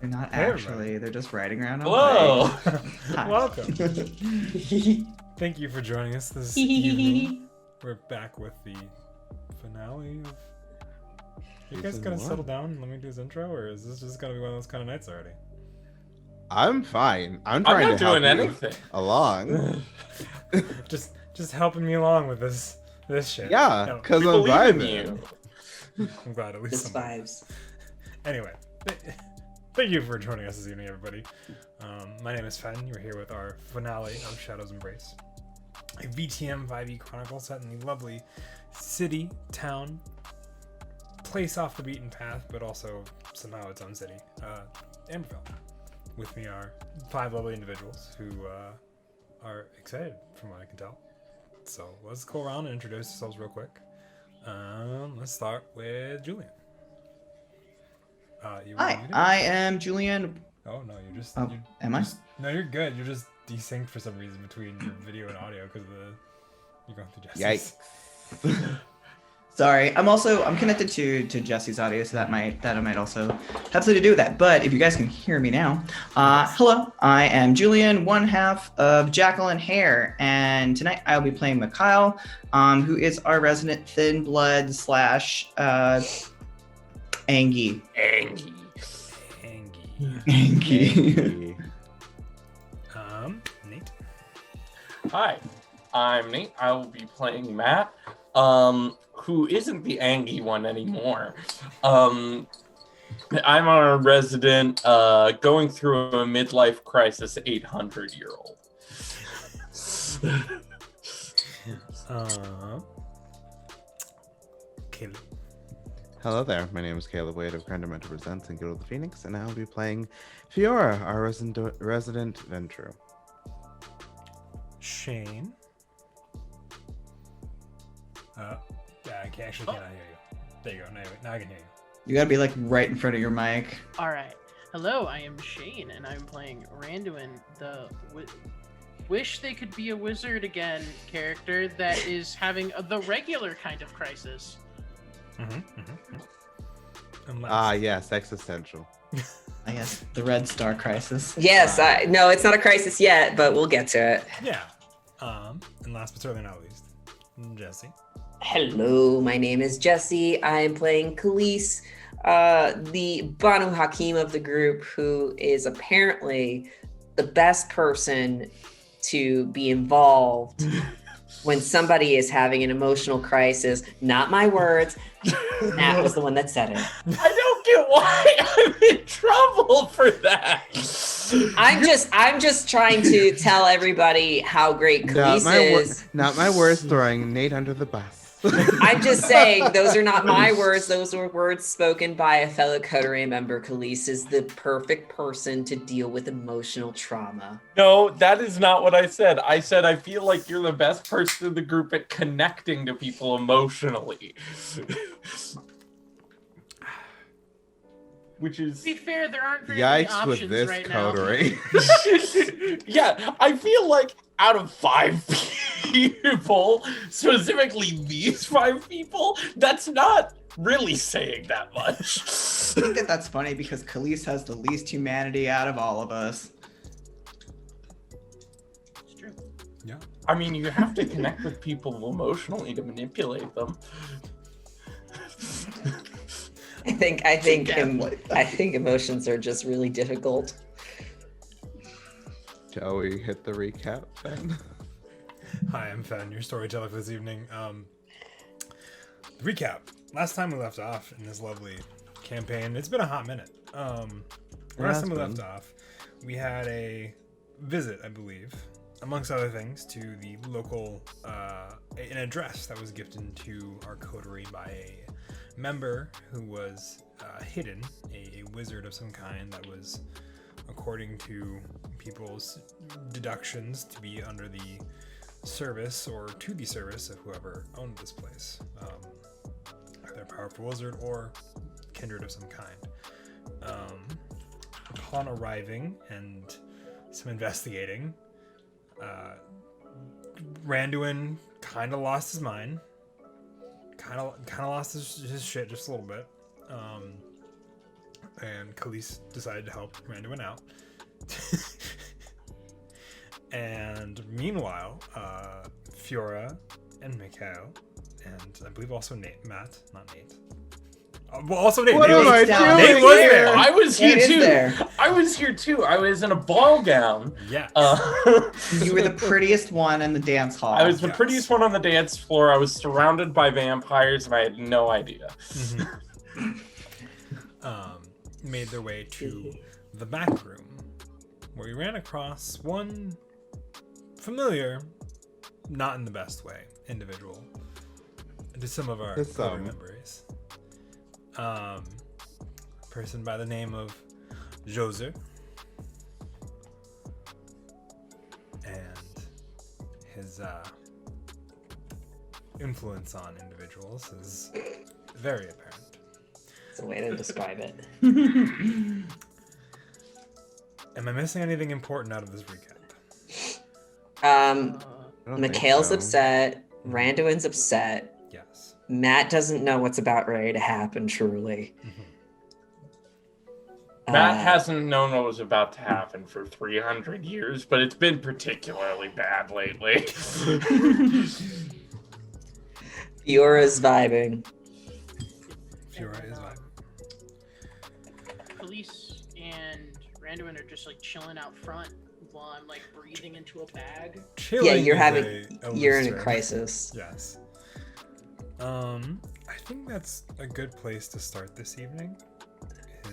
They're not Hey, actually. everybody. They're just riding around on Hello. bikes. Hi. Welcome. Thank you for joining us this evening. We're back with the finale of... You guys Season gonna one. settle down and let me do his intro, or is this just gonna be one of those kind of nights already? I'm fine. I'm I'm trying not to help doing you anything. along. Just helping me along with this shit. Yeah, No, because We I'm believe in vibing. you. I'm glad at least Just somebody. vibes. Anyway, thank you for joining us this evening, everybody. My name is Fen. You're here with our finale of Shadow's Embrace, a VTM 5e chronicle set in the lovely city, town, place off the beaten path, but also somehow its own city, Amberville. With me are 5 lovely individuals who are excited, from what I can tell. So let's go around and introduce ourselves real quick. Let's start with Julian. You were Hi, muted? I am Julian. Oh no, you're just. Oh, you're am I? just- No, you're good. You're just desynced for some reason between your video and audio because you're going through Jesse's. Yikes. Sorry, I'm connected to Jesse's audio, so that I might also have something to do with that. But if you guys can hear me now, hello, I am Julian, one half of Jacqueline Hare, and tonight I'll be playing Mikhail, who is our resident thin blood / Angie. Angie. Angie. Angie. Nate. Hi, I'm Nate. I will be playing Matt, who isn't the Angie one anymore. I'm our resident, going through a midlife crisis 800-year-old. Caleb. Hello there. My name is Caleb Wade of Grandamento Presents and Guild of the Phoenix, and I'll be playing Fiora, our resident Ventru. Shane. Yeah, I can't hear you. There you go. Now I can hear you. You gotta be like right in front of your mic. All right. Hello, I am Shane, and I'm playing Randuin, the wish they could be a wizard again character that is having the regular kind of crisis. Unless... Yes, existential. I guess the Red Star Crisis. Yes, no, it's not a crisis yet, but we'll get to it. Yeah. And last but certainly not least, Jesse. Hello, my name is Jesse. I am playing Khalees, the Banu Hakim of the group, who is apparently the best person to be involved when somebody is having an emotional crisis. Not my words. Matt was the one that said it. I don't get why I'm in trouble for that. I'm just trying to tell everybody how great Khalees is. Not my words throwing Nate under the bus. I'm just saying, those are not my words. Those were words spoken by a fellow Coterie member. Khalees is the perfect person to deal with emotional trauma. No, that is not what I said. I said I feel like you're the best person in the group at connecting to people emotionally. Which is... To be fair, there aren't very many Yikes options with this right now. coterie. Yeah, I feel like out of 5 people, specifically these 5 people, that's not really saying that much. I think that's funny because Khalees has the least humanity out of all of us. It's true. Yeah. I mean, you have to connect with people emotionally to manipulate them. I think emotions are just really difficult. Shall we hit the recap then? Hi, I'm Fen, your storyteller for this evening. Recap. Last time we left off in this lovely campaign, it's been a hot minute. Last time we left off, we had a visit, I believe, amongst other things, to the local, an address that was gifted to our coterie by a member who was hidden, a wizard of some kind that was, according to people's deductions, to be under the service or to the service of whoever owned this place, either a powerful wizard or kindred of some kind. Upon arriving and some investigating, Randuin kind of lost his mind, kind of lost his shit just a little bit. And Khalees decided to help Randuin out. And meanwhile, Fiora and Mikhail, and I believe also Matt, not Nate. Well, also Nate. What Nate am I was, down Nate doing was here? there. I was here Nate is too. there. I was here too. I was in a ball gown. Yeah. You were the prettiest one in the dance hall. I was the Yes. prettiest one on the dance floor. I was surrounded by vampires, and I had no idea. Made their way to the back room, where we ran across one familiar, not in the best way, individual to some of our There's core some. memories. Person by the name of Joser, and his influence on individuals is very apparent. It's a way to describe it. Am I missing anything important out of this recap? Um, I don't think Mikhail's so. upset. Randuin's upset. Yes. Matt doesn't know what's about ready to happen, truly. Matt hasn't known what was about to happen for 300 years, but it's been particularly bad lately. Fiora's vibing. Fiora is vibing. Police and Randuin are just like chilling out front while I'm like breathing into a bag. Chilling Yeah, you're is having. You're in a loose term. crisis. Yes. I think that's a good place to start this evening.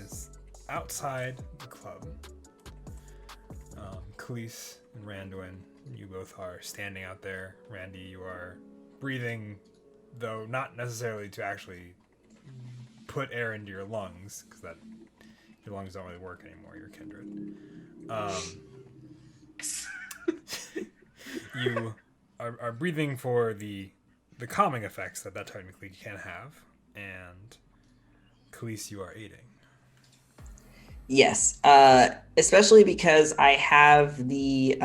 Is outside the club. Khalees and Randuin, you both are standing out there. Randy, you are breathing, though not necessarily to actually put air into your lungs, because that your lungs don't really work anymore. You're kindred. You are breathing for the calming effects that technically can have, and Khalees, you are aiding. Yes, especially because I have the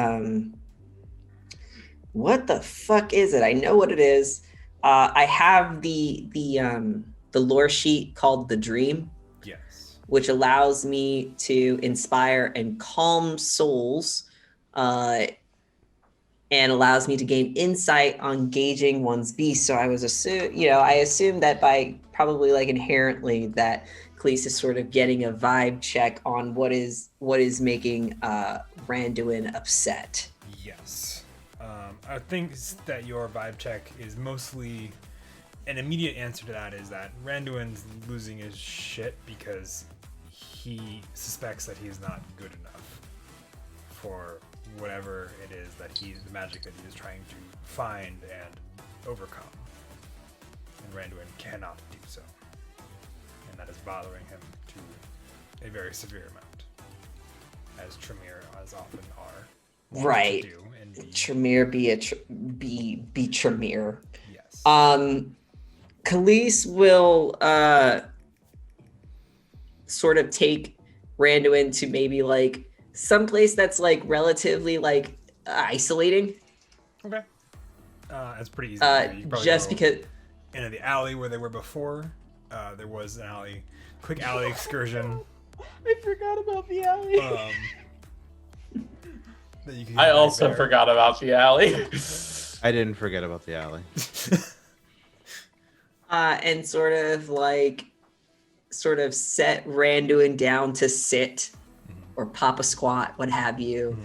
what the fuck is it? I know what it is. I have the lore sheet called The Dream, Yes. which allows me to inspire and calm souls, and allows me to gain insight on gauging one's beast. So I assume that by probably like inherently that Khalees is sort of getting a vibe check on what is making Randuin upset. Yes. I think that your vibe check is mostly an immediate answer to that is that Randuin's losing his shit because he suspects that he's not good enough for whatever it is that the magic that he is trying to find and overcome. And Randuin cannot do so. And that is bothering him to a very severe amount, as Tremere as often are. wanting to Right. do and be- Tremere be Tremere. yes. Khalees will sort of take Randuin to maybe like someplace that's like relatively like isolating. Okay. It's pretty easy. to do. You can probably Just go because into the alley where they were before. There was an alley, quick alley excursion. I forgot about the alley. That you can I get also there. forgot about the alley. I didn't forget about the alley. and sort of set Randuin down to sit or pop a squat, what have you.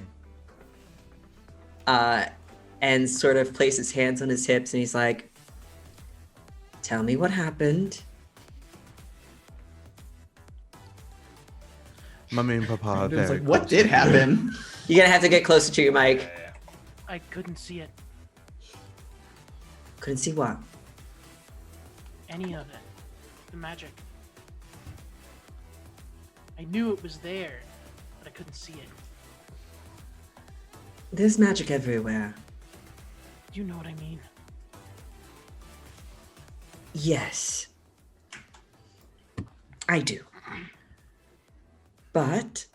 And sort of place his hands on his hips and he's like, tell me what happened. Mummy and Papa are It was very like, what close. did happen? You're gonna have to get closer to your mic. Yeah. I couldn't see it. Couldn't see what? Any of it. The magic. I knew it was there, but I couldn't see it. There's magic everywhere. You know what I mean? Yes. I do. But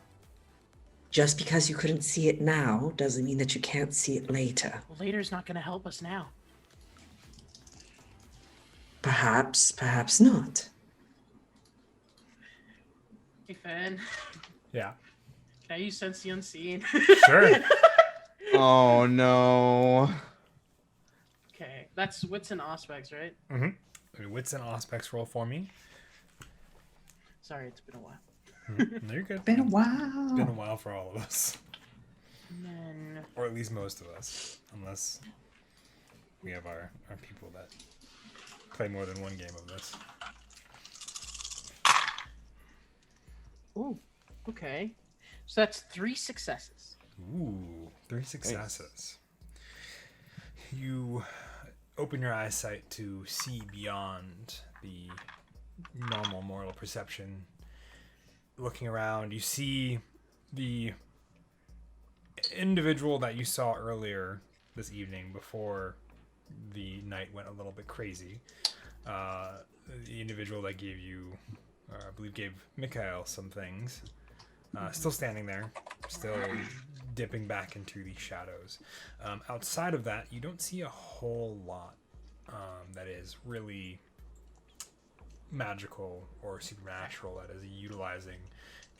just because you couldn't see it now doesn't mean that you can't see it later. Well, later's not gonna help us now. Perhaps, perhaps not. Hey, Finn. Yeah. Can I use Sense the Unseen? Sure. Oh no. Okay, that's wits and aspects, right? Wits and aspects roll for me. Sorry, it's been a while. No, you're good. Been a It's while. been a while for all of us. And then, Or at least most of us. Unless we have our people that play more than one game of this. ooh, okay. So that's 3 successes. Ooh, 3 successes. You open your eyesight to see beyond the normal mortal perception. Looking around, you see the individual that you saw earlier this evening before the night went a little bit crazy. The individual that gave you, I believe gave Mikhail some things. Still standing there, still dipping back into the shadows. Outside of that, you don't see a whole lot that is really magical or supernatural that is utilizing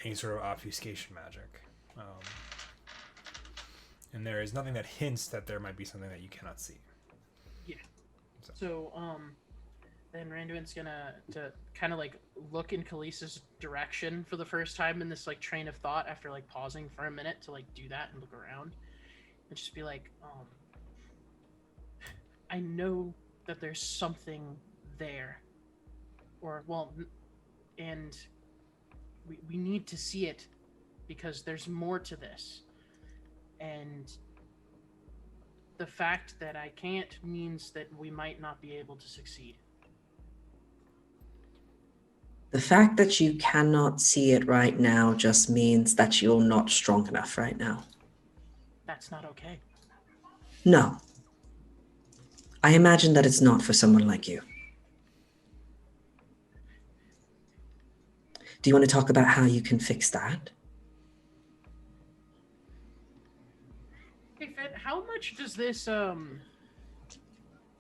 any sort of obfuscation magic. And there is nothing that hints that there might be something that you cannot see. Yeah. So, then Randuin's gonna kind of like look in Khaleesi's direction for the first time in this like train of thought after like pausing for a minute to like do that and look around and just be like, I know that there's something there, or well, and we need to see it because there's more to this, and the fact that I can't means that we might not be able to succeed. The fact that you cannot see it right now just means that you're not strong enough right now. That's not okay. No. I imagine that it's not for someone like you. Do you want to talk about how you can fix that? Hey Finn, how much does this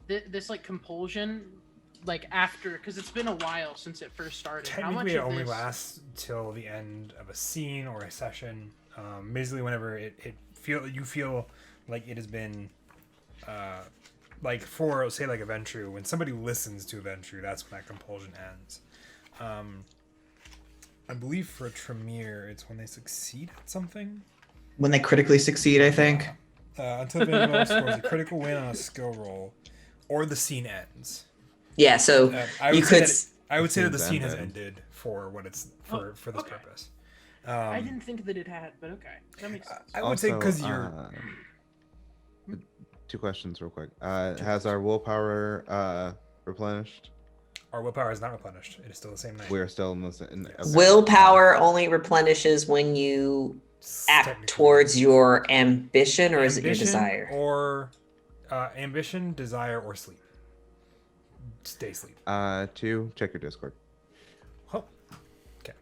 this like compulsion, like after, because it's been a while since it first started. How much Technically, it of only this... lasts till the end of a scene or a session. Basically, whenever you feel like it has been, like for say like a Ventrue, when somebody listens to a Ventrue, that's when that compulsion ends. I believe for Tremere, it's when they succeed at something. When they critically succeed, I think. Until the individual scores a critical win on a skill roll, or the scene ends. Yeah, so I you would could... say that the scene has ended. ended for what it's for this okay. purpose. I didn't think that it had, but okay, that makes sense. I would say because Also, you're 2 questions real quick. Has our willpower replenished? our willpower is not replenished. It is still the same night. We're still in this. Okay. Willpower only replenishes when you act Technically. towards your ambition, or is it your Ambition desire? or ambition, desire, or sleep. Stay asleep. 2. Check your Discord. Oh, okay.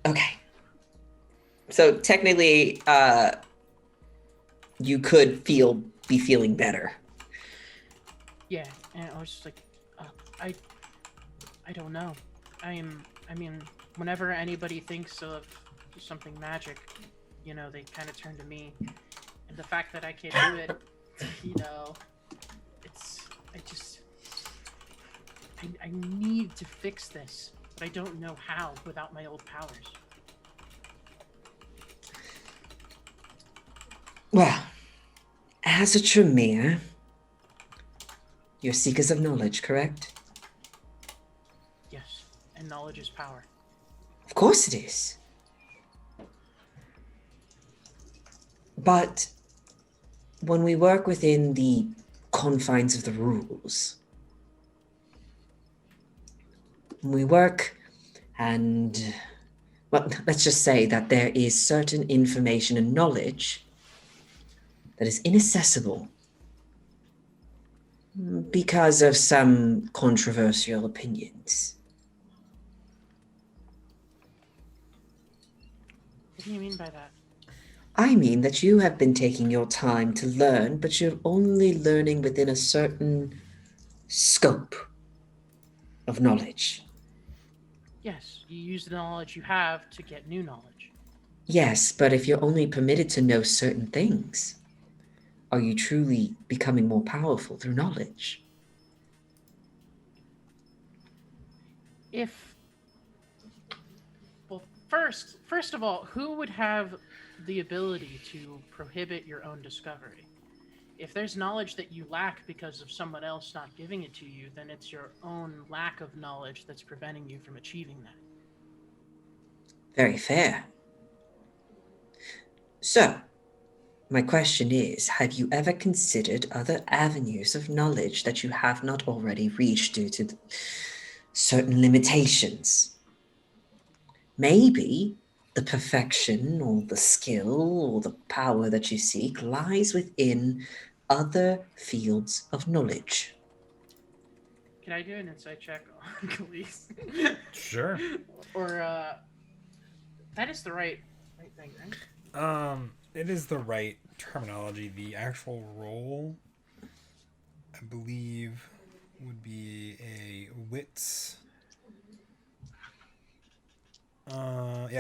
Okay. So technically, you could be feeling better. Yeah, and I was just like, I don't know. I mean, whenever anybody thinks of something magic, you know, they kind of turn to me, and the fact that I can't do it, you know, I need to fix this, but I don't know how without my old powers. Well, as a Tremere, you're seekers of knowledge, correct? Yes, and knowledge is power. Of course it is. But when we work within the confines of the rules, when we work and, well, let's just say that there is certain information and knowledge that is inaccessible because of some controversial opinions. What do you mean by that? I mean that you have been taking your time to learn, but you're only learning within a certain scope of knowledge. Yes, you use the knowledge you have to get new knowledge. Yes, but if you're only permitted to know certain things, are you truly becoming more powerful through knowledge? Well, first of all, who would have the ability to prohibit your own discovery? If there's knowledge that you lack because of someone else not giving it to you, then it's your own lack of knowledge that's preventing you from achieving that. Very fair. So, my question is, have you ever considered other avenues of knowledge that you have not already reached due to certain limitations? Maybe the perfection or the skill or the power that you seek lies within other fields of knowledge. Can I do an insight check on Khalees? Sure. Or that is the right thing, right? It is the right terminology. The actual role, I believe, would be a wits.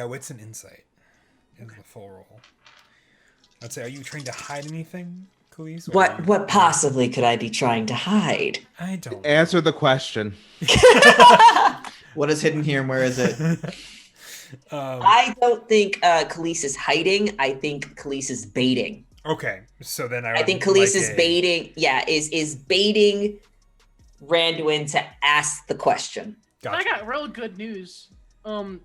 Wits and insight is the full role. I'd say, are you trying to hide anything, Khalees? or are you- What possibly could I be trying to hide? I don't. Answer the question. What is hidden here and where is it? I don't think Khalees is hiding. I think Khalees is baiting. Okay, so then I think Khalees is baiting. Yeah, is baiting Randuin to ask the question. But I got real good news.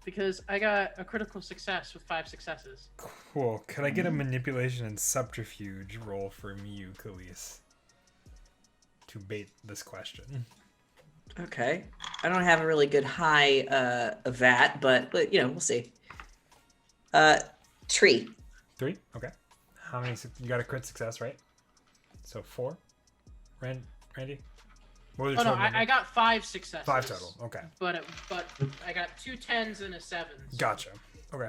Because I got a critical success with 5 successes. Cool. Could I get a manipulation and subterfuge roll from you, Khalees, to bait this question? Okay. I don't have a really good high of that, but we'll see. 3. 3? Okay. How many? You got a crit success, right? So 4. Randy. What was Oh your no, total I got 5 successes. 5 total. Okay. But I got 2 10s and a 7. So. Gotcha. Okay.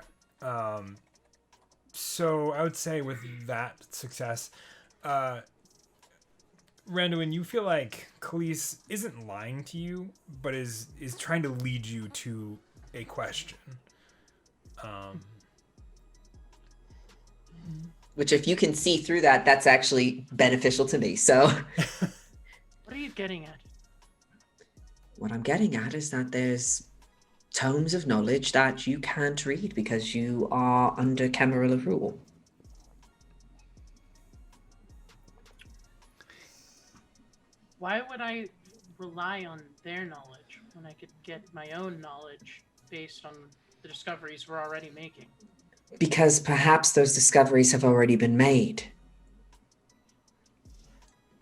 So I would say with that success, Randuin, you feel like Khalees isn't lying to you, but is trying to lead you to a question. Which, if you can see through that, that's actually beneficial to me. So, What are you getting at? what I'm getting at is that there's tomes of knowledge that you can't read because you are under Camarilla rule. Why would I rely on their knowledge when I could get my own knowledge based on the discoveries we're already making? Because perhaps those discoveries have already been made.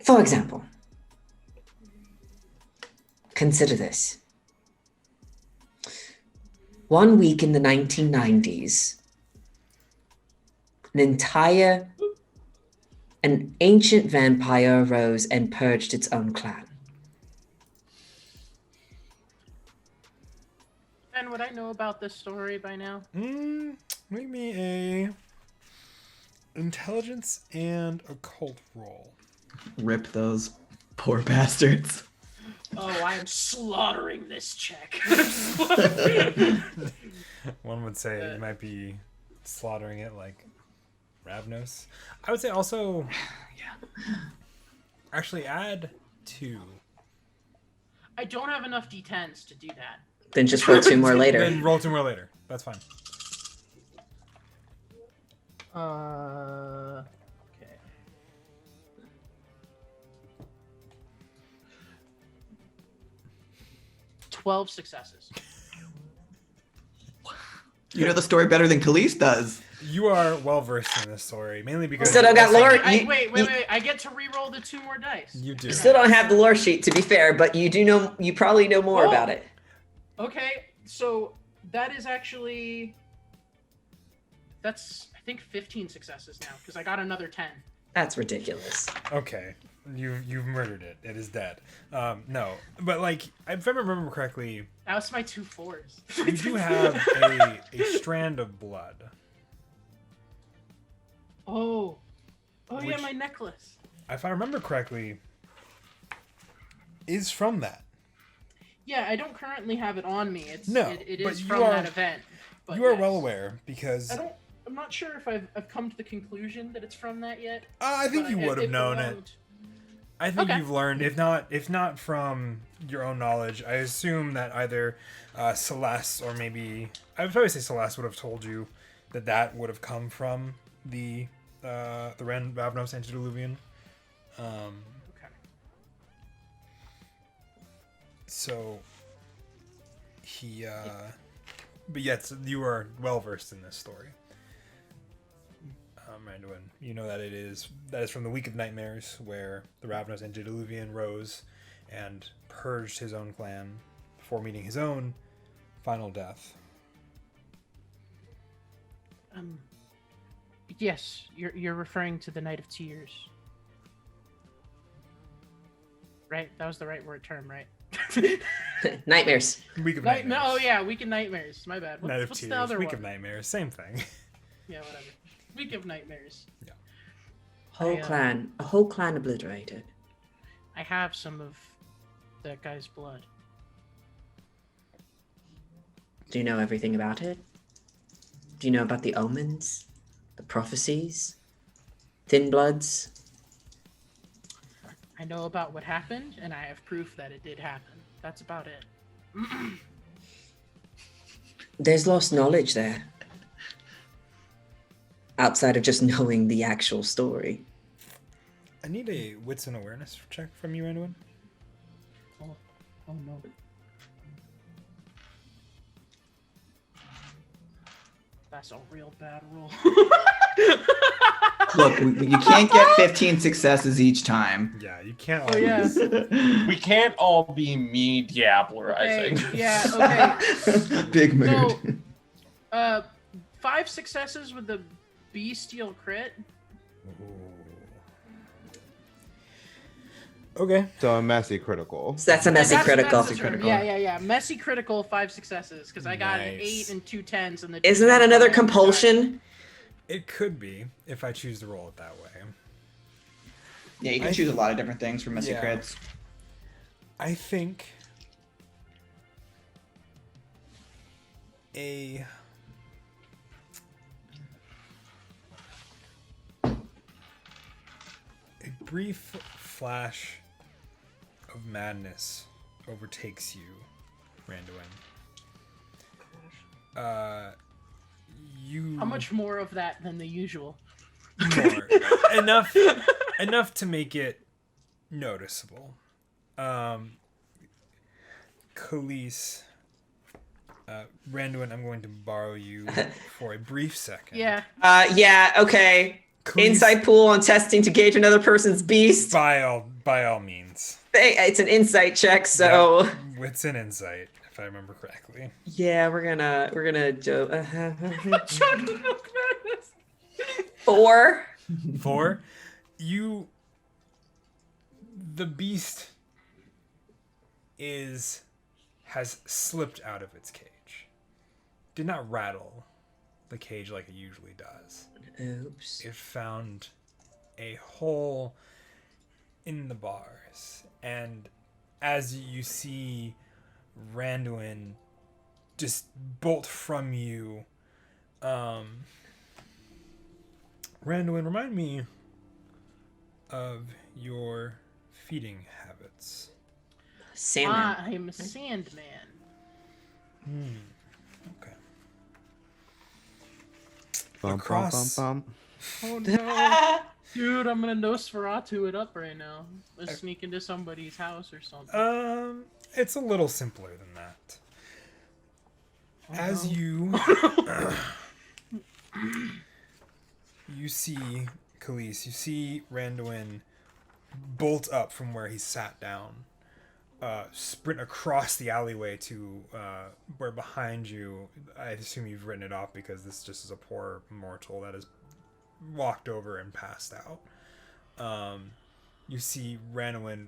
For example, consider this. 1 week in the 1990s, an ancient vampire arose and purged its own clan. And would I know about this story by now? Make me a intelligence and occult roll. Rip those poor bastards. Oh, I am slaughtering this check. One would say you might be slaughtering it like Ravnos. I would say also, actually add 2. I don't have enough d10s to do that. Then just roll 2 more later. Then roll 2 more later. That's fine. Okay. "12 successes." You know the story better than Khalees does. You are well versed in this story, mainly because Still don't got lore. Wait. I get to re-roll the 2 more dice. You do. You still don't have the lore sheet, to be fair, but you do know. You probably know more Oh. about it. Okay, so that is actually... That's, I think, 15 successes now, because I got another 10. That's ridiculous. Okay, you've murdered it. It is dead. No, but like if I remember correctly, That's my 2 4s. you do have a strand of blood. Oh, yeah, Which- my necklace. If I remember correctly, is from that. Yeah, I don't currently have it on me. No, it but is you from are- that event. But You are yes. well aware because I'm not sure if I've come to the conclusion that it's from that yet. I think but you would have known it. belonged- I think Okay. you've learned, if not from your own knowledge, I assume that either Celeste or maybe I would probably say Celeste would have told you that would have come from the Ravnos Antediluvian. Okay. So he, but yet you are well versed in this story. Randuin, you know that is from the Week of Nightmares, where the Ravnos Antediluvian rose and purged his own clan before meeting his own final death. Yes, you're referring to the Night of Tears, right? That was the right term, right? Nightmares. Week of Nightmares. No, yeah, Week of Nightmares. My bad. Night of What's Tears. the other Week one? of Nightmares. Same thing. Yeah, whatever. Week of Nightmares. Whole clan. A whole clan obliterated. I have some of that guy's blood. Do you know everything about it? Do you know about the omens? The prophecies? Thin bloods? I know about what happened, and I have proof that it did happen. That's about it. There's lost knowledge there. Outside of just knowing the actual story. I need a wits and awareness check from you, Randuin. Oh no. That's a real bad roll. Look, you can't get 15 successes each time. Yeah, you can't. Oh yeah. We can't all be me diablerizing. Okay, yeah, okay. Big mood. So, 5 successes with the bestial crit. Okay. So a messy critical. So that's a messy critical. That's the term. critical. Yeah. Messy critical, 5 successes, because I got an Nice. 8 and 2 10s. And the Isn't 2 that 10s another on the other compulsion? It could be if I choose to roll it that way. Yeah, you can choose a lot of different things for messy Yeah. crits. I think a brief flash of madness overtakes you, Randuin. You How much more of that than the usual? more enough to make it noticeable. Khalees, Randuin, I'm going to borrow you for a brief second. Yeah. Yeah, okay. Khalees, Insight pool on testing to gauge another person's beast. by all means. It's an insight check, so Yep, it's an insight, if I remember correctly. yeah, we're gonna 4. 4, the beast has slipped out of its cage. Did not rattle the cage like it usually does. Oops. It found a hole in the bars, and as you see Randuin just bolt from you, Randuin, remind me of your feeding habits. Salmon. I'm a Sandman. Okay. Bum, Across- bum, bum, Oh no. Dude, I'm gonna Nosferatu it up right now. Let's sneak into somebody's house or something. It's a little simpler than that. As you you see Khalees, you see Randuin bolt up from where he sat down, sprint across the alleyway to where behind you, I assume you've written it off because this just is a poor mortal that has walked over and passed out. You see Randuin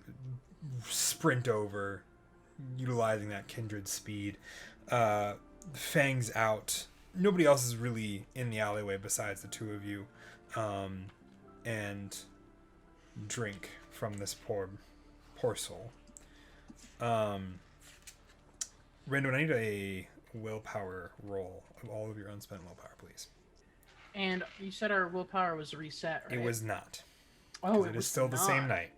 sprint over, utilizing that kindred speed, fangs out. Nobody else is really in the alleyway besides the two of you, and drink from this poor soul. Randall, I need a willpower roll of all of your unspent willpower, please. And you said our willpower was reset, right? It was not. Oh, It is still the same night.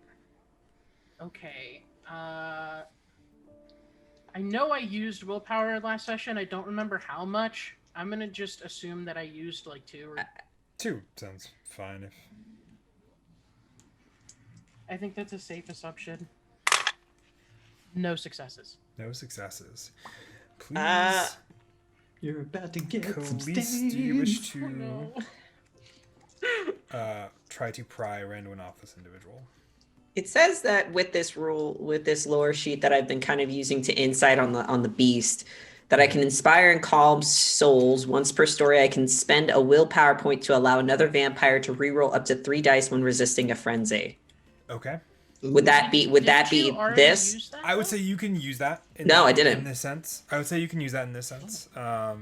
Okay. I know I used willpower last session. I don't remember how much. I'm gonna just assume that I used like 2 or 2 sounds fine. If I think that's a safe assumption. No successes. no successes, please. You're about to get some Khalees, do you wish Oh, to no. try to pry Randuin off this individual? It says that with this lore sheet that I've been kind of using to insight on the beast, that I can inspire and calm souls. Once per story, I can spend a willpower point to allow another vampire to reroll up to 3 dice when resisting a frenzy. Okay. Would that be Didn't you already this? use that, I would though? say you can use that. No, I didn't. In this sense, I would say you can use that in this sense. I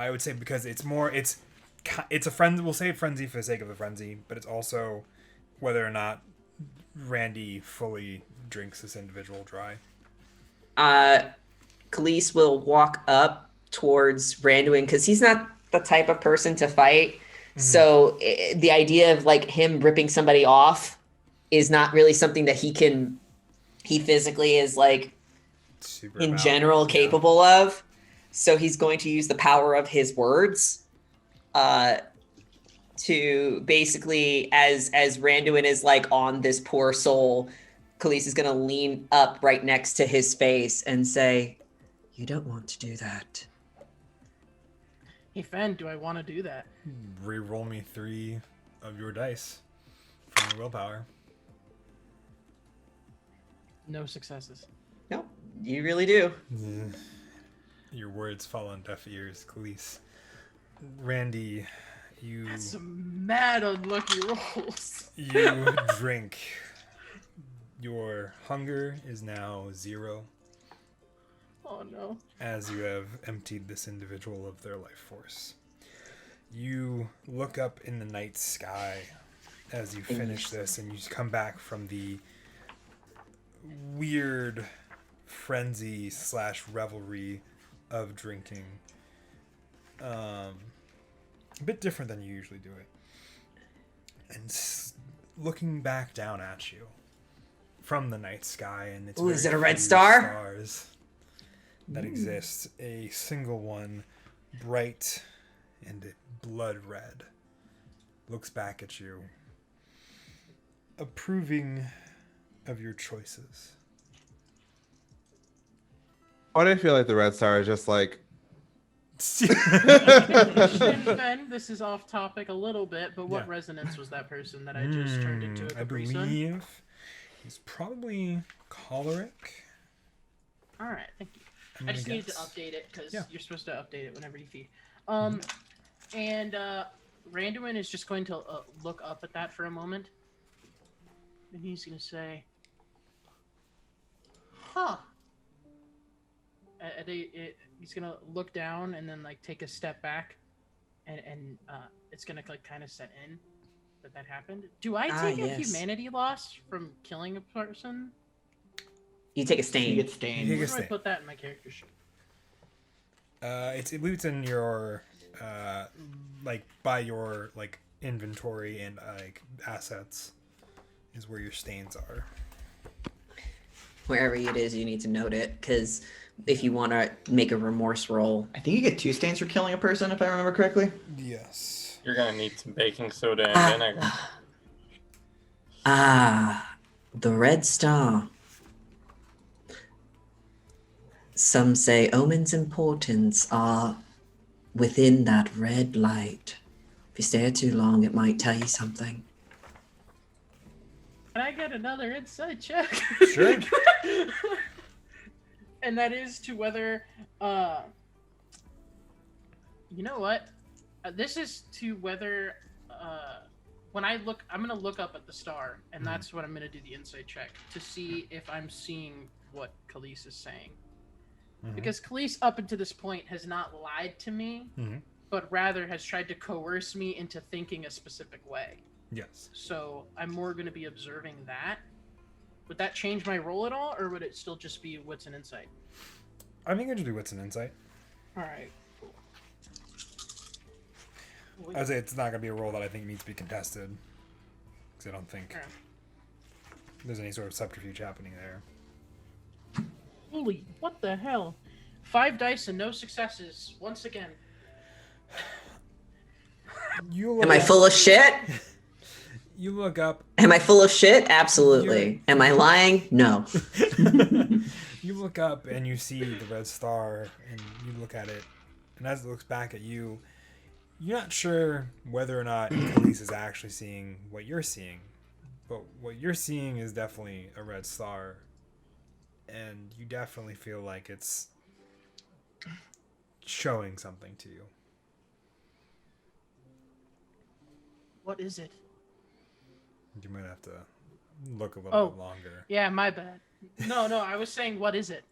would say because it's a frenzy. We'll say frenzy for the sake of a frenzy, but it's also whether or not Randy fully drinks this individual dry. Khalees will walk up towards Randuin because he's not the type of person to fight. Mm-hmm. So the idea of like him ripping somebody off is not really something that he physically is like Super in about- general yeah. capable of. So he's going to use the power of his words to basically, as Randuin is like on this poor soul, Khalees is going to lean up right next to his face and say, "You don't want to do that." Hey, Fen, do I want to do that? Re-roll me 3 of your dice from your willpower. No successes. No, you really do. Your words fall on deaf ears, Khalees. Randy, you That's some mad unlucky rolls. you drink. Your hunger is now 0 Oh no. as you have emptied this individual of their life force. You look up in the night sky as you finish this, and you come back from the weird frenzy / revelry of drinking. A bit different than you usually do it. And looking back down at you from the night sky, and it's Ooh, is very it a red few star? stars that exists, a single one, bright and blood red, looks back at you, approving of your choices. Why do I feel like the red star is just like Ben, this is off topic a little bit, but what Yeah. resonance was that person that I just turned into a I Capri Sun? believe he's probably choleric. All right, thank you. I'm I just gonna needed to guess. update it because Yeah. you're supposed to update it whenever you feed. And Randuin is just going to look up at that for a moment, and he's going to say, "Huh." He's going to look down and then like take a step back, and it's going to like kind of set in that happened. Do I take a yes. humanity loss from killing a person? You take a You stain. get stained. You Where get do I stained. put that in my character sheet? I believe it's in your like by your like inventory and like assets is where your stains are. Wherever it is, you need to note it because if you want to make a remorse roll, I think you get 2 stains for killing a person, if I remember correctly. Yes. You're gonna need some baking soda and vinegar. The red star. Some say omens and portents are within that red light. If you stare too long, it might tell you something. Can I get another insight check? Sure. And that is to whether, you know what? This is to whether, when I look, I'm gonna look up at the star, and that's what I'm gonna do the insight check to see if I'm seeing what Khalees is saying. Because Khalees, up until this point, has not lied to me, but rather has tried to coerce me into thinking a specific way. Yes. So I'm more going to be observing that. Would that change my role at all, or would it still just be what's an insight? I think I just do wits and insight. All right. I would say it's not gonna be a roll that I think needs to be contested, because I don't think Alright. there's any sort of subterfuge happening there. Holy, what the hell? 5 dice and no successes once again. You look Am I up- full of shit? You look up. Am I full of shit? Absolutely. Am I lying? No. You look up and you see the red star, and you look at it, and as it looks back at you, you're not sure whether or not Khalees is actually seeing what you're seeing, but what you're seeing is definitely a red star, and you definitely feel like it's showing something to you. What is it? You might have to look a little Oh. bit longer. Yeah, my bad. No, I was saying, what is it?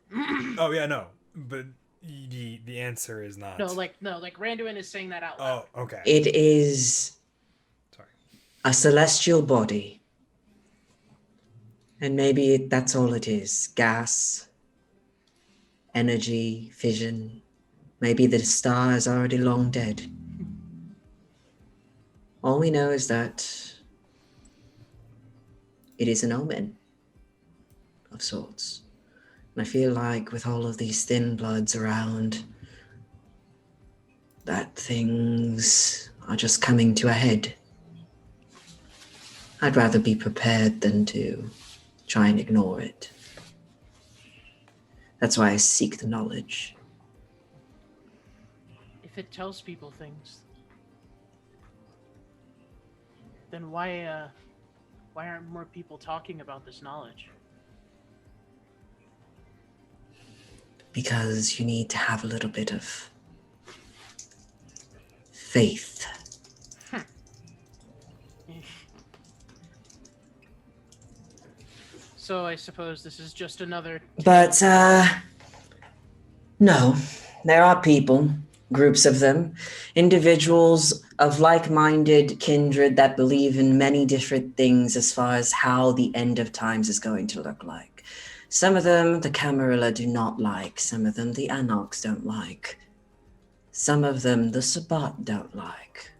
Oh yeah, no, but the answer is not. No, like Randuin is saying that out loud. Oh, okay. It is Sorry. a celestial body. And maybe that's all it is. Gas, energy, fission. Maybe the star is already long dead. All we know is that it is an omen of sorts. And I feel like with all of these thin bloods around, that things are just coming to a head. I'd rather be prepared than to try and ignore it. That's why I seek the knowledge. If it tells people things, then why aren't more people talking about this knowledge? Because you need to have a little bit of faith. So I suppose this is just another. But, no. There are people, groups of them, individuals of like-minded kindred that believe in many different things as far as how the end of times is going to look like. Some of them the Camarilla do not like. Some of them the Anarchs don't like. Some of them the Sabbat don't like.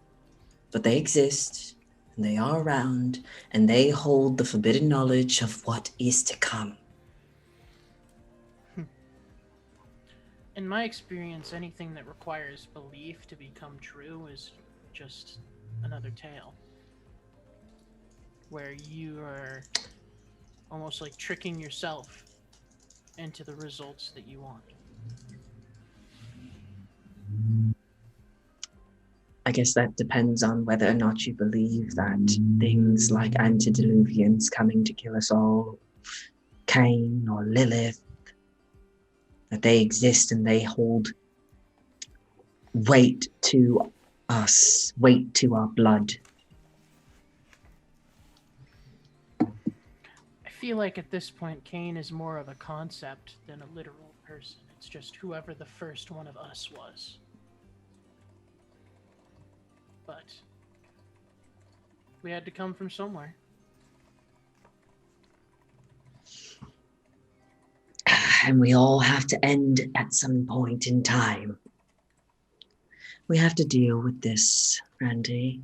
But they exist, and they are around, and they hold the forbidden knowledge of what is to come. In my experience, anything that requires belief to become true is just another tale. Where you are almost like tricking yourself into the results that you want. I guess that depends on whether or not you believe that things like antediluvians coming to kill us all, Cain or Lilith, that they exist and they hold weight to us, weight to our blood. I feel like at this point, Cain is more of a concept than a literal person. It's just whoever the first one of us was. But we had to come from somewhere. And we all have to end at some point in time. We have to deal with this, Randy.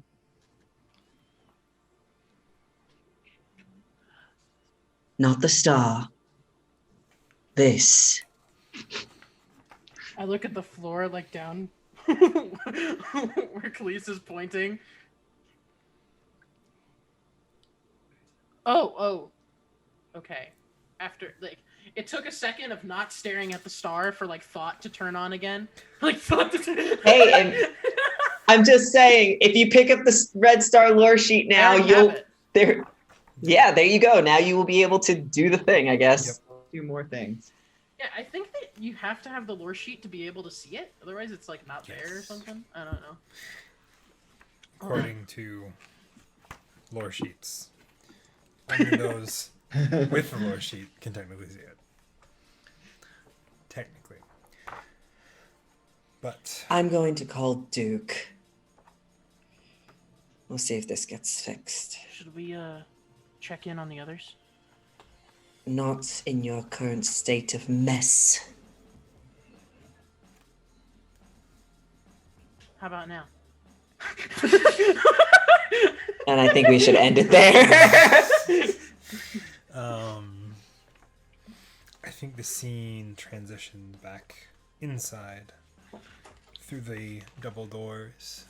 Not the star. This. I look at the floor, like down where Khalees is pointing. Oh. Okay. After, like, it took a second of not staring at the star for, like, thought to turn on again. Like, thought to Hey, and I'm just saying, if you pick up the Red Star lore sheet now, I have you'll it. there. Yeah, there you go. Now you will be able to do the thing, I guess. Do more things. Yeah, I think that you have to have the lore sheet to be able to see it. Otherwise, it's, like, not there or Yes. something. I don't know. According to lore sheets, only those with the lore sheet can technically see it. Technically. But I'm going to call Duke. We'll see if this gets fixed. Should we, check in on the others? Not in your current state of mess. How about now? And I think we should end it there. I think the scene transitioned back inside through the double doors,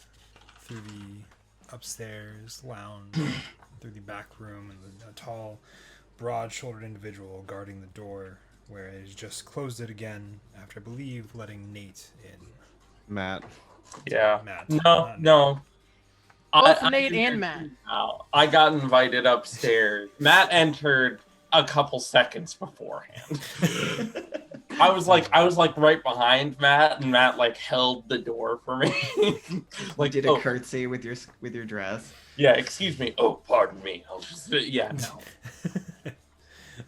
through the upstairs lounge, through the back room, and a tall, broad-shouldered individual guarding the door, where it has just closed it again after, I believe, letting Nate in. Matt. Yeah. Matt. No, not no. Both I Nate didn't and Matt. enter now. I got invited upstairs. Matt entered a couple seconds beforehand. I was like right behind Matt, and Matt like held the door for me. Like did a curtsy with your dress. Yeah, excuse me. Oh, pardon me. I'll just no.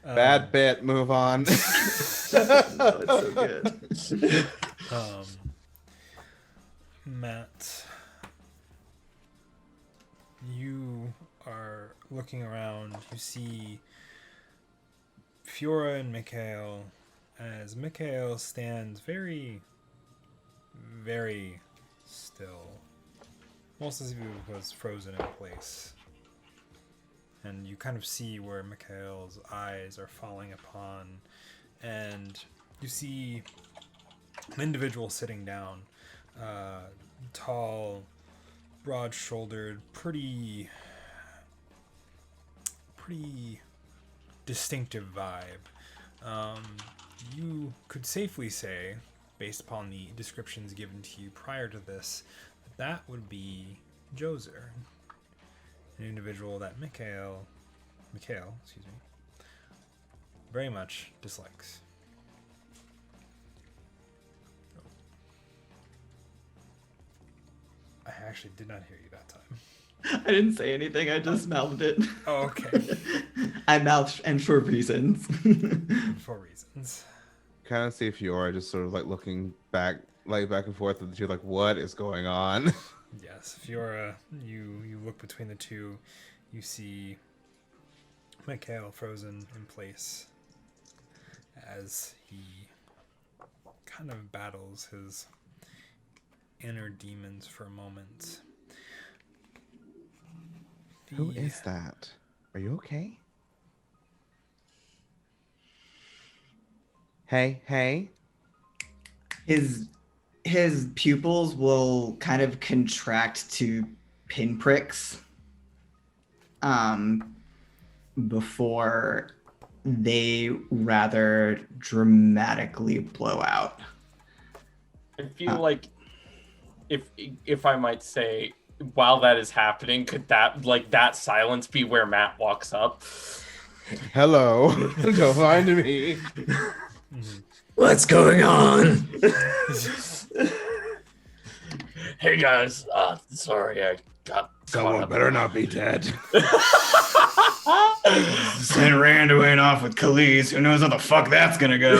Bad bit. Move on. Oh, it's so good. Matt, you are looking around. You see Fiora and Mikhail, as Mikhail stands very, very still, almost as if he was frozen in place. And you kind of see where Mikhail's eyes are falling upon, and you see an individual sitting down, tall, broad-shouldered, pretty distinctive vibe. You could safely say, based upon the descriptions given to you prior to this, that would be Joser, an individual that Mikhail, very much dislikes. I actually did not hear you that time. I didn't say anything. I just mouthed it. Oh, okay. I mouthed, and for reasons. For reasons. Kind of see Fiora just sort of like looking back and forth with the two, like, what is going on? Yes, Fiora, you look between the two, you see Mikhail frozen in place as he kind of battles his inner demons for a moment. Who is that? Are you okay? Hey. His pupils will kind of contract to pinpricks before they rather dramatically blow out. I feel like if I might say, while that is happening, could that silence be where Matt walks up? Hello. Don't find me. What's going on? Hey guys, sorry I got Someone better not be dead. Send Randuin off with Khalees. Who knows how the fuck that's gonna go?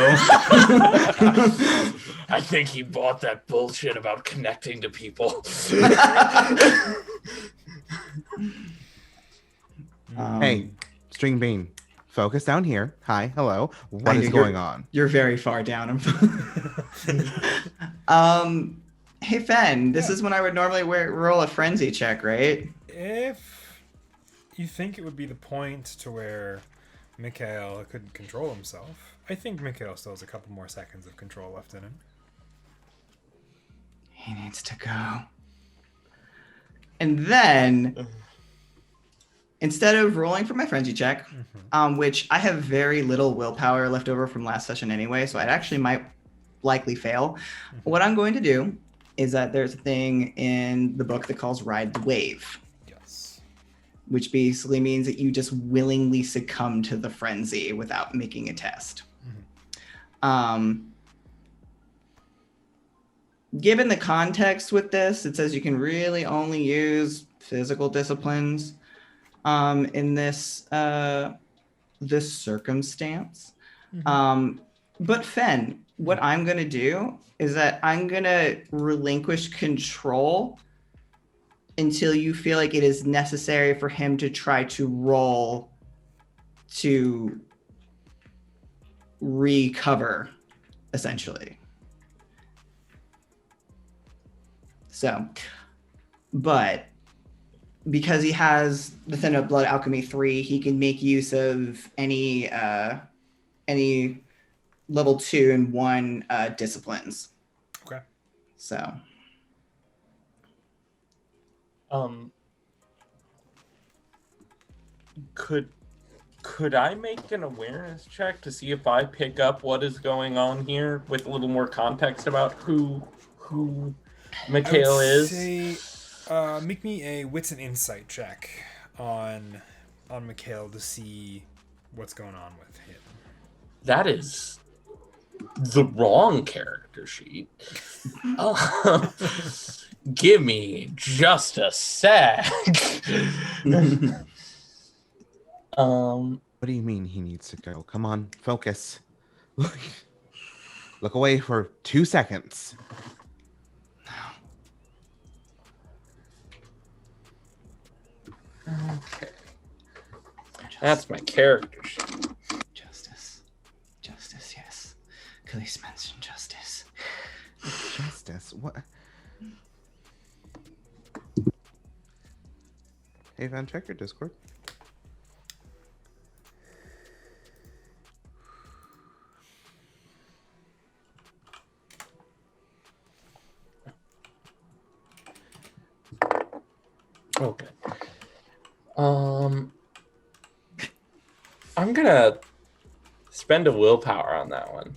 I think he bought that bullshit about connecting to people. Hey, String Bean. Focus down here. Hi, hello. What is going on? You're very far down. Hey Fen, this is when I would normally roll a frenzy check, right? If you think it would be the point to where Mikhail couldn't control himself, I think Mikhail still has a couple more seconds of control left in him. He needs to go. And then, instead of rolling for my frenzy check, which I have very little willpower left over from last session anyway, so I actually might likely fail. What I'm going to do is that there's a thing in the book that calls Ride the Wave. Yes. Which basically means that you just willingly succumb to the frenzy without making a test. Given the context with this, it says you can really only use physical disciplines in this this circumstance. But Fen, what I'm going to do is that I'm going to relinquish control until you feel like it is necessary for him to try to roll to recover, essentially. So, but because he has the Thin Blood Alchemy 3, he can make use of any level 2 and 1 disciplines. Okay. So, could I make an awareness check to see if I pick up what is going on here with a little more context about who Mikhail is? Say, make me a wits and insight check on Mikhail to see what's going on with him. That is the wrong character sheet. Give me just a sec. What do you mean he needs to go? Come on, focus. Look away for 2 seconds. Okay. That's my character sheet. justice. Justice, yes. Khalees mentioned justice. Justice? What? Hey, Van, check your Discord. Okay. I'm gonna spend a willpower on that one.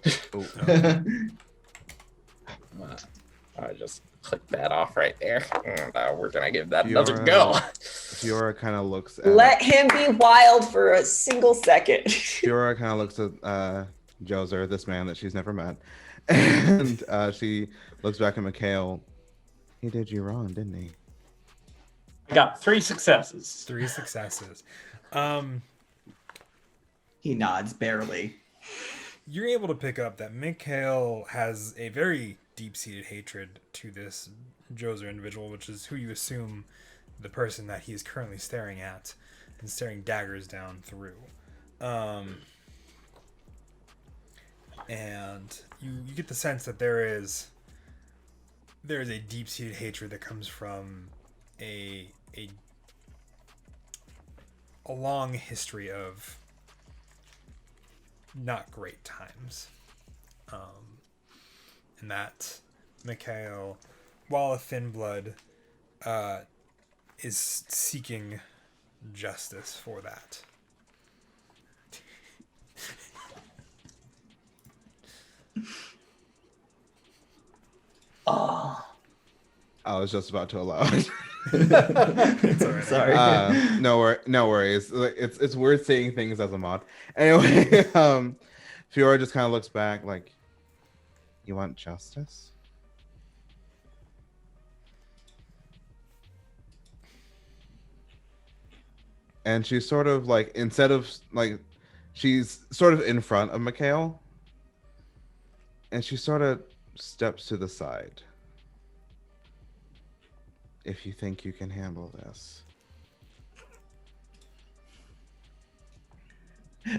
I just click that off right there. And, we're gonna give that another go. Fiora kind of looks at... Let him be wild for a single second. Fiora kind of looks at Joser, this man that she's never met. And she looks back at Mikhail. He did you wrong, didn't he? I got 3 successes. 3 successes. He nods barely. You're able to pick up that Mikhail has a very deep-seated hatred to this Joser individual, which is who you assume the person that he is currently staring at and staring daggers down through. And you get the sense that there is a deep-seated hatred that comes from a long history of not great times. And that Mikhail, while a thin blood, is seeking justice for that. Oh. I was just about to allow it. It's all right. Sorry. No worries. It's weird saying things as a mod. Anyway, Fiora just kind of looks back like, you want justice? And she's sort of like, instead of like, she's sort of in front of Mikhail, and she sort of steps to the side. If you think you can handle this.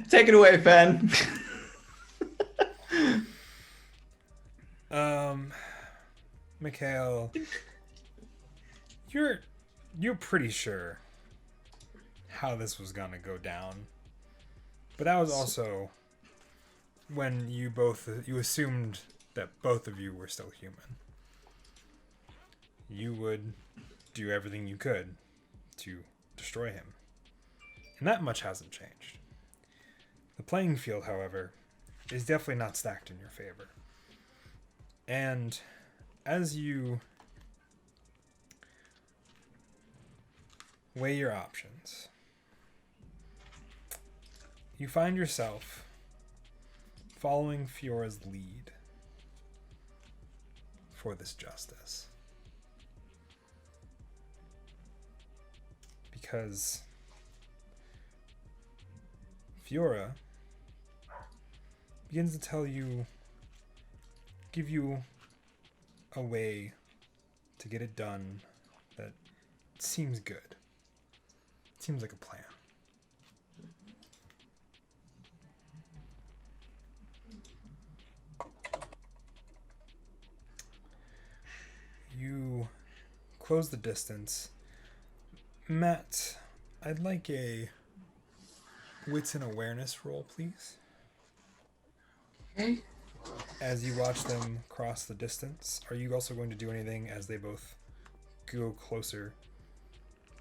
Take it away, Fen. Mikhail, you're pretty sure how this was gonna go down, but that was also when you assumed that both of you were still human. You would do everything you could to destroy him, and that much hasn't changed. The playing field, however, is definitely not stacked in your favor. And as you weigh your options, you find yourself following Fiora's lead for this justice. Because Fiora begins to give you a way to get it done that seems good. Seems like a plan. You close the distance. Matt, I'd like a wits and awareness roll, please. Okay. As you watch them cross the distance, are you also going to do anything as they both go closer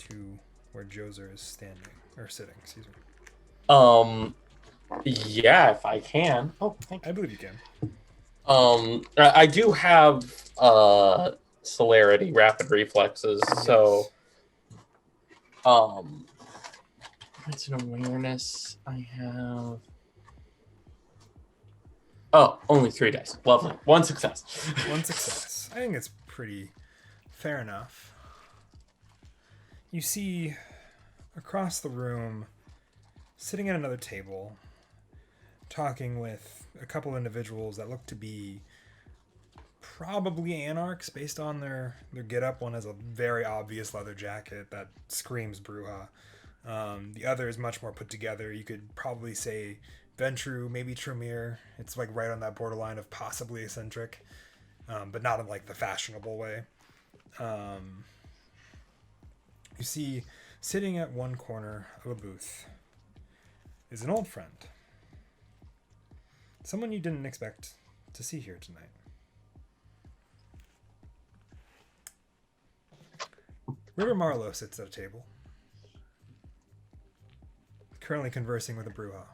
to where Joser is standing or sitting? Excuse me. Yeah, if I can. Oh, thank you. I believe you can. I do have celerity, rapid reflexes, so it's an awareness. I have only 3 dice. Lovely. 1 success. One success. I think it's pretty fair enough. You see across the room, sitting at another table, talking with a couple individuals that look to be probably anarchs based on their get-up. One has a very obvious leather jacket that screams Bruja. The other is much more put together. You could probably say Ventru, maybe Tremere. It's like right on that borderline of possibly eccentric, but not in like the fashionable way. You see, sitting at one corner of a booth is an old friend. Someone you didn't expect to see here tonight. River Marlowe sits at a table, currently conversing with a Bruja.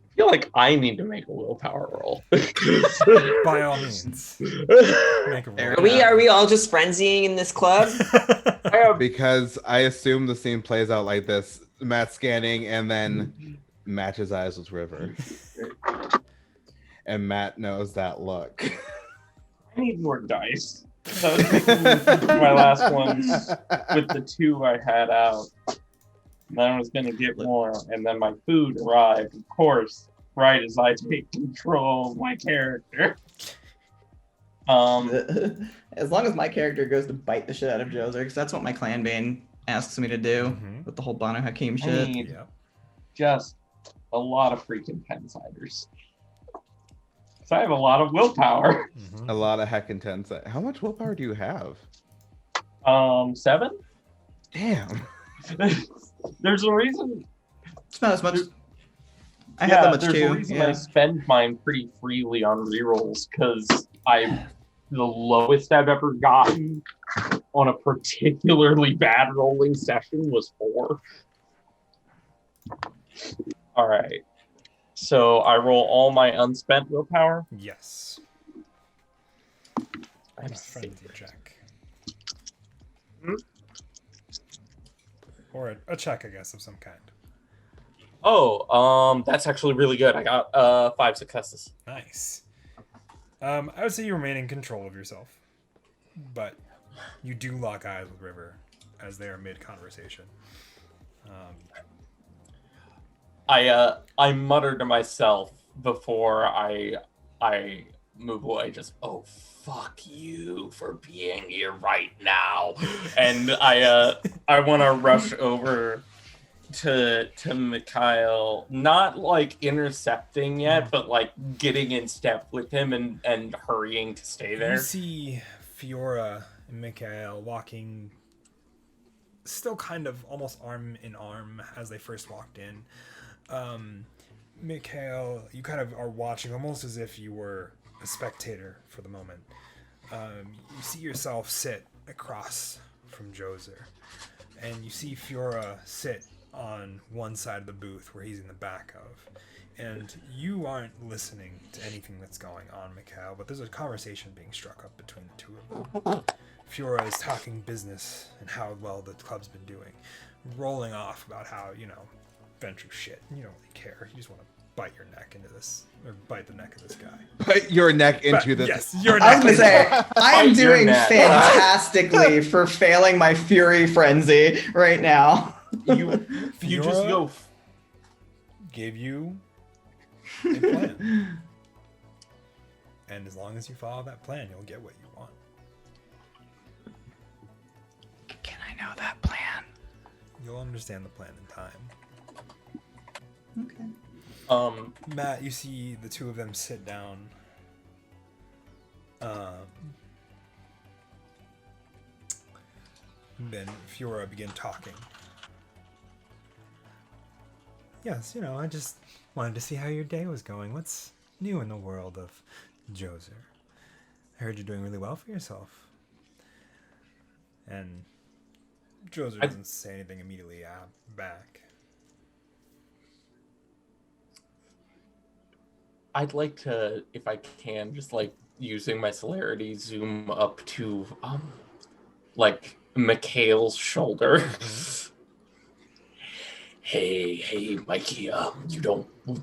I feel like I need to make a willpower roll. By all means, make a roll. Are we all just frenzying in this club? Because I assume the scene plays out like this: Matt scanning, and then matches eyes with River, and Matt knows that look. I need more dice. So I was thinking my last ones with the 2 I had out. And then I was going to get more, and then my food arrived, of course, right as I take control of my character. As long as my character goes to bite the shit out of Joser, because that's what my clan bane asks me to do with the whole Banu Hakim I shit. need just a lot of freaking pensiders. So I have a lot of willpower. A lot of heckin' tense. How much willpower do you have? 7? Damn. There's a reason. It's not as much. I have that much there's too. a reason I spend mine pretty freely on rerolls, because the lowest I've ever gotten on a particularly bad rolling session was 4. All right. So I roll all my unspent willpower. Yes. I And a frenzy check. Or a check, I guess, of some kind. Oh, that's actually really good. I got 5 successes. Nice. I would say you remain in control of yourself, but you do lock eyes with River as they are mid-conversation. I mutter to myself before I move away. Just fuck you for being here right now, and I want to rush over to Mikhail, not like intercepting yet, but like getting in step with him and hurrying to stay there. You see Fiora and Mikhail walking, still kind of almost arm in arm as they first walked in. Mikhail, you kind of are watching almost as if you were a spectator for the moment. You see yourself sit across from Joser, and you see Fiora sit on one side of the booth where he's in the back of. And you aren't listening to anything that's going on, Mikhail, but there's a conversation being struck up between the two of them. Fiora is talking business and how well the club's been doing, rolling off about how, Ventru shit. You don't really care. You just want to bite your neck into this, or bite the neck of this guy. Put your neck into this. Yes, your neck. I was gonna say I am Bite your doing neck. fantastically for failing my fury frenzy right now. You just Fiora go. gave you a plan. And as long as you follow that plan, you'll get what you want. Can I know that plan? You'll understand the plan in time. Okay. Matt, you see the two of them sit down. Then Fiora began talking. Yes, I just wanted to see how your day was going. What's new in the world of Joser? I heard you're doing really well for yourself. And Joser doesn't say anything immediately back. I'd like to, if I can, just like using my celerity, zoom up to like Mikhail's shoulder. Hey, Mikey,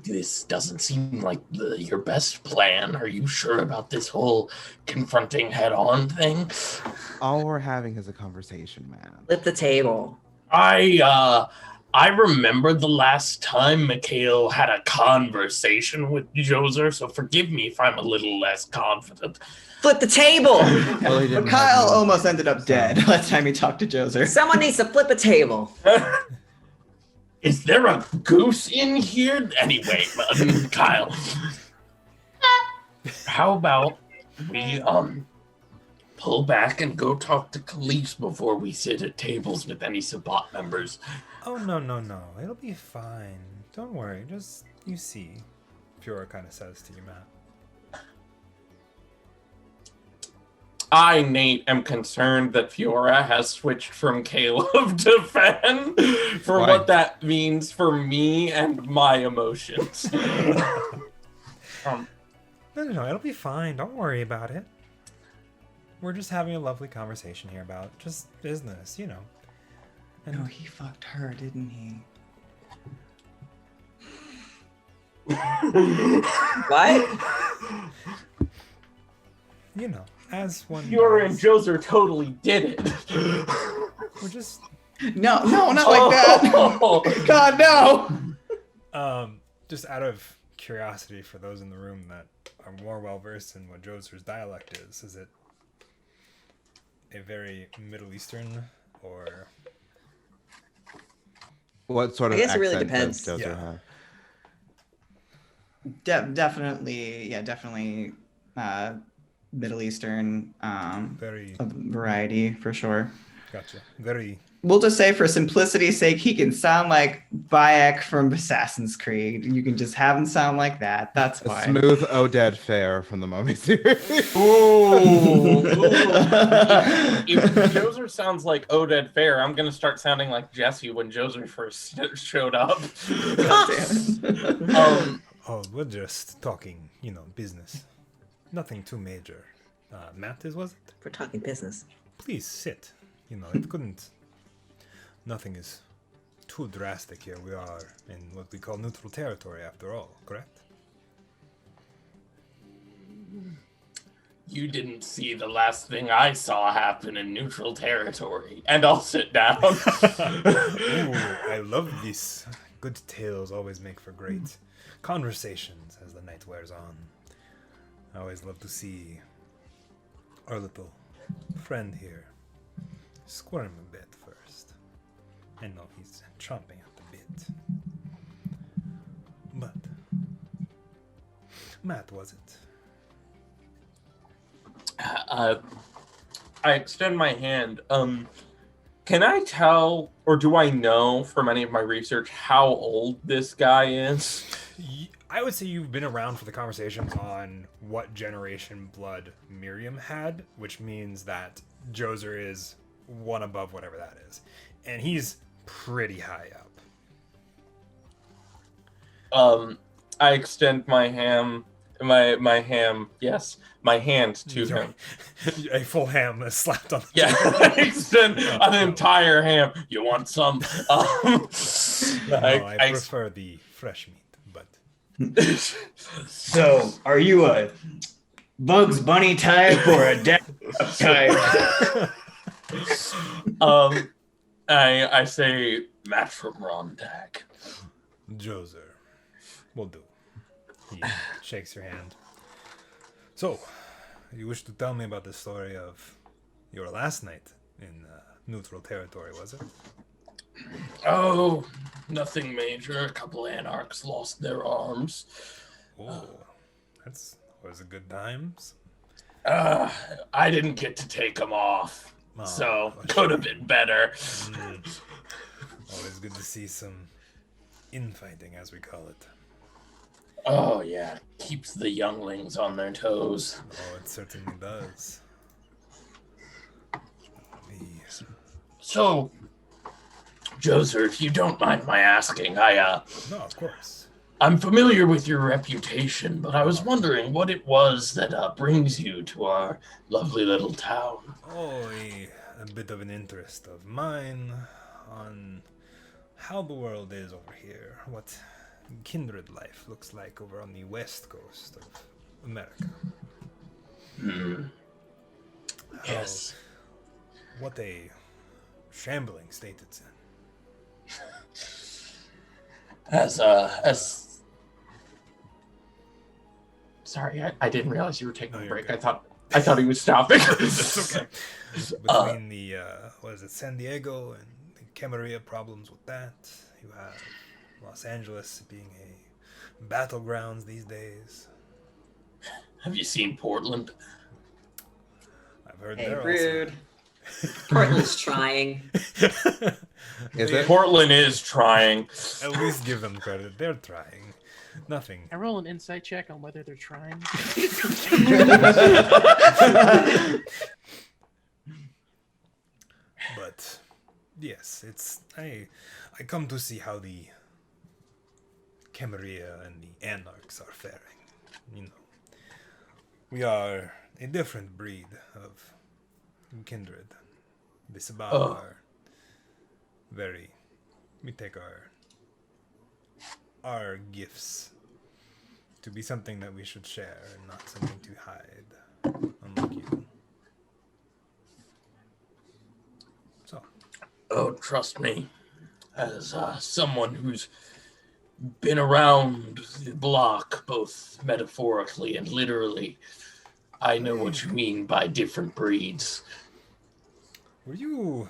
this doesn't seem like your best plan. Are you sure about this whole confronting head-on thing? All we're having is a conversation, man. Flip the table. I remember the last time Mikhail had a conversation with Joser, so forgive me if I'm a little less confident. Flip the table. Well, he didn't Kyle have almost ended up dead last time he talked to Joser. Someone needs to flip a table. Is there a goose in here? Anyway, Kyle, how about we pull back and go talk to Khalees before we sit at tables with any Sabbat members? Oh, no. It'll be fine. Don't worry. Just, you see, Fiora kind of says to you, Matt. I, Nate, am concerned that Fiora has switched from Caleb to Fen for Why? what that means for me and my emotions. No, it'll be fine. Don't worry about it. We're just having a lovely conversation here about just business, And No, he fucked her, didn't he? What? as one Fiora does, and Joser totally did it. we're just No, not like that. Oh. God, no. just out of curiosity for those in the room that are more well versed in what Joser's dialect is it a very Middle Eastern or What sort of I guess it really accent depends. does Joser Yeah. have? Definitely. Middle Eastern, very a variety for sure. gotcha very We'll just say for simplicity's sake, he can sound like Bayek from Assassin's Creed. You can just have him sound like that. That's A why. smooth Oded Fair from the Mummy series. Ooh. If Joser sounds like Oded Fair, I'm gonna start sounding like Jesse when Joser first showed up. oh, we're just talking business, nothing too major. Matt, was it? We're talking business. Please sit. It couldn't. Nothing is too drastic here. We are in what we call neutral territory, after all, correct? You didn't see the last thing I saw happen in neutral territory. And I'll sit down. Ooh, I love this. Good tales always make for great conversations as the night wears on. I always love to see our little friend here squirm a bit first. I know he's chomping at the bit. But Matt, was it? I extend my hand. Can I tell, or do I know from any of my research, how old this guy is? I would say you've been around for the conversations on what generation blood Miriam had, which means that Joser is one above whatever that is. And he's pretty high up. I extend my hand to him. A full ham is slapped on the Yeah, I extend an entire ham. You want some? No, I prefer the fresh meat, but So, are you a Bugs Bunny type or a Death type? I say Matt from Rondak. Joser will do. He shakes your hand. So, you wish to tell me about the story of your last night in neutral territory, was it? Oh, nothing major. A couple anarchs lost their arms. Oh, that's always a good times. I didn't get to take them off, Oh, so a could have shame. been better. Always good to see some infighting, as we call it. Oh yeah, keeps the younglings on their toes. Oh, it certainly does. The- So, Joser, if you don't mind my asking, No, of course. I'm familiar with your reputation, but I was wondering what it was that brings you to our lovely little town. Oh, a bit of an interest of mine on how the world is over here, what kindred life looks like over on the west coast of America. How- Yes. What a shambling state it's in. As Sorry, I didn't realize you were taking No, a you're break. good. I thought he was stopping. That's okay. Between the what is it, San Diego and the Camarillo problems with that, you have Los Angeles being a battlegrounds these days. Have you seen Portland? I've heard Hey, they're rude. Portland's trying. also. Is it? Portland is trying. At least give them credit. They're trying. Nothing. I roll an insight check on whether they're trying. But yes, it's I come to see how the Camarillo and the Anarchs are faring. You know, we are a different breed of kindred. The Sabal Oh. are very. We take our gifts to be something that we should share and not something to hide, unlike you. So. Oh, trust me, as someone who's been around the block, both metaphorically and literally, I know what you mean by different breeds. Were you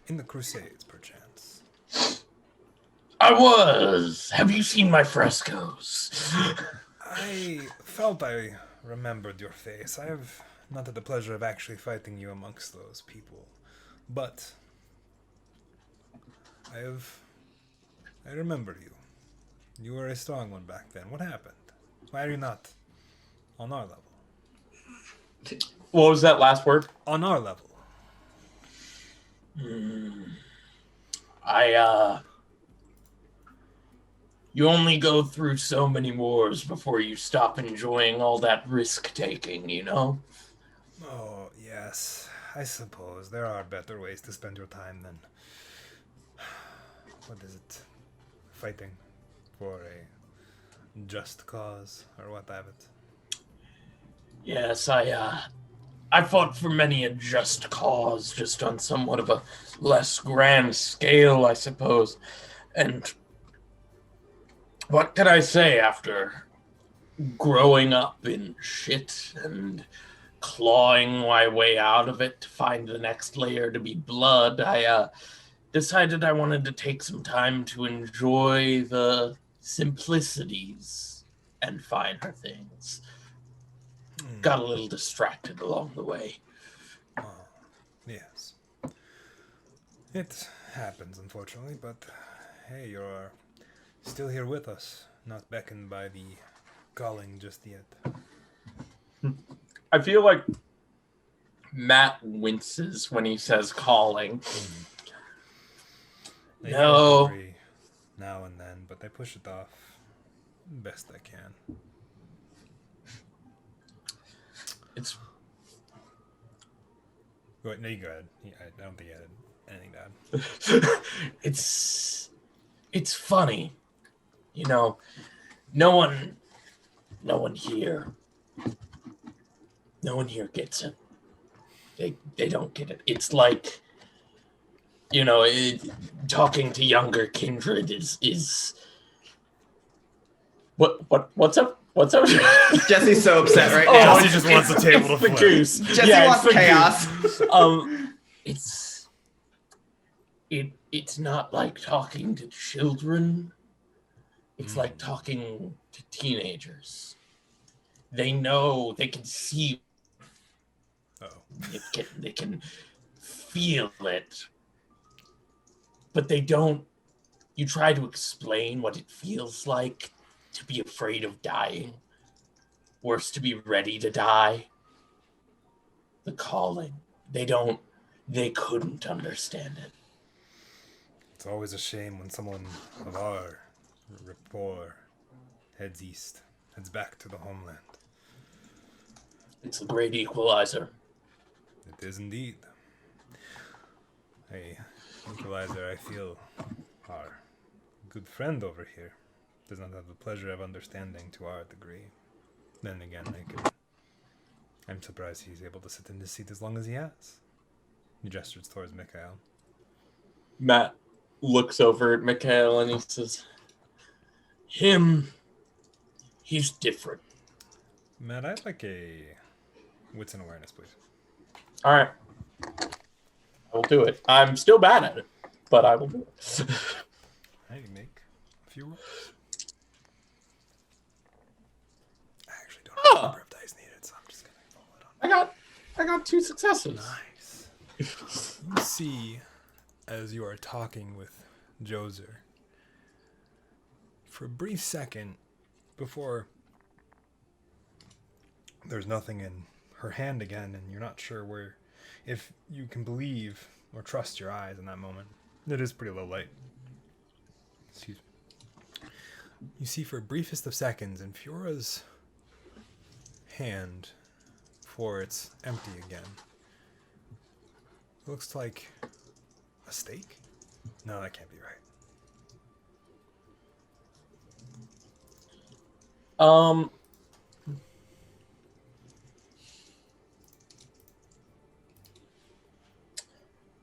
in the Crusades, perchance? I was. Have you seen my frescoes? I felt I remembered your face. I have not had the pleasure of actually fighting you amongst those people, but I remember you. You were a strong one back then. What happened? Why are you not on our level? What was that last word? On our level. You only go through so many wars before you stop enjoying all that risk taking, you know? Oh, yes. I suppose there are better ways to spend your time than what is it? Fighting for a just cause or what have it. Yes, I fought for many a just cause, just on somewhat of a less grand scale, I suppose. And what can I say after growing up in shit and clawing my way out of it to find the next layer to be blood? I decided I wanted to take some time to enjoy the simplicities and finer things. Got a little distracted along the way. Oh, yes. It happens, unfortunately, but hey, you're still here with us, not beckoned by the calling just yet. I feel like Matt winces when he says calling. They No. hear it every now and then, but I push it off best I can. It's Wait, no, you go ahead. I don't think you had anything to add. it's funny. You know, no one here gets it. They don't get it. It's like, you know, talking to younger kindred is what's up? What's up? Jesse's so upset right Oh, now. She just wants the table to it's the flip. goose. Jesse Yeah, wants it's the chaos. goose. It's not like talking to children. It's like talking to teenagers. They know, they can see it, they can feel it. But they don't. You try to explain what it feels like to be afraid of dying. Worse, to be ready to die. The calling. They couldn't understand it. It's always a shame when someone of our rapport heads east, heads back to the homeland. It's the great equalizer. It is indeed. Hey, equalizer, I feel our good friend over here does not have the pleasure of understanding to our degree. Then again, I'm surprised he's able to sit in this seat as long as he has. He gestures towards Mikhail. Matt looks over at Mikhail and he says, he's different. Matt, I'd like a wits and awareness, please. All right. I will do it. I'm still bad at it, but I will do it. I can make a few rolls. I actually don't have a number of dice needed, so I'm just gonna roll it on. I got 2 successes. Nice. You see, as you are talking with Joser, for a brief second, before there's nothing in her hand again, and you're not sure if you can believe or trust your eyes in that moment. It is pretty low light. Excuse me. You see for briefest of seconds in Fiora's hand, before it's empty again, it looks like a steak? No, that can't be right.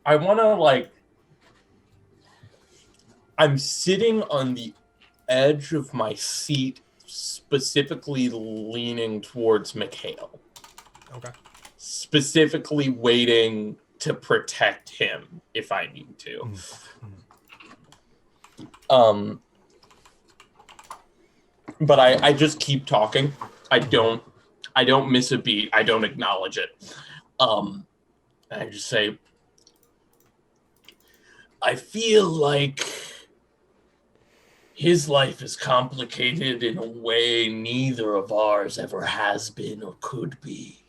I want to I'm sitting on the edge of my seat, specifically leaning towards Mikhail. Okay. Specifically waiting to protect him if I need to. But I just keep talking. I don't miss a beat. I don't acknowledge it. I just say, I feel like his life is complicated in a way neither of ours ever has been or could be.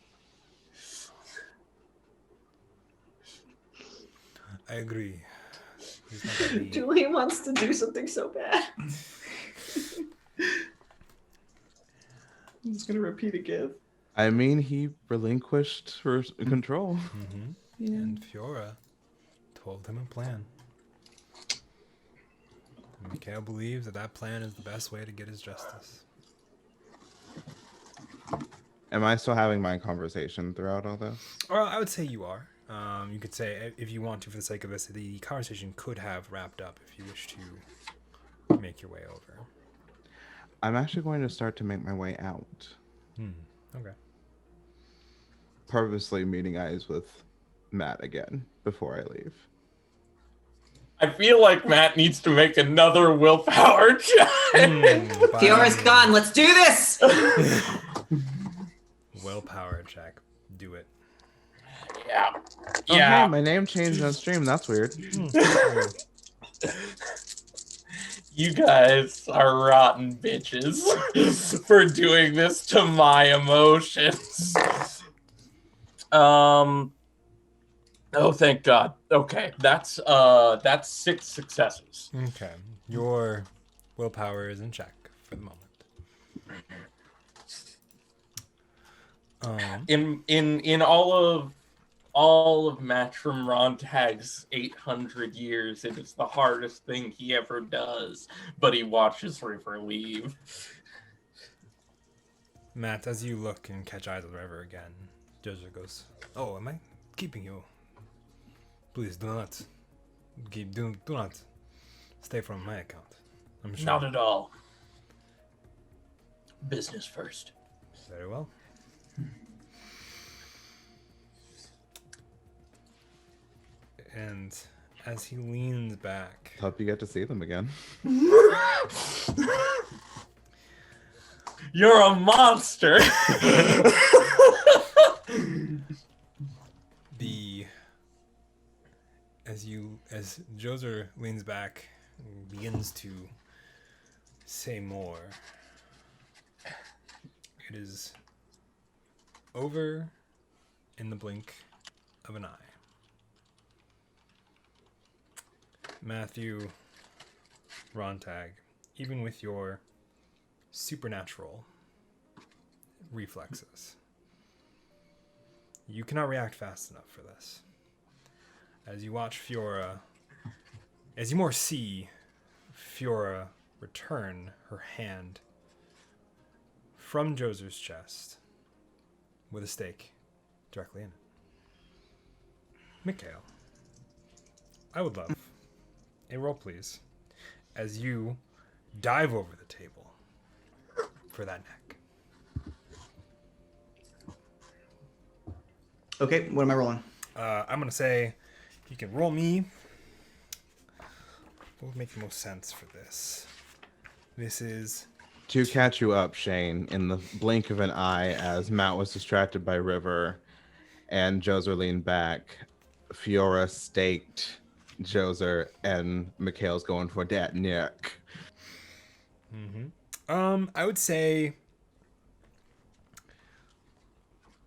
I agree. Julian wants to do something so bad. I'm just gonna repeat again. I mean, he relinquished control. Mm-hmm. Yeah. And Fiora told him a plan. And Mikhail believes that plan is the best way to get his justice. Am I still having my conversation throughout all this? Well, I would say you are. You could say, if you want to, for the sake of this, the conversation could have wrapped up if you wish to make your way over. I'm actually going to start to make my way out. Okay. Purposely meeting eyes with Matt again before I leave. I feel like Matt needs to make another willpower check. Fiora's gone. Let's do this. Willpower check. Do it. Yeah. Oh, hey, my name changed on stream. That's weird. You guys are rotten bitches for doing this to my emotions. Oh, thank God. Okay, that's 6 successes. Okay, your willpower is in check for the moment. In all of Matchroom Rontag's 800 years, it is the hardest thing he ever does, but he watches River leave. Matt, as you look and catch eyes with River again, Joser goes, "Oh, am I keeping you? Please do not stay from my account. I'm sure." Not at all. Business first. Very well. And as he leans back. Hope you get to see them again. You're a monster. As Joser leans back and begins to say more, it is over in the blink of an eye. Matthew, Rontag, even with your supernatural reflexes, you cannot react fast enough for this. As you watch Fiora, as you more see Fiora return her hand from Joser's chest with a stake directly in it. Mikhail, I would love a roll, please, as you dive over the table for that neck. Okay, what am I rolling? I'm going to say you can roll me. What would make the most sense for this? This is... To catch you up, Shane, in the blink of an eye, as Matt was distracted by River and Joser leaned back, Fiora staked Joser, and Mikhail's going for that neck. Mm-hmm. I would say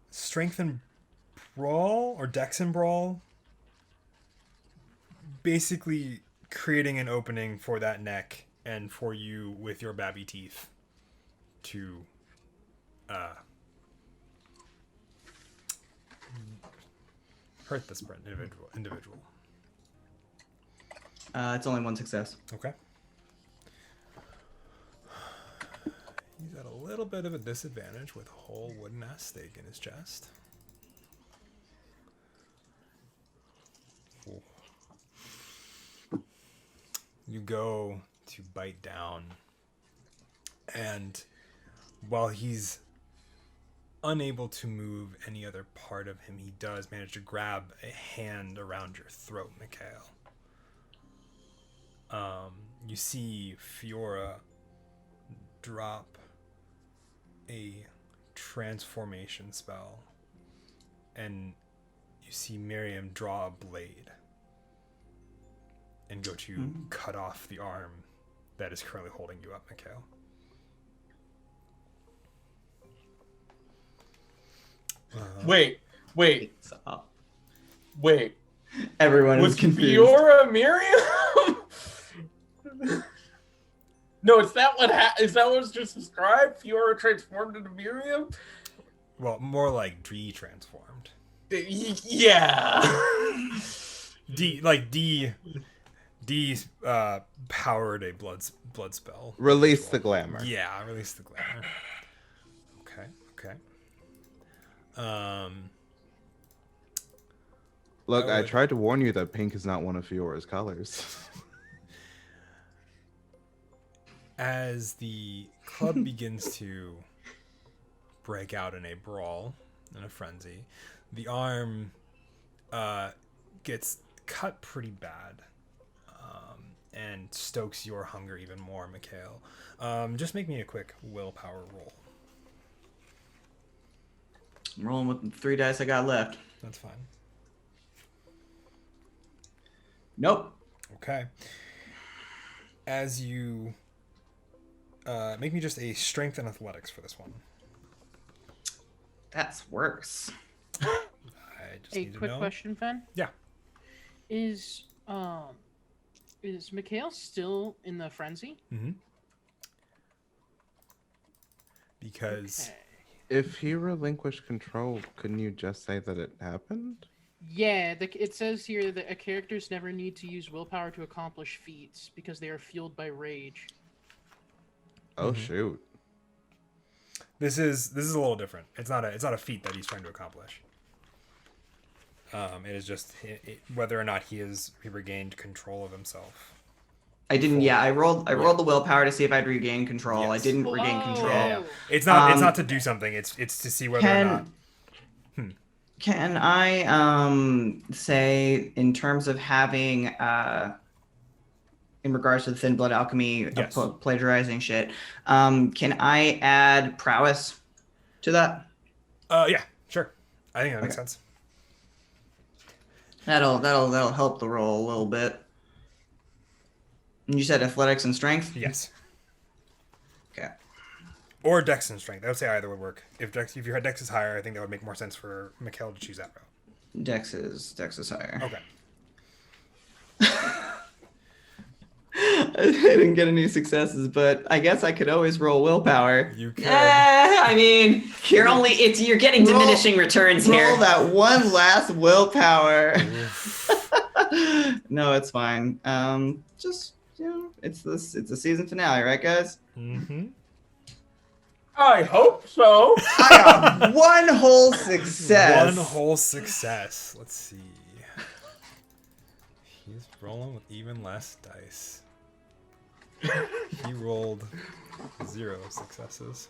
strength and brawl or dex and brawl, basically creating an opening for that neck and for you with your babby teeth to hurt this individual. It's only one success. Okay. He's at a little bit of a disadvantage with a whole wooden ass stake in his chest. You go to bite down, and while he's unable to move any other part of him, he does manage to grab a hand around your throat, Mikhail. You see Fiora drop a transformation spell, and you see Miriam draw a blade and go to cut off the arm that is currently holding you up, Mikhail. Wait. Stop. Wait. Everyone Was is confused. Fiora Miriam? No, is that what was just described? Fiora transformed into Miriam? Well, more like de-transformed. Yeah. D powered a blood spell. Release the glamour. Yeah, release the glamour. Okay. Look, I tried to warn you that pink is not one of Fiora's colors. As the club begins to break out in a brawl, in a frenzy, the arm gets cut pretty bad, and stokes your hunger even more, Mikhail. Just make me a quick willpower roll. I'm rolling with the 3 dice I got left. That's fine. Nope. Okay. As you make me just a strength and athletics for this one. That's worse. I just A need to quick know. question, Fen. Yeah. Is Mikhail still in the frenzy? Mm-hmm. Because Okay. If he relinquished control, couldn't you just say that it happened? Yeah, it says here that characters never need to use willpower to accomplish feats because they are fueled by rage. Oh shoot. this is a little different. It's not a feat that he's trying to accomplish. It is just whether or not he regained control of himself. I didn't. Yeah, I rolled the willpower to see if I'd regain control. Yes. I didn't regain control. Yeah. It's not to do something. It's to see whether or not. Can I say in terms of having in regards to the thin blood alchemy Yes. plagiarizing shit, can I add prowess to that? Yeah, sure. I think that makes Okay. sense. That'll help the roll a little bit. And you said athletics and strength? Yes. Okay. Or Dex and Strength. I would say either would work. If your Dex is higher, I think that would make more sense for Mikhail to choose that route. Dex is higher. Okay. I didn't get any successes, but I guess I could always roll willpower. You could. I mean, you're getting Roll- diminishing returns here. Roll that one last willpower. Oof. No, it's fine. Just it's the season finale, right, guys? Mm-hmm. I hope so. I got one whole success. One whole success. Let's see. He's rolling with even less dice. He rolled 0 successes.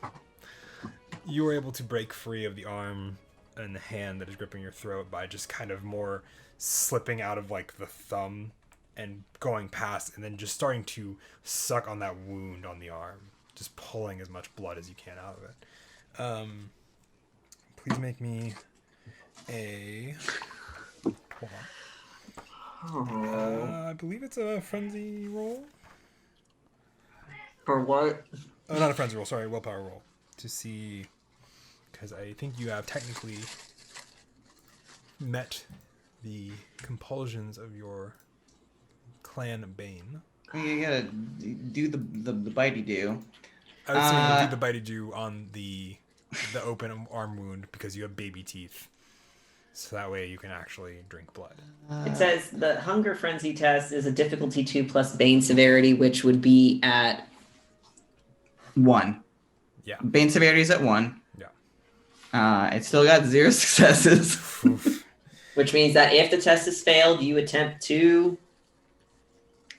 You were able to break free of the arm and the hand that is gripping your throat by just kind of more slipping out of like the thumb and going past and then just starting to suck on that wound on the arm, just pulling as much blood as you can out of it. Please make me a... Hold on. I believe it's a frenzy roll. For what? Oh, not a frenzy roll. Sorry, willpower roll to see, because I think you have technically met the compulsions of your clan bane. You gotta do the bitey do. I would say you do the bitey do on the open arm wound because you have baby teeth, so that way you can actually drink blood. It says the hunger frenzy test is a difficulty 2 plus bane severity, which would be at 1. Yeah. Bane severity is at 1. Yeah. It still got 0 successes. Oof. which means that if the test is failed, you attempt to.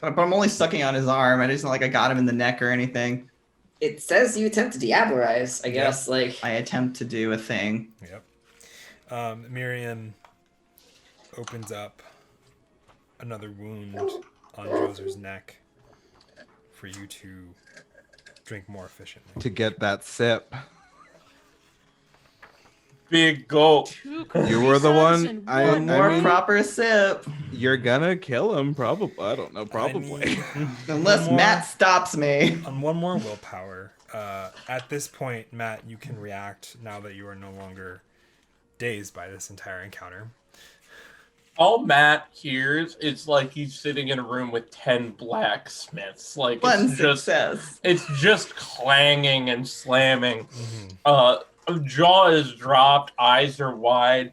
But I'm only sucking on his arm. It's not like I got him in the neck or anything. It says you attempt to diablerize, I guess. Like I attempt to do a thing. Yep. Miriam opens up another wound on Joser's neck for you to drink more efficiently. To get that sip. Big gulp. You were the one. One more mean, proper sip. You're gonna kill him, probably. I don't know, I probably. need Unless one more- Matt stops me. On one more willpower. At this point, Matt, you can react now that you are no longer dazed by this entire encounter. All Matt hears is like he's sitting in a room with 10 blacksmiths. Like One it's just, success. it's just clanging and slamming. Mm-hmm. Jaw is dropped, eyes are wide.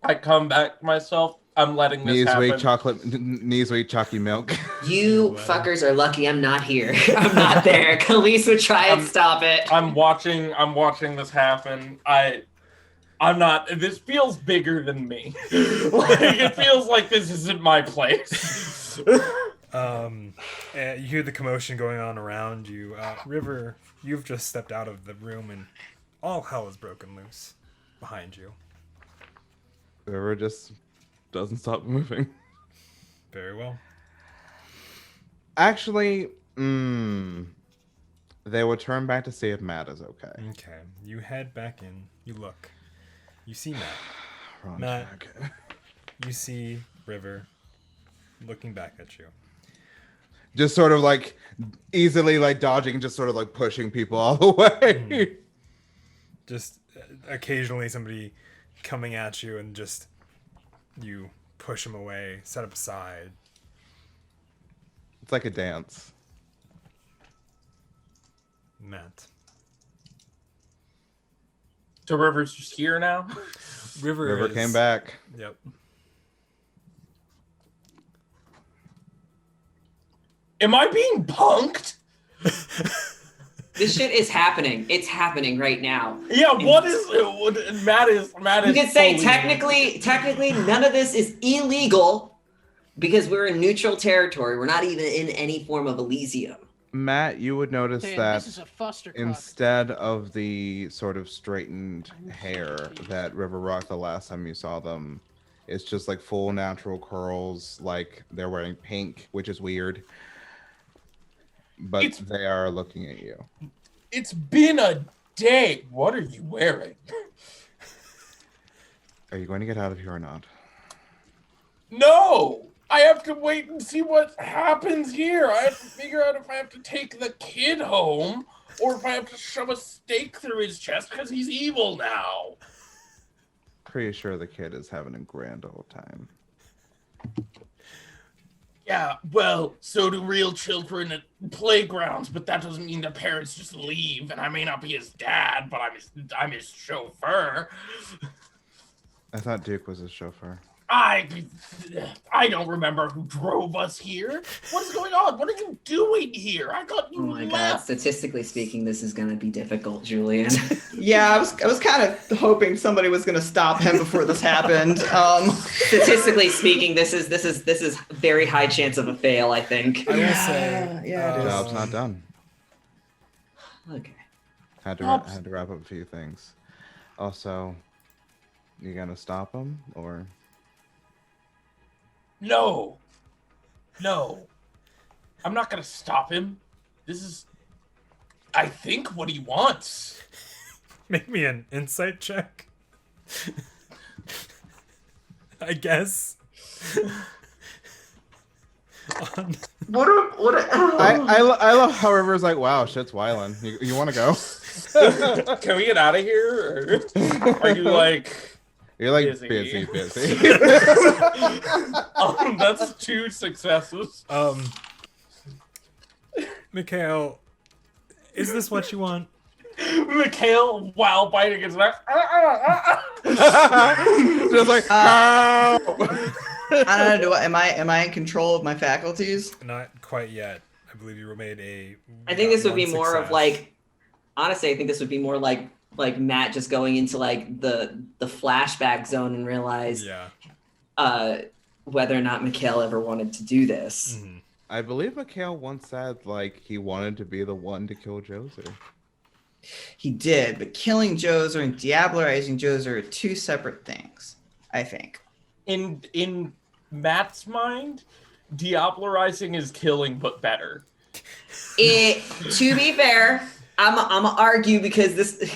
I come back to myself. I'm letting this Knees happen. weak chocolate. Knees weak chalky milk. you fuckers are lucky I'm not here. I'm not there. Khalees would try and stop it. I'm watching this happen. I'm not. This feels bigger than me. Like, it feels like this isn't my place. And you hear the commotion going on around you. River, you've just stepped out of the room and all hell is broken loose behind you. River just doesn't stop moving. Very well. Actually, they will turn back to see if Matt is okay. Okay. You head back in. You look. You see Matt. Wrong Matt. track. You see River looking back at you. Just sort of like easily like dodging, just sort of like pushing people all the way. Just occasionally somebody coming at you and just you push them away, set up aside. It's like a dance. Matt. So River's just here now? River is- came back. Yep. Am I being punked? This shit is happening. It's happening right now. Yeah, what is it? Matt is You could say fully- technically none of this is illegal because we're in neutral territory. We're not even in any form of Elysium. Matt, you would notice Damn, that this is a fustercock. instead of the sort of straightened hair that River rocked the last time you saw them, it's just like full natural curls, like they're wearing pink, which is weird. But they are looking at you. It's been a day. What are you wearing? Are you going to get out of here or not? No! I have to wait and see what happens here. I have to figure out if I have to take the kid home or if I have to shove a stake through his chest because he's evil now. Pretty sure the kid is having a grand old time. Yeah, well, so do real children at playgrounds, but that doesn't mean their parents just leave. And I may not be his dad, but I'm his chauffeur. I thought Duke was a chauffeur. I don't remember who drove us here. What is going on? What are you doing here? I thought you Oh my god! left. Statistically speaking, this is gonna be difficult, Julian. Yeah, I was kind of hoping somebody was going to stop him before this happened. Statistically speaking, this is very high chance of a fail. I think. I will say, yeah, it is. Job's not done. Okay. Had to wrap up a few things. Also, you gonna stop him or? No. I'm not gonna stop him. This is, I think, what he wants. make me an insight check. I guess. I love how River's like, wow, shit's wildin'. You want to go? Can we get out of here? Or are you like? You're like busy. busy. That's 2 successes. Mikhail, is this what you want? Mikhail, while biting his neck. Just like, I don't know. Am I in control of my faculties? Not quite yet. I believe you made a. I think this would be one more of success. like, honestly, I think this would be more like Matt just going into like the flashback zone and realize whether or not Mikhail ever wanted to do this. Mhm. I believe Mikhail once said like he wanted to be the one to kill Joser. He did, but killing Joser and diablerizing Joser are 2 separate things, I think. In Matt's mind, diablerizing is killing, but better. To be fair, I'm gonna argue because this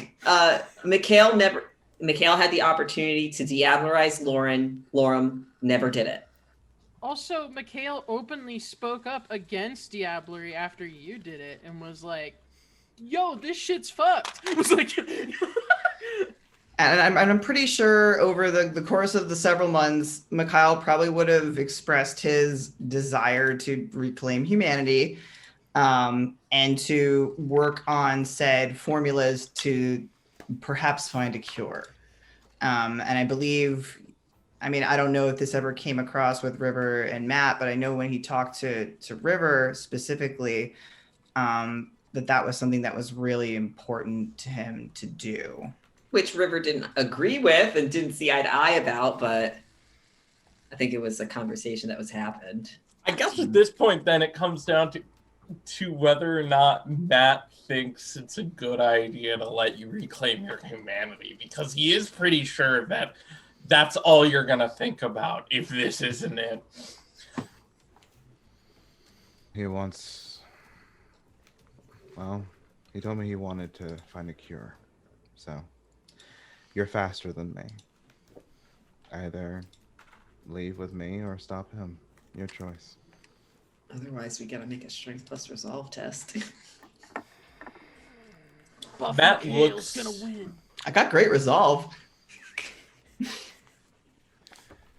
Mikhail had the opportunity to diablerize Lorem never did it. Also, Mikhail openly spoke up against Diablery after you did it and was like, yo, this shit's fucked. It was like... And I'm pretty sure over the course of the several months, Mikhail probably would have expressed his desire to reclaim humanity and to work on said formulas to perhaps find a cure. And I believe, I mean, I don't know if this ever came across with River and Matt, but I know when he talked to River specifically, that was something that was really important to him to do. Which River didn't agree with and didn't see eye to eye about, but I think it was a conversation that was happened. I guess at this point, then it comes down to whether or not Matt thinks it's a good idea to let you reclaim your humanity, because he is pretty sure that that's all you're gonna think about if this isn't it. He wants. Well, he told me he wanted to find a cure, so. You're faster than me. Either leave with me or stop him. Your choice. Otherwise, we gotta make a strength plus resolve test. Matt Mikhail's looks- gonna win. I got great resolve.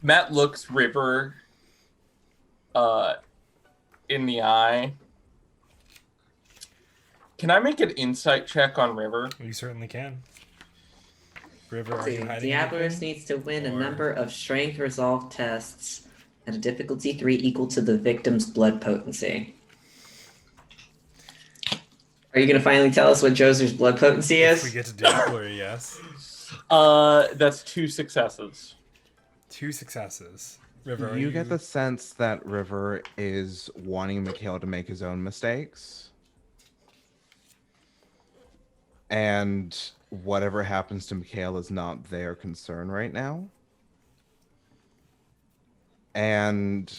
Matt looks River in the eye. Can I make an insight check on River? You certainly can. River, are See, you hiding Diablos anything? needs to win a Or- number of strength resolve tests at a difficulty 3 equal to the victim's blood potency. Are you gonna finally tell us what Joser's blood potency If we is? get to Diablery, yes. That's 2 successes. 2 successes. River, are You get the sense that River is wanting Mikhail to make his own mistakes, And whatever happens to Mikhail is not their concern right now. And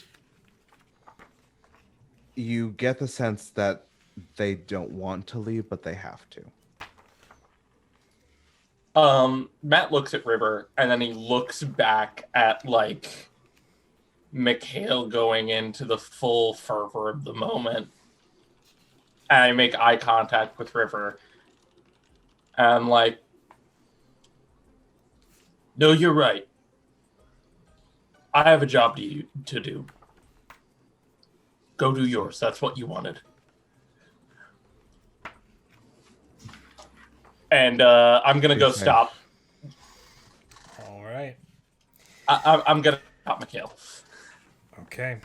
you get the sense that they don't want to leave, but they have to. Matt looks at River, and then he looks back at, like, Mikhail going into the full fervor of the moment. And I make eye contact with River. And I'm like, no, you're right. I have a job to do. Go do yours. That's what you wanted. And I'm going to go stop. All right. I'm going to stop Mikhail. Okay.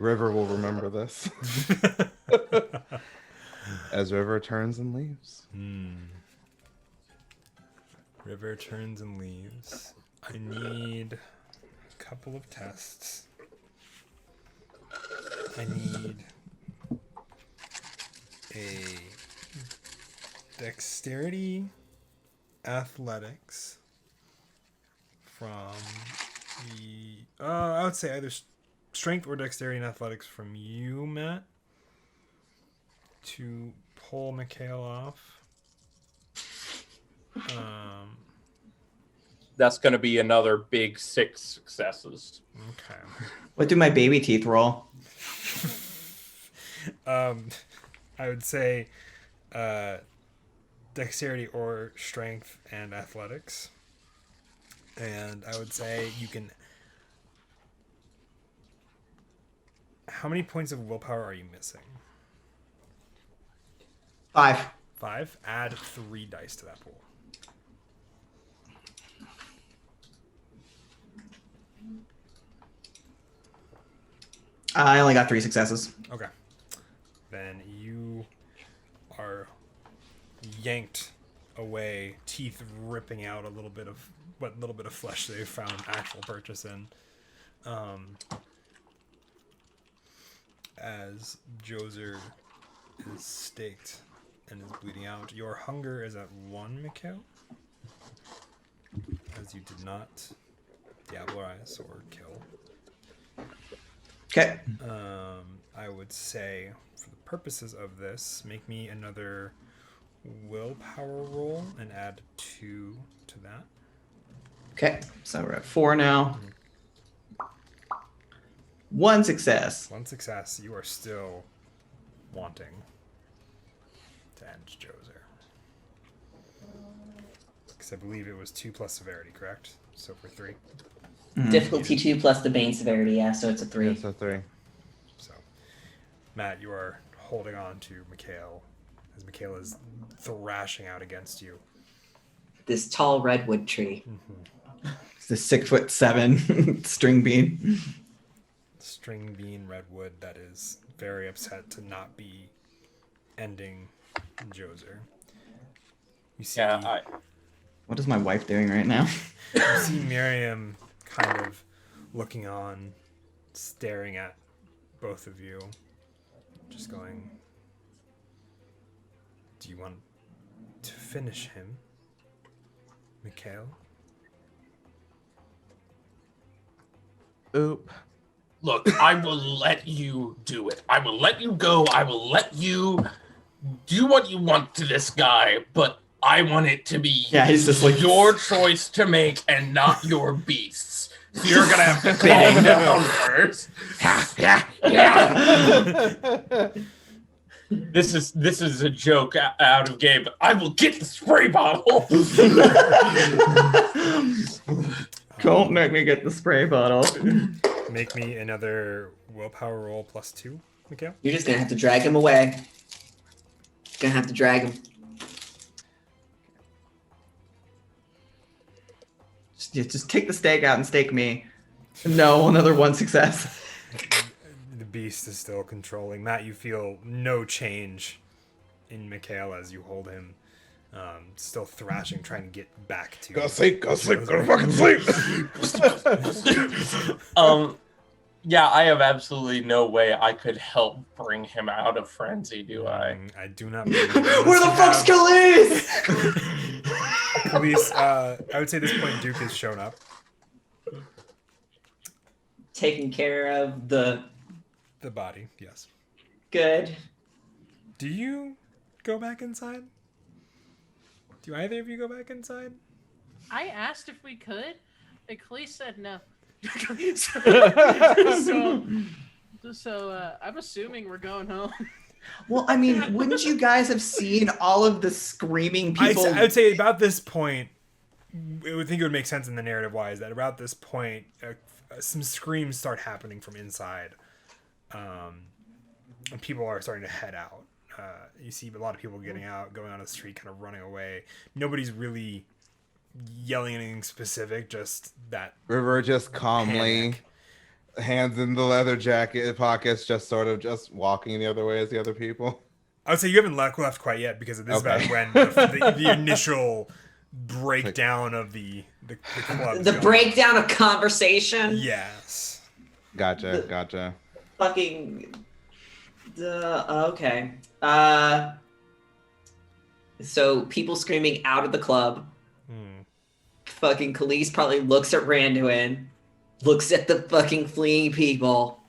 River will remember this. As River turns and leaves. River turns and leaves. I need a couple of tests. I need a dexterity athletics from the I would say either strength or dexterity and athletics from you, Matt, to pull Mikhail off. That's going to be another big 6 successes. Okay. What do my baby teeth roll? I would say dexterity or strength and athletics. And I would say you can... How many points of willpower are you missing? 5. 5? Add 3 dice to that pool. I only got 3 successes. Okay. Then you are yanked away, teeth ripping out a little bit of what little bit of flesh they found actual purchase in. As Joser is staked and is bleeding out. Your hunger is at 1, Mikhail. As you did not diablerize or kill. Okay. I would say, for the purposes of this, make me another willpower roll and add 2 to that. Okay. So we're at 4 now. 1 success. 1 success. You are still wanting to end Joser. Because I believe it was 2 plus severity, correct? So for 3. Difficulty 2 plus the bane severity, yeah, so it's a 3. Yeah, so 3. So, Matt, you are holding on to Mikhail as Mikhail is thrashing out against you. This tall redwood tree. It's the 6'7" string bean. String bean redwood that is very upset to not be ending Joser. You see, What is my wife doing right now? you see Miriam kind of looking on, staring at both of you, just going, do you want to finish him, Mikhail? Oop. Look, I will let you do it. I will let you go. I will let you do what you want to this guy, but I want it to be he's just like your choice to make and not your beasts. So you're going to have to calm down first. This is a joke out of game, but I will get the spray bottle. Don't make me get the spray bottle. Make me another willpower roll plus 2, Mikhail. You're just gonna have to drag him away. Gonna have to drag him. Just take the stake out and stake me. No, another 1 success. The beast is still controlling. Matt, you feel no change in Mikhail as you hold him. Still thrashing, trying to get back to... Go sleep, go to fucking sleep. Yeah, I have absolutely no way I could help bring him out of frenzy, do I? I do not believe Where the fuck's Khalees? Police, I would say at this point Duke has shown up. Taking care of the The body, yes. good. Do you go back inside? Do either of you go back inside? I asked if we could, and Khalees said no. so I'm assuming we're going home. Well, I mean, wouldn't you guys have seen all of the screaming people? I would say about this point, I would think it would make sense in the narrative wise that about this point, some screams start happening from inside, and people are starting to head out. You see a lot of people getting out, going on the street, kind of running away. Nobody's really yelling anything specific, just that River just calmly, panic. hands in the leather jacket pockets, just sort of just walking the other way as the other people. I would say you haven't left quite yet because this is about Okay. when the initial breakdown of the club. is The going. breakdown of conversation. Yes. Gotcha. Fucking. Okay. So people screaming out of the club. Hmm. Fucking Khalees probably looks at Randuin, looks at the fucking fleeing people.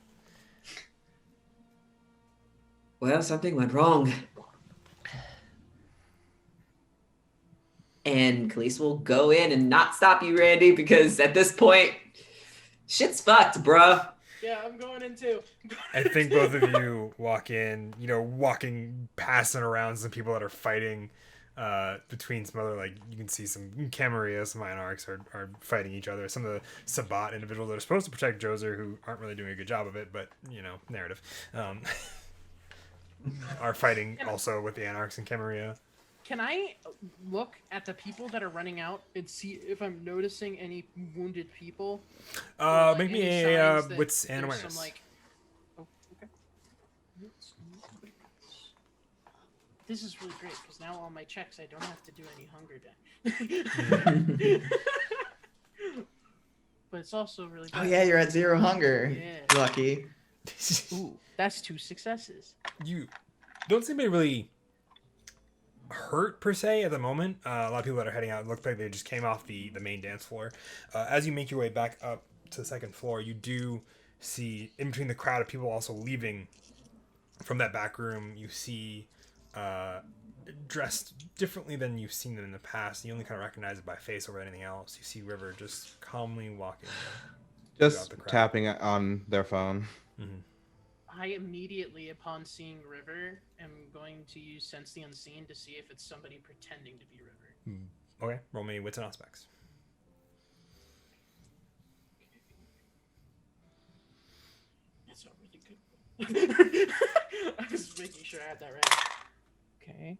Well, something went wrong. And Khalees will go in and not stop you, Randy, because at this point, shit's fucked, bruh. Yeah, I'm going in too. I think both of you walk in, walking past and around some people that are fighting between some other, you can see some Camarilla, some Monarchs are fighting each other. Some of the Sabbat individuals that are supposed to protect Joser, who aren't really doing a good job of it, but, narrative, are fighting also with the Anarchs and Camarilla. Can I look at the people that are running out and see if I'm noticing any wounded people? Or, Make me any a signs that wits and there's awareness. Oh, okay. This is really great because now all my checks I don't have to do any hunger deck. But it's also really Oh bad. yeah, you're at 0 hunger. Yeah. Lucky. Ooh, that's 2 successes. You don't seem to be really hurt per se at the moment. A lot of people that are heading out look like they just came off the main dance floor. As you make your way back up to the second floor, you do see in between the crowd of people also leaving from that back room, you see dressed differently than you've seen them in the past. You only kind of recognize it by face over anything else. You see River just calmly walking Just throughout the crowd. tapping on their phone. Mm-hmm. I immediately, upon seeing River, am going to use Sense the Unseen to see if it's somebody pretending to be River. Okay, roll me wits and aspects. That's not really good. I was making sure I had that right. Okay.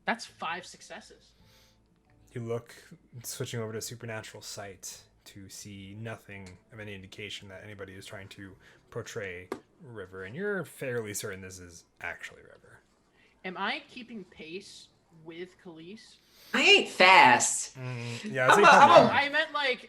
That's 5 successes. You look, switching over to supernatural sight, to see nothing of any indication that anybody is trying to portray River, and you're fairly certain this is actually River. Am I keeping pace with Khalees? I ain't fast. Yeah, I'd say I'm probably a- not.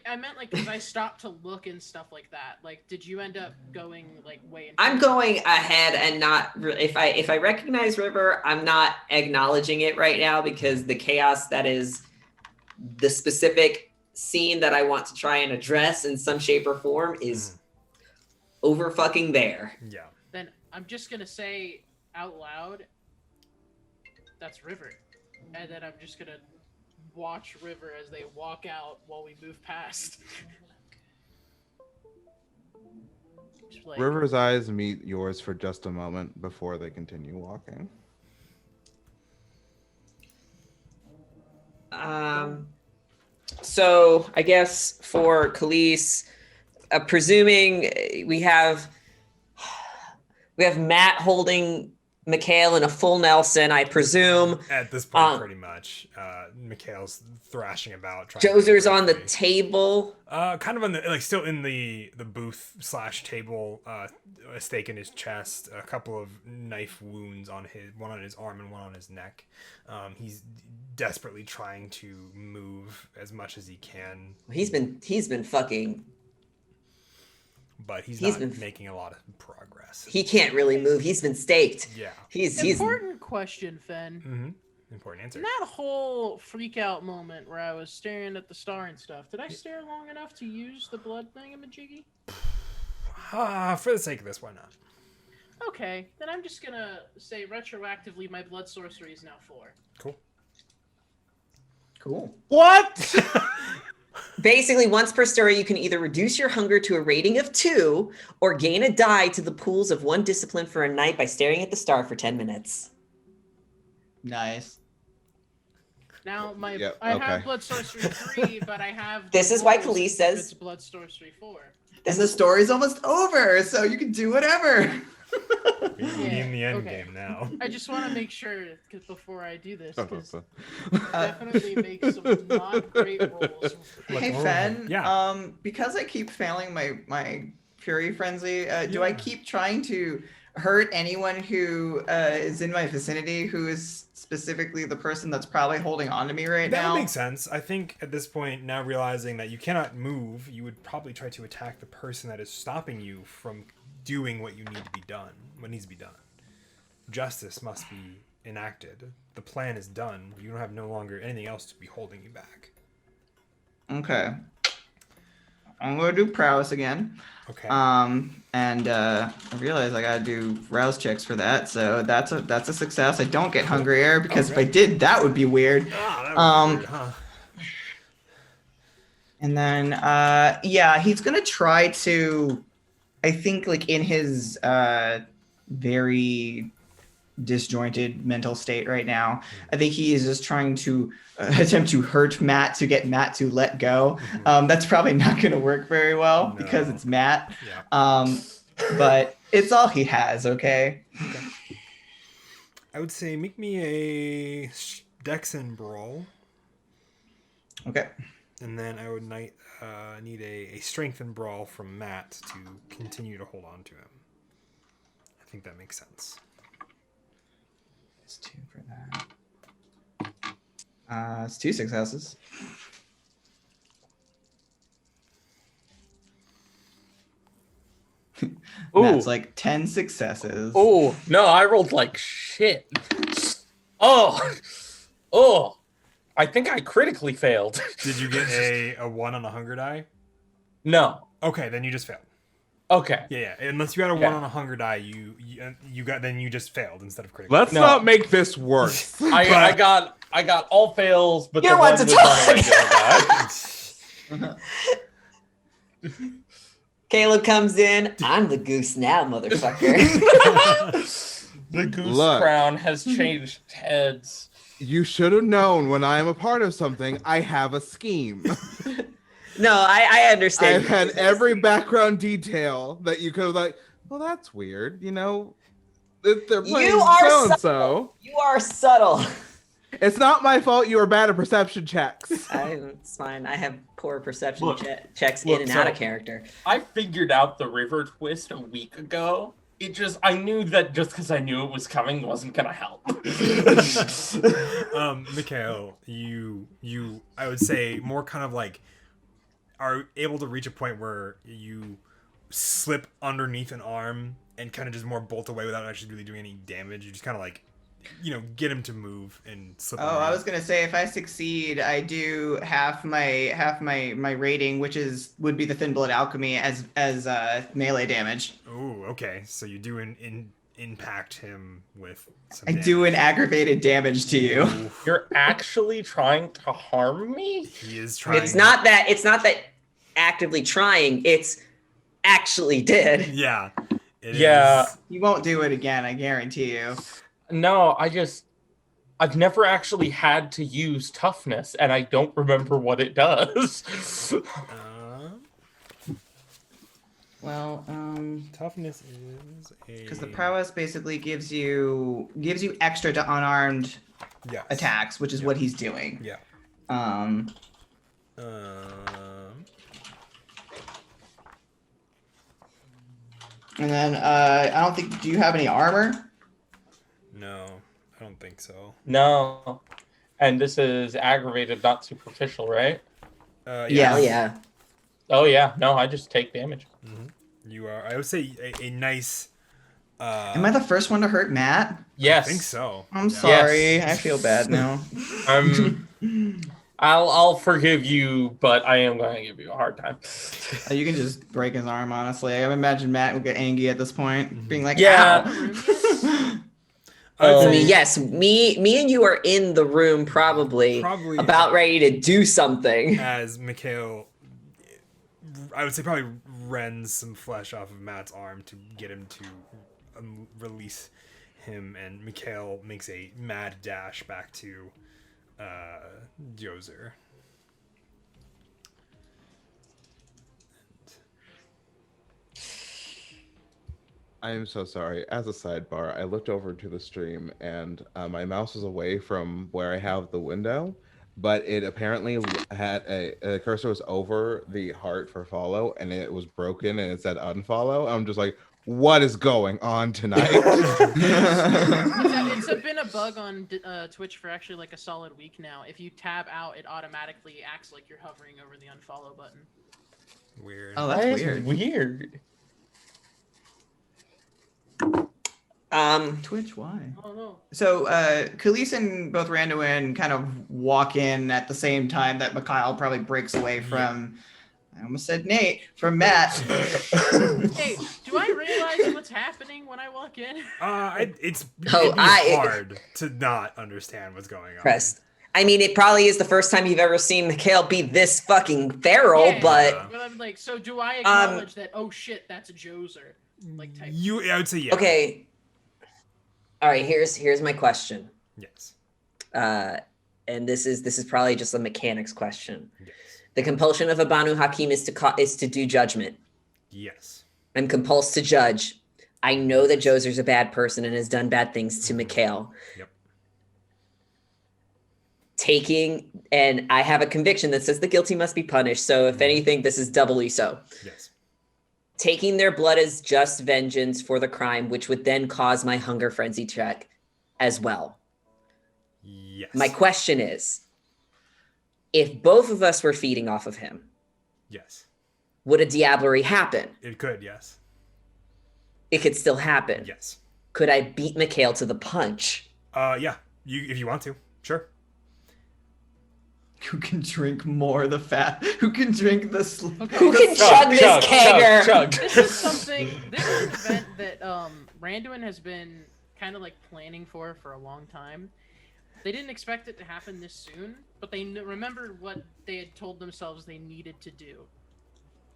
I meant like because I stopped to look and stuff like that. Like, did you end up going way in? I'm going ahead and not. If I recognize River, I'm not acknowledging it right now because the chaos that is the specific scene that I want to try and address in some shape or form is over fucking there. Yeah. Then I'm just gonna say out loud, that's River, and then I'm just gonna watch River as they walk out while we move past. Just like- River's eyes meet yours for just a moment before they continue walking. So I guess for Khalees, presuming we have Matt holding Mikhail in a full Nelson, I presume. At this point, pretty much. Mikhail's thrashing about. Jozer's on the table. Kind of on the still in the booth / table. A stake in his chest. A couple of knife wounds on one on his arm and one on his neck. He's desperately trying to move as much as he can. He's been fucking. But he's not making a lot of progress. He can't really move. He's been staked. Yeah. He's important question, Fen. Mm-hmm. Important answer. In that whole freak out moment where I was staring at the star and stuff, did I stare long enough to use the blood thingamajiggy? For the sake of this, why not? Okay, then I'm just gonna say retroactively my blood sorcery is now 4. Cool. What? Basically, once per story, you can either reduce your hunger to a rating of 2 or gain a die to the pools of 1 discipline for a night by staring at the star for 10 minutes. Nice. Now I have blood sorcery 3, but I have. This is why Khalees says it's blood sorcery 4. And the story's almost over, so you can do whatever. We're in the end game now. I just want to make sure before I do this, because definitely make some not great rolls. Hey Fen, yeah. Because I keep failing my Fury Frenzy, do I keep trying to hurt anyone who is in my vicinity who is specifically the person that's probably holding on to me right now? That would make sense. I think at this point, now realizing that you cannot move, you would probably try to attack the person that is stopping you from doing what needs to be done. Justice must be enacted. The plan is done. You don't have no longer anything else to be holding you back. Okay. I'm gonna do prowess again. Okay. And I realize I gotta do rouse checks for that, so that's a success. I don't get hungry air because if I did, that would be weird. That would be weird, huh? And then he's gonna try to, I think, like in his very disjointed mental state right now, I think he is just trying to attempt to hurt Matt to get Matt to let go. That's probably not going to work very well because it's Matt. Yeah. But it's all he has. Okay. I would say make me a Dex and Brawl. Okay. And then I would need a Strength and Brawl from Matt to continue to hold on to him. I think that makes sense. It's 2 for that. It's 2 successes. That's like 10 successes. Oh, no, I rolled like shit. Oh. I think I critically failed. Did you get a 1 on a hunger die? No. Okay, then you just failed. Okay. Yeah. Unless you had a 1 on a hunger die, you just failed instead of critical. Let's not make this worse. I got all fails, but You the want one to was on a regular die. Caleb comes in. I'm the goose now, motherfucker. The goose crown has changed heads. You should have known when I am a part of something, I have a scheme. No, I understand. I've had every background detail that you could have like, well, that's weird. You know, they're playing so-and-so. You are subtle. It's not my fault you were bad at perception checks. It's fine. I have poor perception checks in and out of character. I figured out the river twist a week ago. I knew that just because I knew it was coming wasn't gonna help. Mikhail, you, I would say more kind of like are able to reach a point where you slip underneath an arm and kind of just more bolt away without actually really doing any damage. You just kind of like, get him to move and slip. Oh, I was gonna say if I succeed, I do half my rating, which would be the Thin Blood Alchemy as melee damage. Oh, okay. So you do impact him with some damage. I do an aggravated damage to you. Oof. You're actually trying to harm me? He is trying. It's not that actively trying. It's actually did. Yeah. Yeah. You won't do it again, I guarantee you. No, I've never actually had to use toughness, and I don't remember what it does. Well, Toughness is a. because the prowess basically gives you extra to unarmed Yes. attacks, which is what he's doing. Yeah. Um, and then I don't think. Do you have any armor? No, I don't think so. No. And this is aggravated, not superficial, right? Yeah. Oh yeah. Oh yeah. No, I just take damage. You are. I would say a nice. Am I the first one to hurt Matt? Yes. I think so. I'm sorry. Yes. I feel bad now. I'll forgive you, but I am going to give you a hard time. You can just break his arm. Honestly, I imagine Matt would get angry at this point, being like, Yeah. "Ow." I would I say mean, yes, me and you are in the room probably Probably- about ready to do something. as Mikhail, I would say probably rends some flesh off of Matt's arm to get him to release him, and Mikhail makes a mad dash back to Joser. I am so sorry. As a sidebar, I looked over to the stream and my mouse was away from where I have the window, but it apparently had a cursor was over the heart for follow and it was broken and it said unfollow. I'm just like, what is going on tonight? It's been a bug on Twitch for actually like a solid week now. If you tab out, it automatically acts like you're hovering over the unfollow button. Weird. Oh, that's That is weird. weird. Twitch, why? Oh no. So, Khalees and both Randuin kind of walk in at the same time that Mikhail probably breaks away from. I almost said Nate from Matt. Hey, do I realize what's happening when I walk in? It's Oh, it'd be hard to not understand what's going on. Pressed. I mean, it probably is the first time you've ever seen Mikhail be this fucking feral, Yeah, but but I'm like, so do I acknowledge that? Oh shit, that's a Joser. Like type. I would say yeah. okay. All right, here's my question. Yes. And this is probably just a mechanics question. Yes. The compulsion of a Banu Hakim is to do judgment. Yes. I'm compulsed to judge. I know that Joser's a bad person and has done bad things to Mikhail. Yep. And I have a conviction that says the guilty must be punished. So if anything, this is doubly so. Yes. Taking their blood as just vengeance for the crime, which would then cause my hunger frenzy check as well. Yes. My question is, if both of us were feeding off of him, Yes. would a diablerie happen? It could. Yes. It could still happen. Yes. Could I beat Mikhail to the punch? Yeah. If you want to, sure. Who can drink more the fat? Who can drink the? Okay. Who can chug this kegger? Chug. This is something. This is an event that Randuin has been kind of like planning for a long time. They didn't expect it to happen this soon, but they remembered what they had told themselves they needed to do.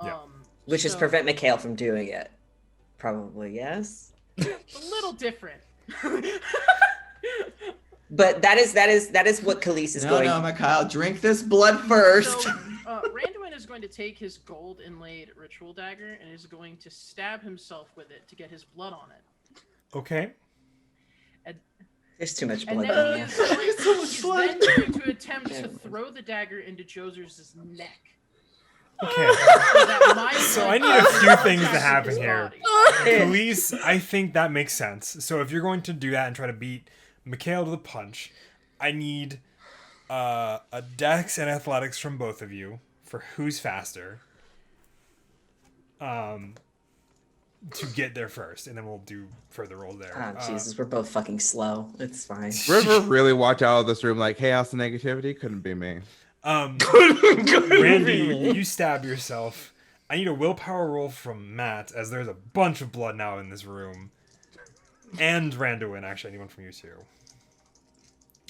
Yeah. Which is so- prevent Mikhail from doing it. Probably, yes. a little different. But that is what Khalees is No, going. no, Mikhail, drink this blood first. So, Randuin is going to take his gold inlaid ritual dagger and is going to stab himself with it to get his blood on it. Okay. There's too much And blood. then on he you. is going, So much he's blood. then going to attempt to throw the dagger into Joser's neck. Okay. So that my So blood I need a few can things to attack happen his here. body. Police, I think that makes sense. So if you're going to do that and try to beat Mikhail to the punch, I need a dex and athletics from both of you for who's faster. To get there first, and then we'll do further rolls there. Oh, Jesus, we're both fucking slow. It's fine. River really walked out of this room like, hey, how's the negativity? Couldn't be me. Randy, you stab yourself. I need a willpower roll from Matt, as there's a bunch of blood now in this room. And Randuin, actually, anyone from you too.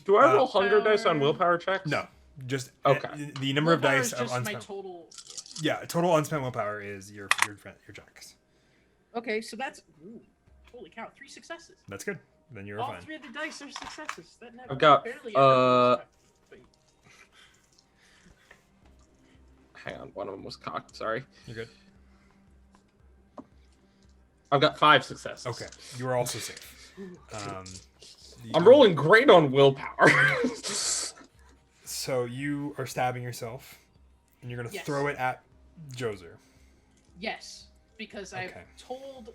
Do I roll hunger dice on willpower checks? No, just Okay. the number of Willpower dice is of just my unspent. total. Yeah, total unspent willpower is your checks. Okay, so that's holy cow, 3 successes. That's good. Then you're All fine. 3 of the dice are successes. That never I've got, barely ever happens, but- Hang on, one of them was cocked. Sorry. You're good. I've got 5 successes. Okay, you are also safe. I'm rolling great on willpower. So you are stabbing yourself, and you're gonna Yes. throw it at Joser. Yes, because Okay. I've told,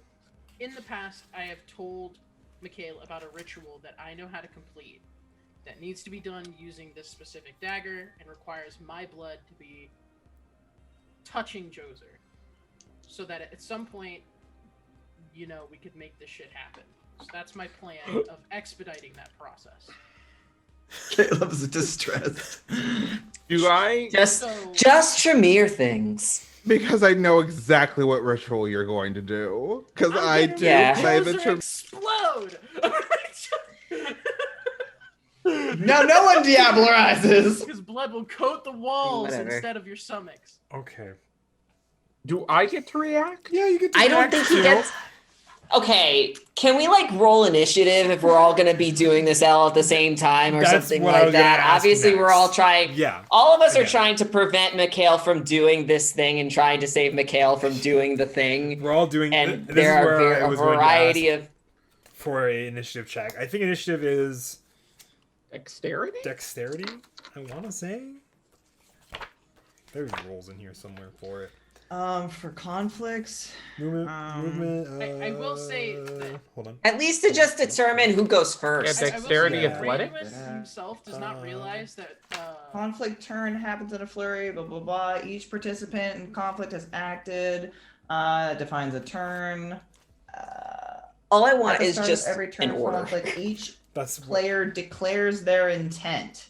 in the past, I have told Mikhail about a ritual that I know how to complete that needs to be done using this specific dagger and requires my blood to be touching Joser. So that at some point, you know, we could make this shit happen. So that's my plan of expediting that process. Caleb's distressed. Do I? Just So- Tremere things. Because I know exactly what ritual you're going to do. Because I'm I gonna do Yeah. make play the Joser explode! No, no one diablerizes. Because blood will coat the walls Whatever. instead of your stomachs. Okay. Do I get to react? Yeah, you get to I don't react think he too. gets. Okay, can we like roll initiative if we're all gonna be doing this all at the same time or That's something what I like was gonna that? ask Obviously, we're all next. trying. Yeah. All of us are Yeah. trying to prevent Mikhail from doing this thing and trying to save Mikhail from doing the thing. We're all doing. And this there is are where I a was going to variety ask of. for a initiative check. I think initiative is Dexterity? dexterity. I want to say. There's rolls in here somewhere for it. For conflicts, Movement. I will say that- Hold on. At least to just determine who goes first. Yeah, dexterity, Yeah. athletics? Randomus himself does not realize that. conflict turn happens in a flurry. Blah blah blah. Each participant in conflict has acted. Defines a turn. All I At want the is start just of every turn an of order. conflict, each That's what, player declares their intent,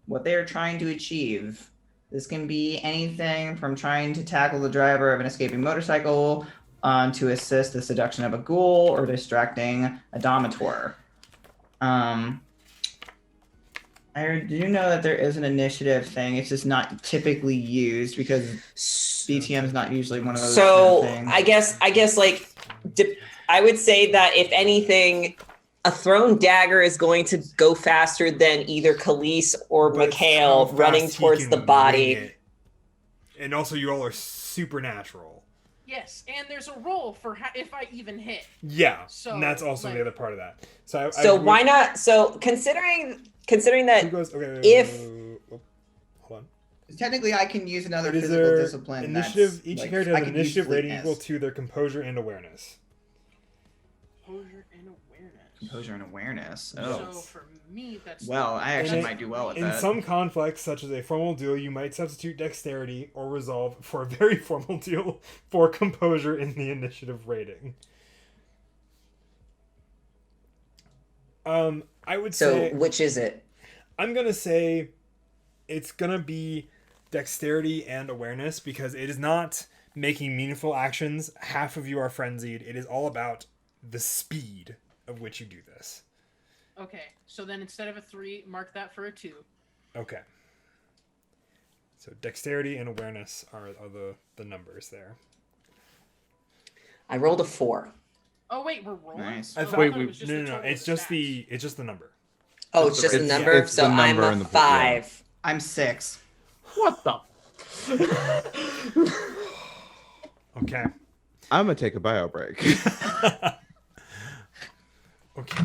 what they are trying to achieve. This can be anything from trying to tackle the driver of an escaping motorcycle, to assist the seduction of a ghoul, or distracting a dominator. I do know that there is an initiative thing. It's just not typically used because BTM is not usually one of those. So kind of things. I guess like I would say that if anything, a thrown dagger is going to go faster than either Khalees or but it's Mikhail how running fast he towards can the body. wing it. And also, you all are supernatural. Yes, and there's a roll for if I even hit. Yeah, So, and that's also like- the other part of that. So, So would- why not? So considering Who that goes? Okay. if- Hold on. Technically, I can use another It is physical their discipline. initiative. that's, Each like, character I has an could use initiative rating fleetness. equal to their composure and awareness. Composure and awareness. Composure and awareness. Oh. So for me, that's Well, I actually In- might do well with In that. some conflicts, such as a formal duel, you might substitute dexterity or resolve for a very formal duel for composure in the initiative rating. I would so say which is it? I'm gonna say it's gonna be dexterity and awareness because it is not making meaningful actions. Half of you are frenzied. It is all about the speed of which you do this. Okay, so then instead of a 3, mark that for a 2. Okay. So dexterity and awareness are the numbers there. I rolled a 4. Oh wait, we're rolling. Nice. Oh, I I thought, thought Wait, it was just no, the no, no. total It's of just stats. it's just the number. Oh, it's just a It's- number. it's So the I'm number a in the- 5. I'm 6. What the? Okay. I'm gonna take a bio break. Okay.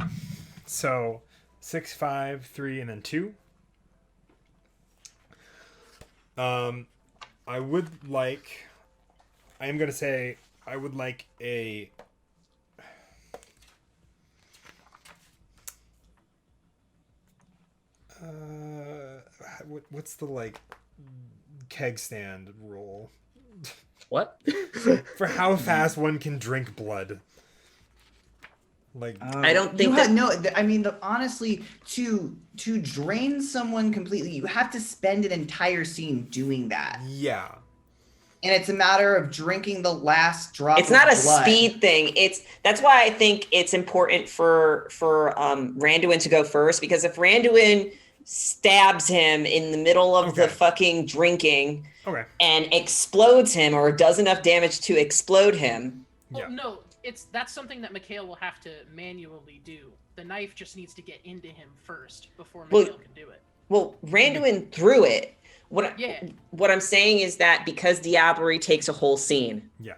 So 6, 5, 3, and then 2. I would like. I am gonna say I would like a. What's the like keg stand rule What? for how fast one can drink blood? Like I don't think you that- no. I mean, honestly, to drain someone completely, you have to spend an entire scene doing that, yeah. and it's a matter of drinking the last drop. It's not of a blood. speed thing. That's why I think it's important for Randuin to go first, because if Randuin stabs him in the middle of the Okay. fucking drinking Okay. and explodes him or does enough damage to explode him, Well, Yeah. no, that's something that Mikhail will have to manually do. The knife just needs to get into him first before Well- Mikhail can do it. well, Randuin threw it. Yeah. What I'm saying is that because Diablerie takes a whole scene, Yeah.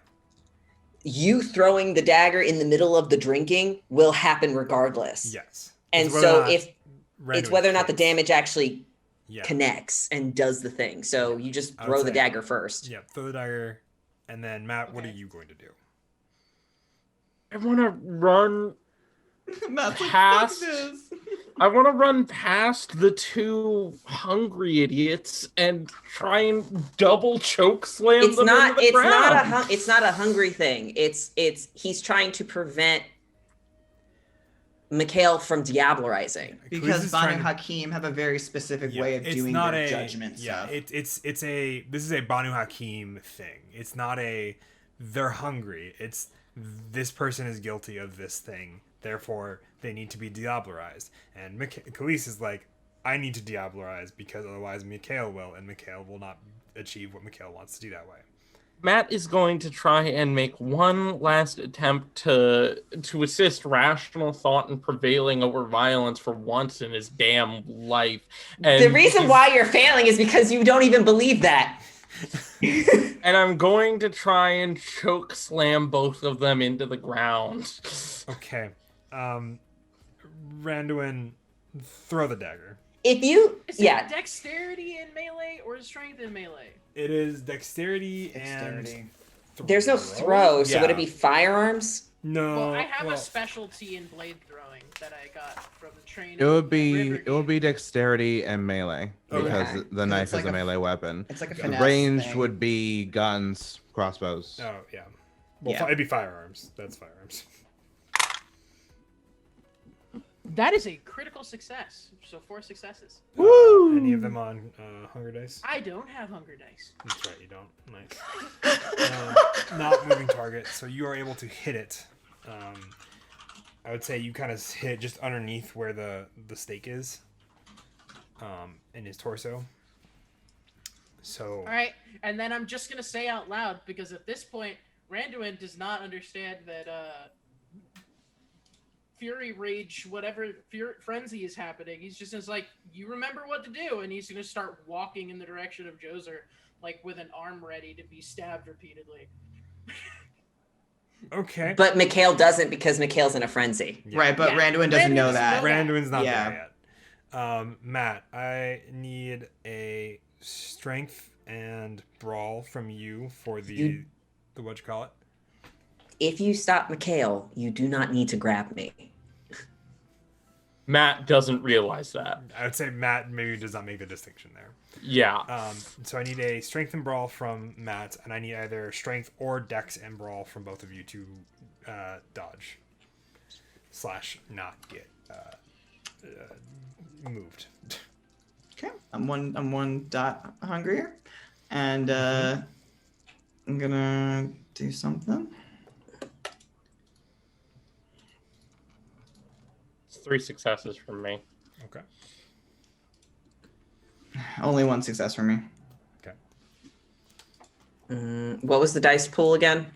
you throwing the dagger in the middle of the drinking will happen regardless. Yes. And It's whether so or not if it's whether or not the hits. damage actually Yeah. connects and does the thing. So you just I would throw the say- dagger first. Yeah, throw the dagger. And then, Matt, what are Okay. you going to do? I want to run. Matt's like, Past- "Fuck this." I want to run past the two hungry idiots and try and double choke slam It's them not into the it's not ground. it's not a hungry thing. It's he's trying to prevent Mikhail from diablerizing. Because Khalees is Banu trying to- Hakim have a very specific Yeah, way of it's doing not their a judgment yeah. stuff. This is a Banu Hakim thing. It's not a they're hungry. It's this person is guilty of this thing, therefore they need to be diablerized. And Khalees is like, I need to diablerize because otherwise Mikhail will, and Mikhail will not achieve what Mikhail wants to do that way. Matt is going to try and make one last attempt to assist rational thought in prevailing over violence for once in his damn life. And The reason why you're failing is because you don't even believe that. And I'm going to try and choke slam both of them into the ground. Okay. Randuin, throw the dagger. If you Is yeah, it dexterity in melee or strength in melee? It is dexterity, Dexterity. and there's no throw, so would it Yeah. be firearms? No. Well, I have well, a specialty in blade throwing that I got from the training. It would at be River dexterity and melee because Okay. the knife like is a a- melee weapon. It's like a The finesse Ranged thing. would be guns, crossbows. Oh yeah. Well, Yeah. it'd be firearms. That's firearms. That is a critical success. So 4 successes. Any of them on Hunger Dice? I don't have hunger dice. That's right, you don't. Nice. Not moving target, so you are able to hit it. I would say you kind of hit it just underneath where the stake is, in his torso. So All right, and then I'm just gonna say out loud because at this point, Randuin does not understand that Fury Rage, whatever frenzy is happening. He's just like, you remember what to do, and he's gonna start walking in the direction of Joser, like with an arm ready to be stabbed repeatedly. okay, But Mikhail doesn't because Mikhail's in a frenzy. Yeah. Right, but Yeah. Randuin doesn't know Randuin doesn't that. know that. Randuin's not Yeah. there yet. Matt, I need a strength and brawl from you for the what you call it. If you stop Mikhail, you do not need to grab me. Matt doesn't realize that. I would say Matt maybe does not make the distinction there. Yeah. So I need a strength and brawl from Matt, and I need either strength or dex and brawl from both of you to dodge / not get moved. Okay, I'm one dot hungrier, and I'm gonna do something. It's 3 successes from me. Okay. Only one success for me. Okay. What was the dice pool again?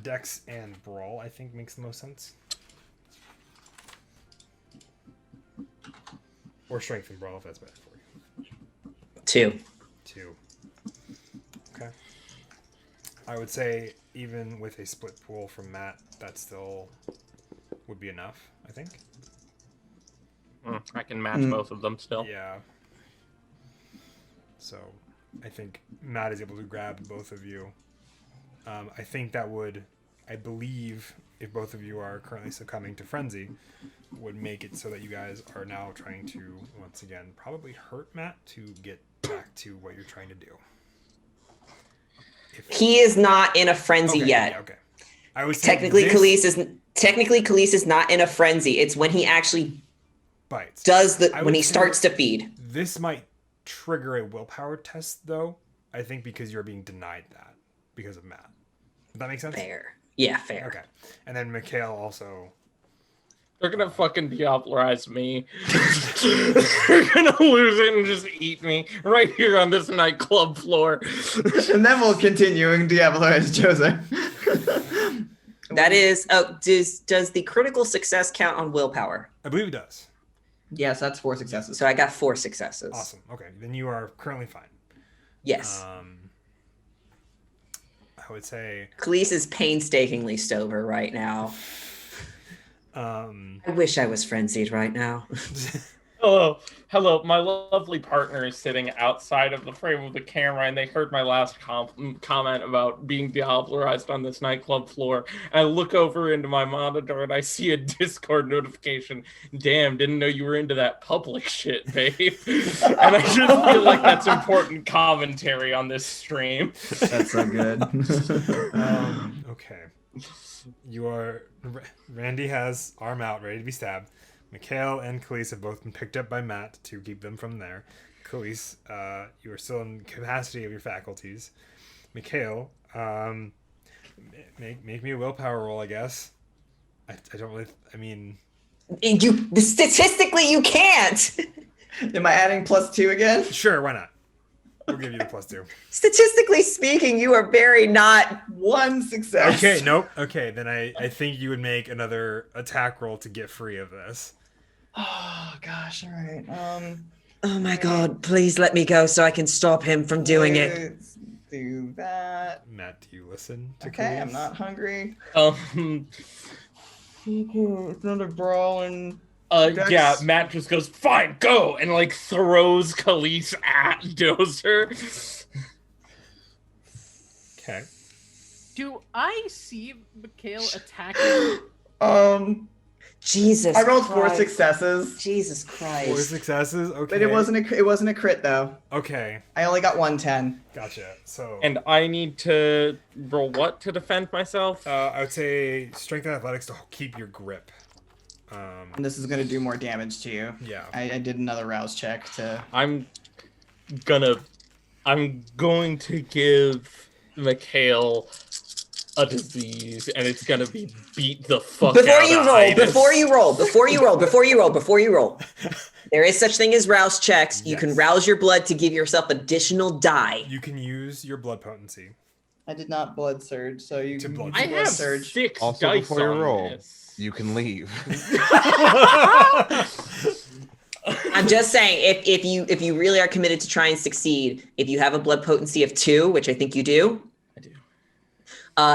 Dex and brawl, I think, makes the most sense. Or strength and brawl, if that's better for you. 2. 2. Okay. I would say even with a split pool from Matt, that still would be enough, I think. I can match both of them still. Yeah. So I think Matt is able to grab both of you. I think that would, I believe, if both of you are currently succumbing to frenzy, would make it so that you guys are now trying to, once again, probably hurt Matt to get back to what you're trying to do. He is not in a frenzy Okay, yet. yeah, okay. I was saying Technically, this Khalees is not in a frenzy. It's when he actually bites. does I when would he say starts to feed. This might trigger a willpower test, though. I think because you're being denied that because of Matt. Does that make sense? Fair. Yeah, fair. Okay. And then Mikhail also. They're gonna fucking diablerize me. They're gonna lose it and just eat me right here on this nightclub floor. And then we'll continue and diablerize Jose. That is. Oh, does the critical success count on willpower? I believe it does. Yes, that's 4 successes. So I got 4 successes. Awesome. Okay. Then you are currently fine. Yes. I would say. Khalees is painstakingly sober right now. I wish I was frenzied right now. Hello. My lovely partner is sitting outside of the frame of the camera, and they heard my last comment about being Diablerized on this nightclub floor. And I look over into my monitor, and I see a Discord notification. Damn, didn't know you were into that public shit, babe. And I just feel like that's important commentary on this stream. That's so good. Okay. You are... Randy has arm out, ready to be stabbed. Mikhail and Khalees have both been picked up by Matt to keep them from there. Khalees, you are still in capacity of your faculties. Mikhail, make me a willpower roll, I guess. I don't really... I mean... Statistically, you can't! Am I adding +2 again? Sure, why not? We'll give you the +2. Statistically speaking, you are very not... 1 success. Okay, nope. Okay, then I think you would make another attack roll to get free of this. Oh gosh, all right. Oh my god, please let me go so I can stop him from doing it. Let's do that. Matt, do you listen to Okay, Khalees? I'm not hungry. Um, It's another brawl and yeah, Matt just goes, fine, go, and like throws Khalees at Dozer. Okay. Do I see Mikhail attacking? Jesus I rolled 4 Christ. successes, Jesus 4 Christ. successes? Okay. but it wasn't a crit though. Okay, I only got 110. gotcha. So... And I need to roll what to defend myself? I would say strength and athletics to keep your grip. And this is gonna do more damage to you. Yeah. I did another rouse check to. I'm going to give Mikhail a disease, and it's gonna be beat the fuck Before out you of roll, Itis. before you roll. There is such thing as rouse checks. You can Yes. rouse your blood to give yourself additional die. You can use your blood potency. I did not blood surge, so you To can blood use I blood have surge. 6 Also, dice before you on roll, this. you can leave. I'm just saying, if you really are committed to try and succeed, if you have a blood potency of 2, which I think you do, I do.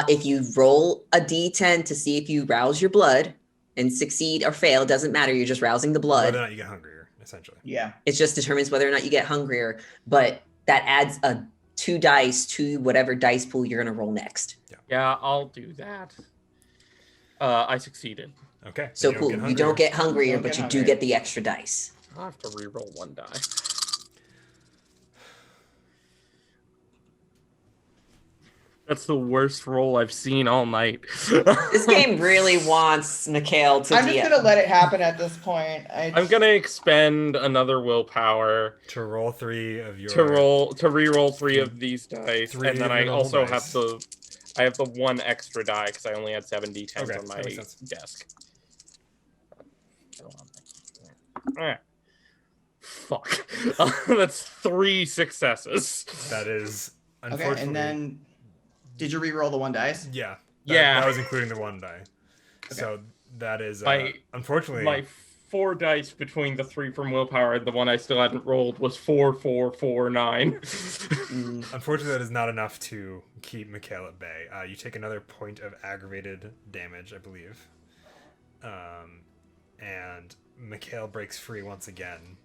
if you roll a d10 to see if you rouse your blood and succeed or fail, it doesn't matter. You're just rousing the blood. Whether or not you get hungrier, essentially. Yeah. It just determines whether or not you get hungrier, but that adds a 2 dice to whatever dice pool you're going to roll next. Yeah, I'll do that. I succeeded. Okay. So then cool. get You hungrier. don't get hungrier, Don't but get you do hungrier. get the extra dice. I'll have to re-roll 1 die. That's the worst roll I've seen all night. This game really wants Mikhail to I'm be just gonna let it happen at this point. I'm gonna expend another willpower To roll 3 of your... to re-roll 3 of these dice, 3 and then of I your normal also dice. have the 1 extra die because I only had 7 d10s Okay, on my that makes sense. desk. Alright. Fuck. That's 3 successes. That is... Okay, Unfortunately... and then did you re-roll the 1 dice? Yeah. Yeah. That was including the 1 die. So that is... My- unfortunately... My 4 dice between the 3 from willpower and the 1 I still hadn't rolled was 4, 4, 4, 9. Unfortunately, that is not enough to keep Mikhail at bay. You take another point of aggravated damage, I believe. And Mikhail breaks free once again,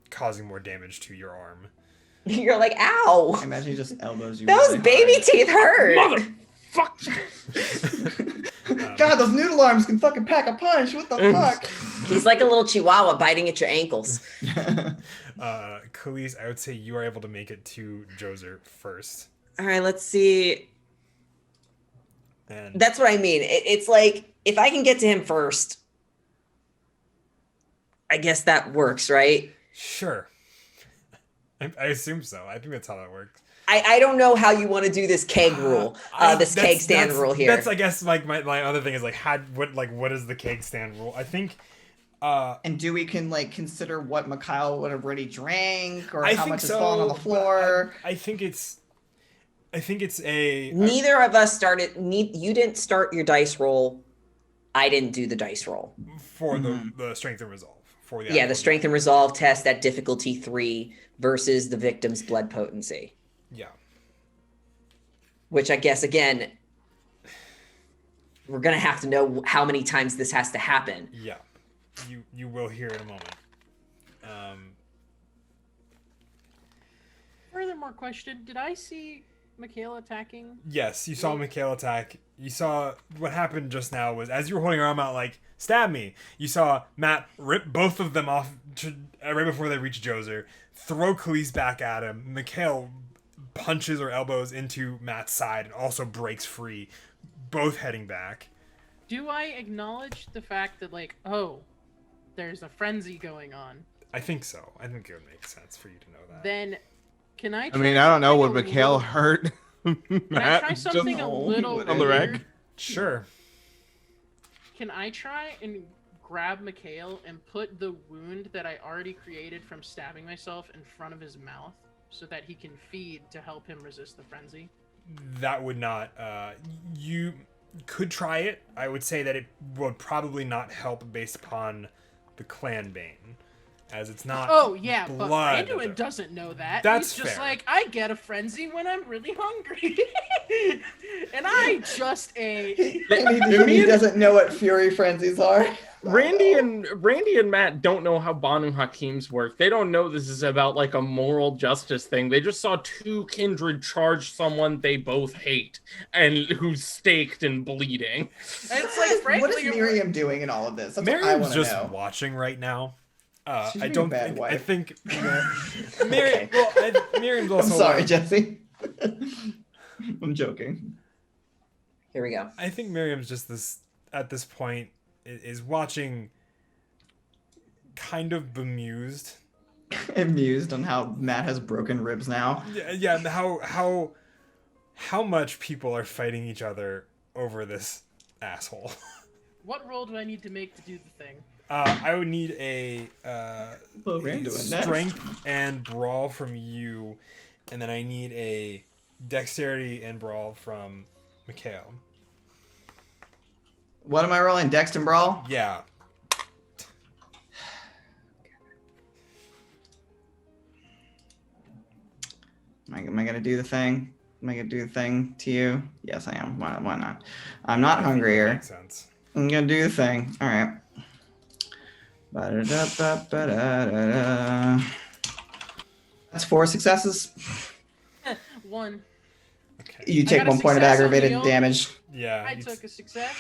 causing more damage to your arm. You're like, ow! I imagine he just elbows you. Those really baby hard. teeth hurt. Motherfuck! God, those noodle arms can fucking pack a punch. What the fuck? He's like a little chihuahua biting at your ankles. Khalees, I would say you are able to make it to Joser first. All right, let's see. And That's what I mean. It's like, if I can get to him first, I guess that works, right? sure. I assume so. I think that's how that works. I don't know how you want to do this keg rule, this keg stand rule here. That's, I guess, like my other thing is like, what is the keg stand rule? I think. And do we can like consider what Mikhail would have already drank, or I how think much is so, falling on the but floor? I think it's a. Neither of us started. You didn't start your dice roll. I didn't do the dice roll. For the strength and resolve. For the Yeah, the actual- strength and resolve test at difficulty 3 versus the victim's blood potency. Yeah. which I guess again we're gonna have to know how many times this has to happen. Yeah, you will hear in a moment. Furthermore, question: did I see Mikhail attacking? Yes, you saw Mikhail attack. You saw what happened just now was as you were holding your arm out like, stab me, you saw Matt rip both of them off right before they reached Joser, throw Khalees back at him. Mikhail punches or elbows into Matt's side and also breaks free, both heading back. Do I acknowledge the fact that, like, oh, there's a frenzy going on? I think so. I think it would make sense for you to know that. Then, can I? I mean, I don't know. Would something a Mikhail little- hurt Can I Matt? try something a little on the weird? wreck? Sure. Can I try and grab Mikhail and put the wound that I already created from stabbing myself in front of his mouth so that he can feed to help him resist the frenzy? That would not. You could try it. I would say that it would probably not help based upon the clan bane, as it's not. Oh yeah, but blood. Anduin doesn't know that. That's He's just fair. like, I get a frenzy when I'm really hungry, and I just ate. He doesn't know what fury frenzies are. Randy and Matt don't know how Banu Hakims work. They don't know this is about like a moral justice thing. They just saw two kindred charge someone they both hate and who's staked and bleeding. And it's like, frankly, what is Miriam doing in all of this? That's what I Miriam's want to just know. watching right now. She's I being don't a bad think. wife. I think. Okay. Miriam. Well, Miriam's I'm also. sorry, Jesse. I'm joking. Here we go. I think Miriam's just this at this point is watching, kind of bemused. Amused on how Matt has broken ribs now. Yeah. How much people are fighting each other over this asshole. what roll do I need to make to do the thing? I would need a Well, we're doing next. strength and brawl from you, and then I need a dexterity and brawl from Mikhail. What am I rolling? Dex and Brawl? Yeah. Am I gonna do the thing? Am I gonna do the thing to you? Yes, I am. Why not? I'm not hungrier. Makes sense. I'm gonna do the thing. All right. Ba-da-da-ba-ba-da-da-da. That's 4 successes. One. Okay. You take got a 1 point of success on aggravated Leo. damage. Yeah. I took a success.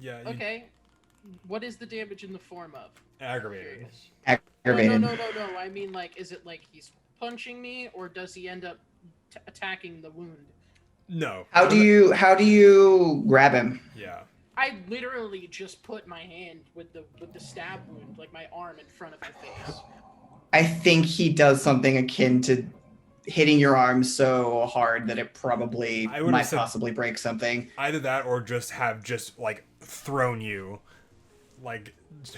Yeah. You Okay. What is the damage in the form of? aggravated. Aggravated. No. I mean, like, is it like he's punching me, or does he end up attacking the wound? No. How do you grab him? Yeah. I literally just put my hand with the stab wound, like my arm, in front of my face. I think he does something akin to hitting your arm so hard that it probably I would've might said- possibly break something. Either that or just like thrown you, like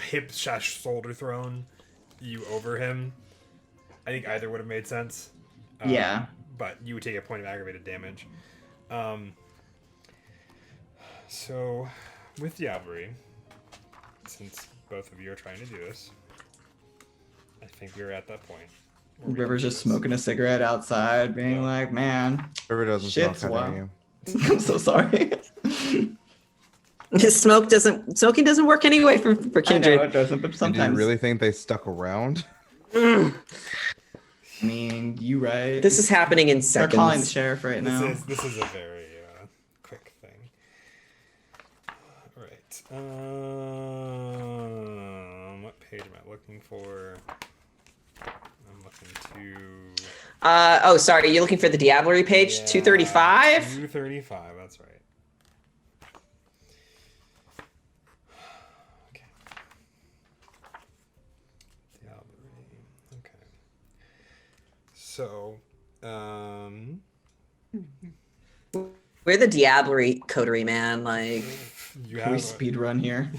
hip slash shoulder thrown you over him. I think either would have made sense. Yeah. But you would take a point of aggravated damage. So with Diablerie, since both of you are trying to do this, I think we're at that point. where we River's can do just this. smoking a cigarette outside, being like, man, River doesn't Shit's smoke wild. you. I'm so sorry. Smoking doesn't work anyway for I know Kindred. it doesn't, but And do sometimes. you really think they stuck around? I mean, you right. This is happening in They're calling the seconds. sheriff right now. This is a very quick thing. All right. What page am I looking for? I'm looking to. Sorry. You're looking for the Diablerie page, 235. 235. That's right. Okay. Diablerie. Okay. So, We're the Diablerie coterie, man. Like, you Can we have speed run here?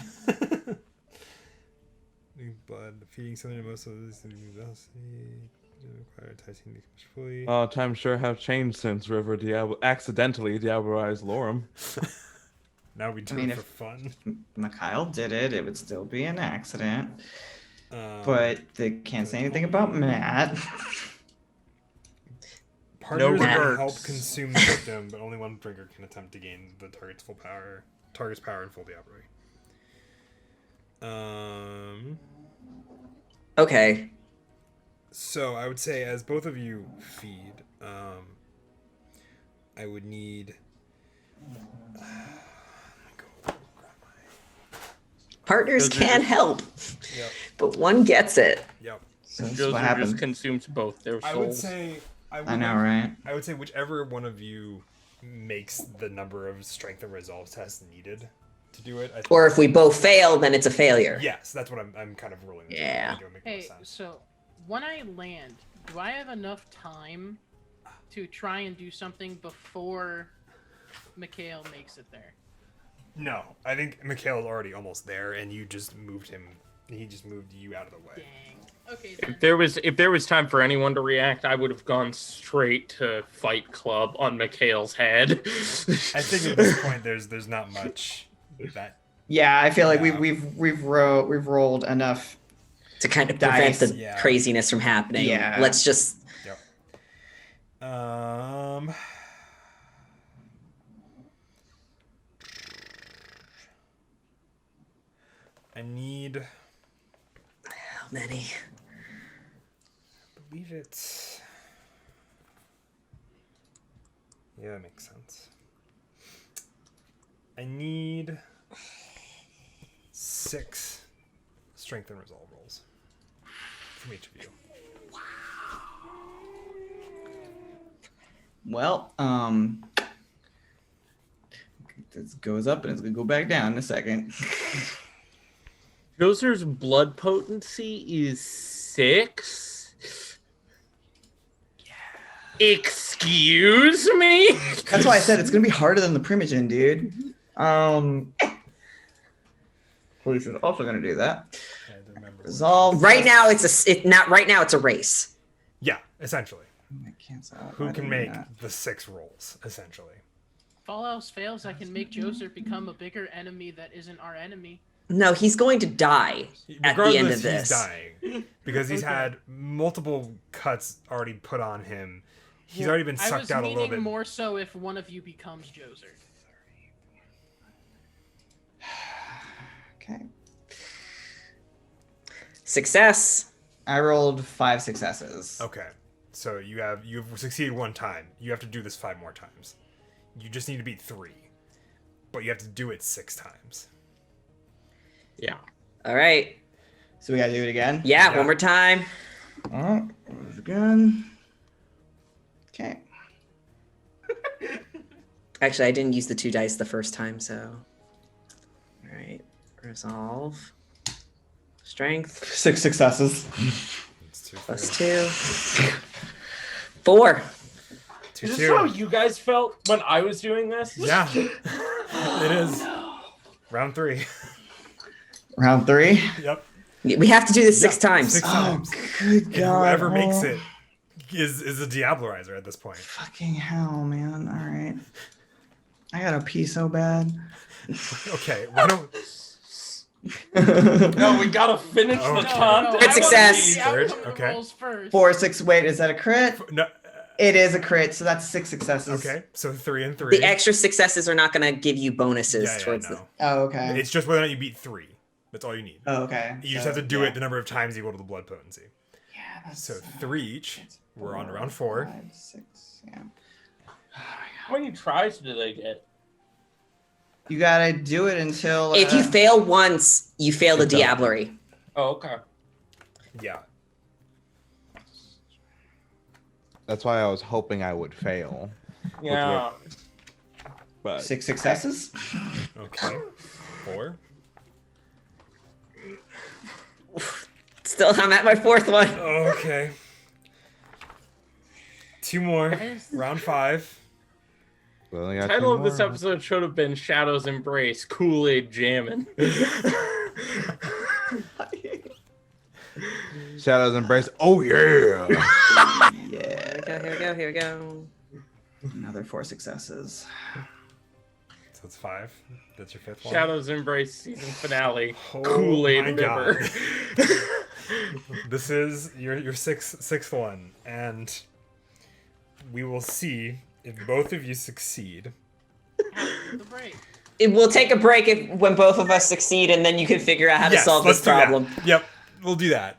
blood feeding something to most of this require Tyson to fully. Times sure have changed since River accidentally diablerized Lorem. Now we do mean, it for if- fun. Mikhail did it. It would still be an accident. Um, But they can't say anything about Matt. Partners No will words. help consume the victim, but only one drinker can attempt to gain the target's power in full diablerie. Okay. So I would say, as both of you feed, I would need. Partners can help, Yep. but one gets it. Yep. So this is Joser what just happened. consumes both their souls. I would say. I know, right? I would say whichever one of you makes the number of strength and resolve tests needed to do it. I think Or if we both fail, then it's a failure. Yes, that's what I'm kind of ruling. with. Yeah. It would make more Hey, sense. so when I land, do I have enough time to try and do something before Mikhail makes it there? No, I think Mikhail's already almost there, and you just moved him. He just moved you out of the way. Dang. Okay, then. If there was time for anyone to react, I would have gone straight to Fight Club on Mikhail's head. I think at this point there's not much that. Yeah, I feel like Yeah. we've rolled enough. To kind of prevent Dice. the Yeah. craziness from happening. Yeah. Let's just. Yep. I need. How many? I believe it's. Yeah, that makes sense. I need 6 strength and resolve rolls from each of you. Well, this goes up and it's gonna go back down in a second. Joser's blood potency is 6. Excuse me? That's why I said it's gonna be harder than the Primogen, dude. Police is also gonna do that. I had to remember. Resolve. Right now, it's a race. Yeah, essentially. I cancel. Who Why can did make that? the 6 rolls, essentially? If all else fails, I can make Joser become a bigger enemy that isn't our enemy. No, he's going to die at the end of Regardless, this. he's dying. Because he's Okay. had multiple cuts already put on him. He's already been I sucked was out a meaning little bit. more so if one of you becomes Joser. Okay. Success. I rolled 5 successes. Okay. So you've succeeded 1 time. You have to do this 5 more times. You just need to beat 3. But you have to do it 6 times. Yeah. All right. So we gotta do it again. Yeah, Yeah. one more time. Oh, do it again. Okay. Actually, I didn't use the 2 dice the first time, so. All right. Resolve. Strength. 6 successes. It's 2, Plus 2. 4. 2, Is 2. this how you guys felt when I was doing this? Yeah. It is. Round 3. Round 3. Yep. We have to do this 6 Yeah, times. 6 Oh, times. good And God. whoever makes Oh, it is a Diablerizer at this point. Fucking hell, man. All right. I gotta pee so bad. Okay. Why don't No, we gotta finish Oh. the No, content. Good success. The outcome of the Okay. rolls first. 4, 6. Wait, is that a crit? no? It is a crit, so that's 6 successes. Okay. So 3 and 3. The extra successes are not going to give you bonuses Yeah, towards no. Oh, okay. It's just whether or not you beat 3. That's all you need. Oh, okay. You just So, have to do yeah. it the number of times equal to the blood potency. Yeah, that's So 3 each. We're on round 4. 5, 6. Yeah. How many tries did I get? You gotta do it until. If you fail once, you fail the You're done. Diablerie. Oh, okay. Yeah. That's why I was hoping I would fail. Yeah. But 6 successes. Okay. 4. Still, I'm at my 4th one. Okay. 2 more. Guys, Round 5. we only got Title 2 of this more. episode should have been Shadow's Embrace, Kool-Aid Jammin'. Shadows Embrace. Oh yeah. Yeah. Here we go. Another 4 successes. So it's 5. That's your 5th one. Shadow's Embrace season finale, Oh Kool-Aid my River. This is your sixth one, and we will see if both of you succeed. The break. We'll take a break when both of us succeed, and then you can figure out how to solve this problem. Do that. Yep, we'll do that.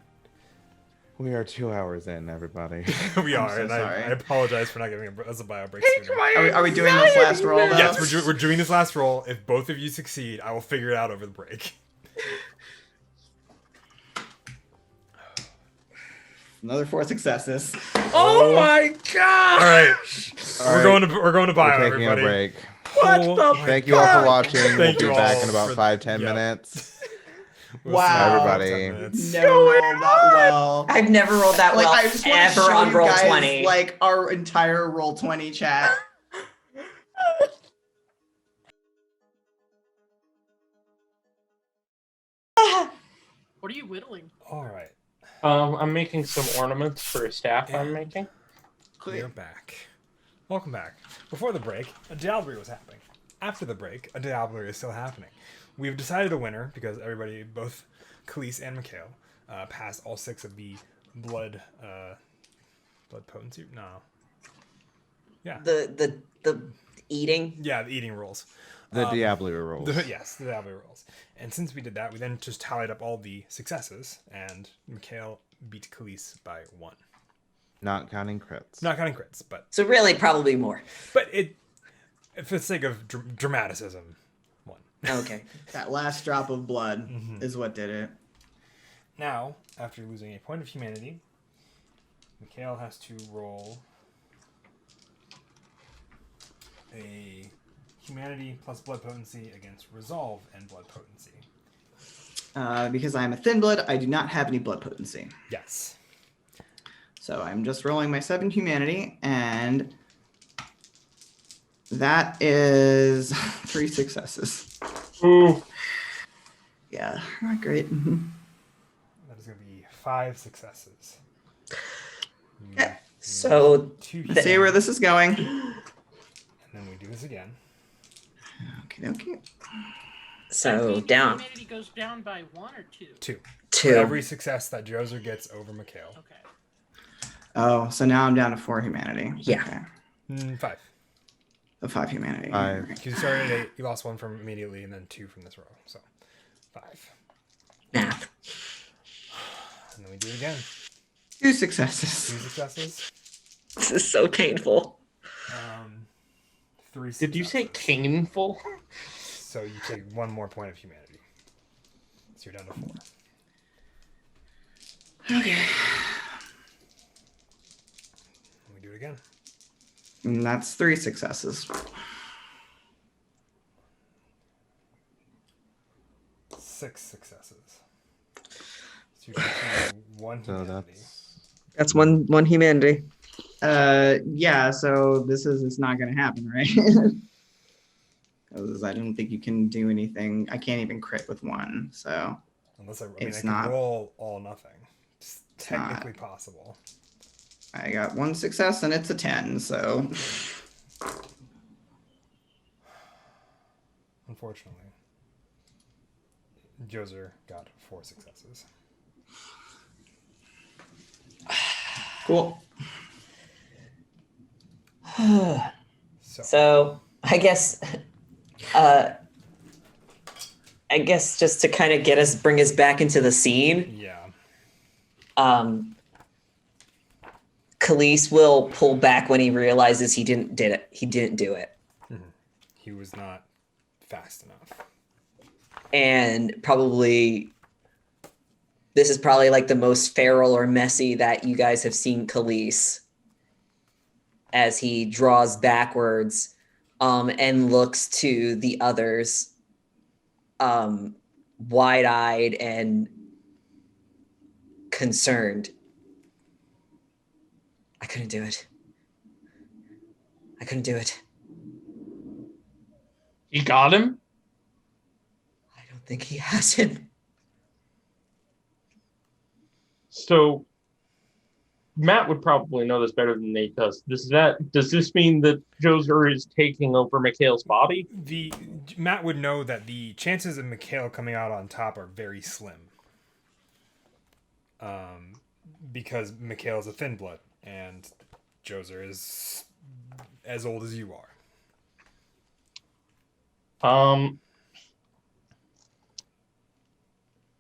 We are 2 hours in, everybody. We are, so and sorry. I apologize for not giving us a bio break sooner. Are we doing this last roll, though? Yes, we're doing this last roll. If both of you succeed, I will figure it out over the break. Another 4 successes. Oh my god! All right, All we're right. going to bio, We're taking everybody. a break. What Oh the my Thank you all for watching. Thank we'll you be back all in about for- 5-10 yep. minutes. We'll see Wow. you in Everybody. 10 minutes. Never rolled that well. I've never rolled that Like, well I just want to ever show on you roll guys, 20. like, our entire roll 20 chat. What are you whittling? All right, I'm making some ornaments for a staff I'm making. we're back. Welcome back. Before the break, a diablerie was happening. After the break, a diablerie is still happening. We've decided a winner because everybody, both Khalees and Mikhail, passed all 6 of the blood potency. No. Yeah. The eating. Yeah, the eating rolls. The Diablo rolls. Yes, the diablerie rolls. And since we did that, we then just tallied up all the successes, and Mikhail beat Khalees by 1. Not counting crits. Not counting crits, but So really, probably more. it, for the sake of dramaticism, 1. Okay. That last drop of blood Mm-hmm. is what did it. Now, after losing a point of humanity, Mikhail has to roll a humanity plus blood potency against resolve and blood potency. Because I am a thin blood, I do not have any blood potency. Yes. So I'm just rolling my 7 humanity, and that is 3 successes. Ooh. Yeah, not great. That is going to be 5 successes. So 2 I see where this is going. And then we do this again. Okay, okay. so down Humanity goes down by 1 or 2. 2. For 2. every success that Joser gets over Mikhail. Okay. Oh, so now I'm down to 4 humanity. Yeah. Okay. 5. So 5 humanity. 5. Because you started at 8, you lost 1 from immediately, and then 2 from this row. So 5. Math. And then we do it again. 2 2 successes. successes. This is so painful. 3 Did you say successes. painful? So you take 1 more point of humanity. So you're down to 4. Okay. And we do it again. And that's 3 successes. 6 successes. So you're taking 1 So humanity. That's one humanity. Yeah, so it's not gonna happen, right? Because I don't think you can do anything. I can't even crit with 1, so Unless I It's can not- roll all nothing. It's not. technically possible. I got 1 success and it's a 10, so Unfortunately, Joser got 4 successes. cool. So I guess just to kind of bring us back into the scene, Yeah. Khalees will pull back when he realizes he didn't do it. He was not fast enough. And probably this is probably like the most feral or messy that you guys have seen Khalees as he draws backwards and looks to the others wide-eyed and concerned. I couldn't do it. I couldn't do it. You got him? I don't think he has him. So Matt would probably know this better than Nate does. Does this mean that Joser is taking over Mikhail's body? Matt would know that the chances of Mikhail coming out on top are very slim. Because Mikhail is a thin blood, and Joser is as old as you are.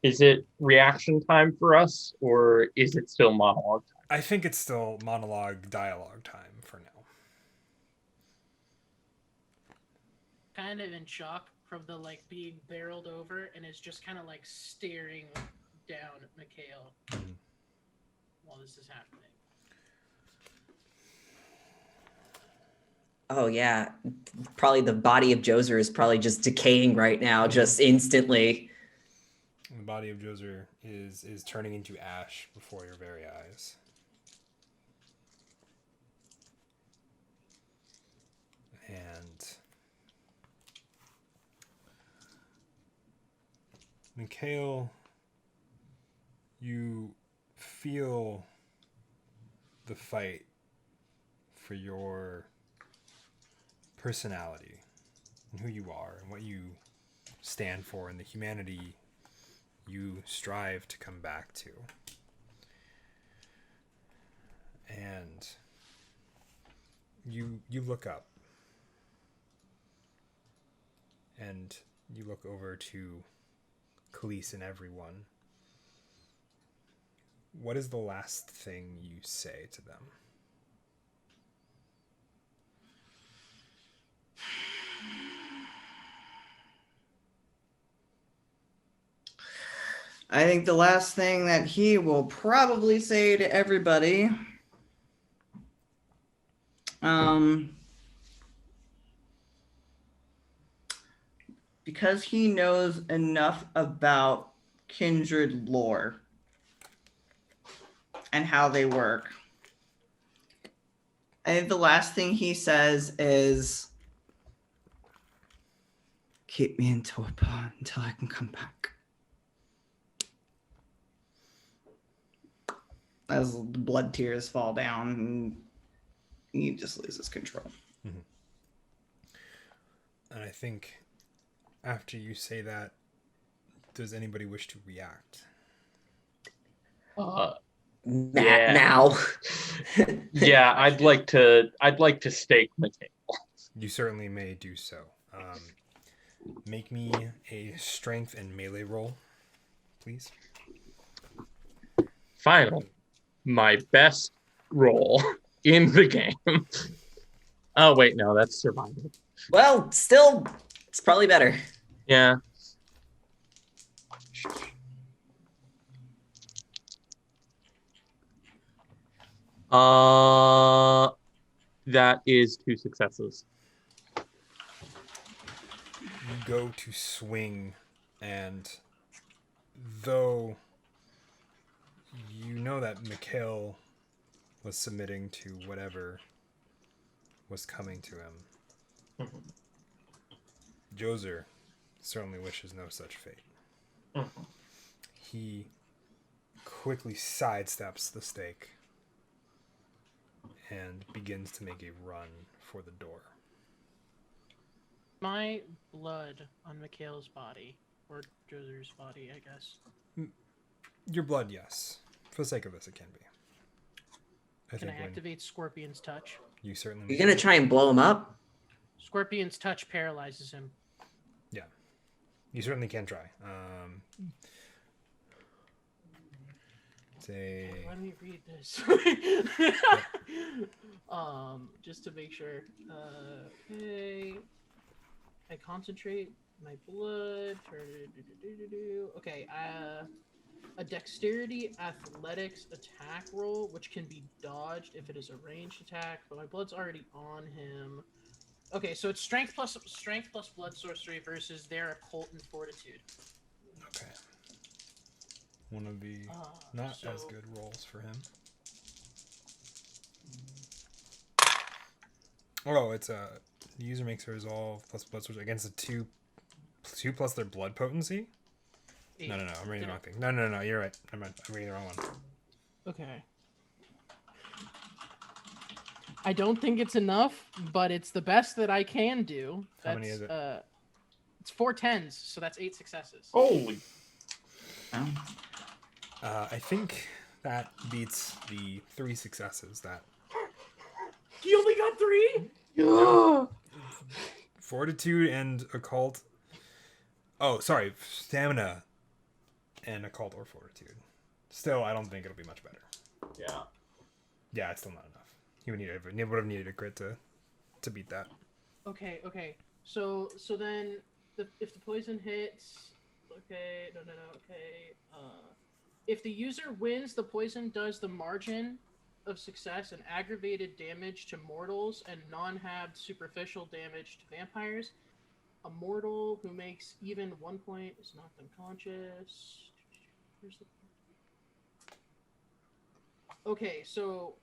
Is it reaction time for us, or is it still monologue time? I think it's still monologue dialogue time for now. Kind of in shock from the like being barreled over, and is just kind of like staring down at Mikhail while this is happening. Oh yeah, probably the body of Joser is probably just decaying right now, just instantly. The body of Joser is turning into ash before your very eyes. And Mikhail, you feel the fight for your personality and who you are and what you stand for and the humanity you strive to come back to. And you look up and you look over to Khalees and everyone. What is the last thing you say to them? I think the last thing that he will probably say to everybody, because he knows enough about kindred lore and how they work, I think the last thing he says is, keep me in torpor until I can come back. As the blood tears fall down, and he just loses control. Mm-hmm. And I think after you say that, does anybody wish to react? Matt now. Yeah, I'd like to stake Mikhail. You certainly may do so. Make me a strength and melee roll, please. Finally, my best roll in the game. Oh wait, no, that's survival. Well, still, it's probably better. Yeah. That is 2 successes. You go to swing, and though you know that Mikhail was submitting to whatever was coming to him, Joser certainly wishes no such fate. He quickly sidesteps the stake and begins to make a run for the door. My blood on Mikhail's body, or Joser's body, I guess. Your blood, yes. For the sake of this, it can be. Can I activate Scorpion's Touch? You certainly. You're gonna try and blow him up? Scorpion's Touch paralyzes him. Yeah, you certainly can try. Let me read this. Just to make sure. Okay. I concentrate my blood. Okay. A dexterity athletics attack roll, which can be dodged if it is a ranged attack, but my blood's already on him. Okay, so it's strength plus blood sorcery versus their occult and fortitude. Okay. One of the not as good rolls for him. Oh, it's the user makes a resolve plus blood sorcery against a 2 plus their blood potency. 8. No, I'm reading the wrong thing. No, you're right. I'm reading the wrong one. Okay. I don't think it's enough, but it's the best that I can do. How many is it? It's 4 10s, so that's 8 successes. Holy. I think that beats the 3 successes that got 3. Yeah. Fortitude and occult. Oh, sorry, stamina and occult or fortitude. Still, I don't think it'll be much better. Yeah. Yeah, it's still not enough. He would have needed a crit to beat that. Okay. So then, if the poison hits, okay, no. Okay. If the user wins, the poison does the margin of success and aggravated damage to mortals and non-halved superficial damage to vampires. A mortal who makes even 1 point is knocked unconscious. Where's the... Okay, so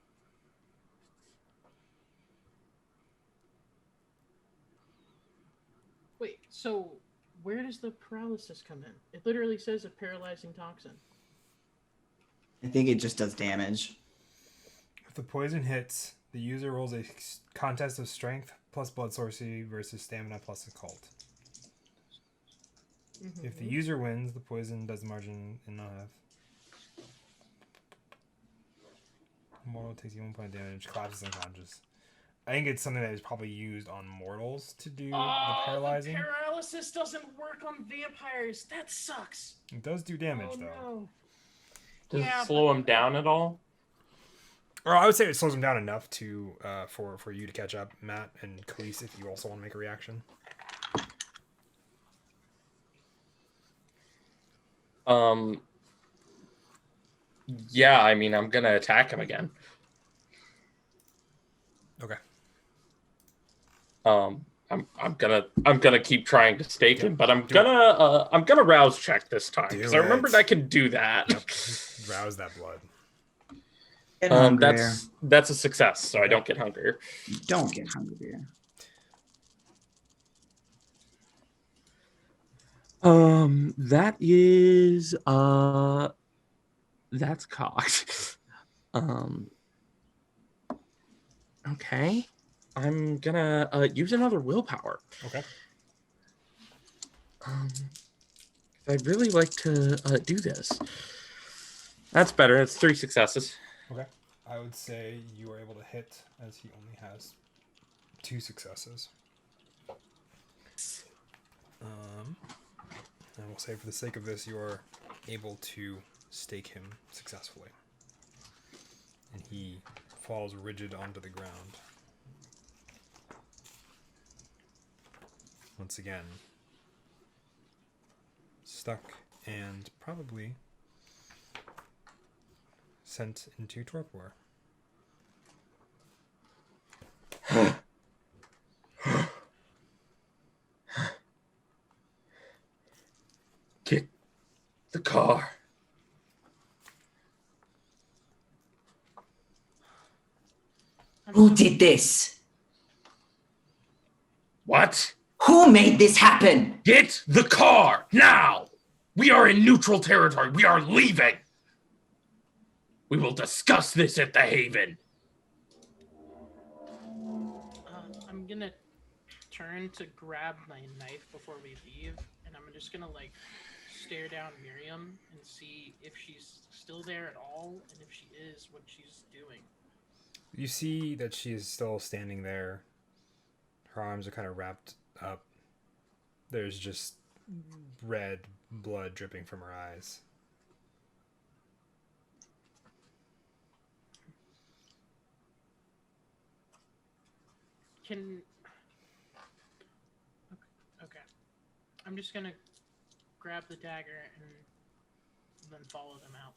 wait, so where does the paralysis come in? It literally says a paralyzing toxin. I think it just does damage. If the poison hits, the user rolls a contest of strength plus blood sorcery versus stamina plus occult. Mm-hmm. If the user wins, the poison does the margin and not have. Mortal takes 1 point damage, collapses unconscious. I think it's something that is probably used on mortals to do the paralyzing. The paralysis doesn't work on vampires. That sucks. It does do damage though. No. Does Yeah, it slow him down at all? Or I would say it slows him down enough to for you to catch up, Matt and Khalees, if you also want to make a reaction. Yeah, I mean, I'm gonna attack him again. Okay. I'm gonna keep trying to stake him, but I'm gonna rouse check this time because I remembered I can do that. Yep. Rouse that blood. Get hungrier. That's a success, so I don't get hungrier. You don't get hungrier. That is that's cocked. Okay. I'm gonna use another willpower. Okay. I'd really like to do this. That's better. It's 3 successes. Okay. I would say you are able to hit as he only has 2 successes. And we'll say for the sake of this, you are able to stake him successfully. And he falls rigid onto the ground. Once again, stuck and probably sent into torpor. Get the car. Who did this? What? Who made this happen? Get the car now! We are in neutral territory. We are leaving. We will discuss this at the Haven. I'm gonna turn to grab my knife before we leave, and I'm just gonna like stare down Miriam and see if she's still there at all, and if she is, what she's doing. You see that she is still standing there. Her arms are kind of wrapped up. There's just red blood dripping from her eyes. Okay. I'm just gonna grab the dagger and then follow them out.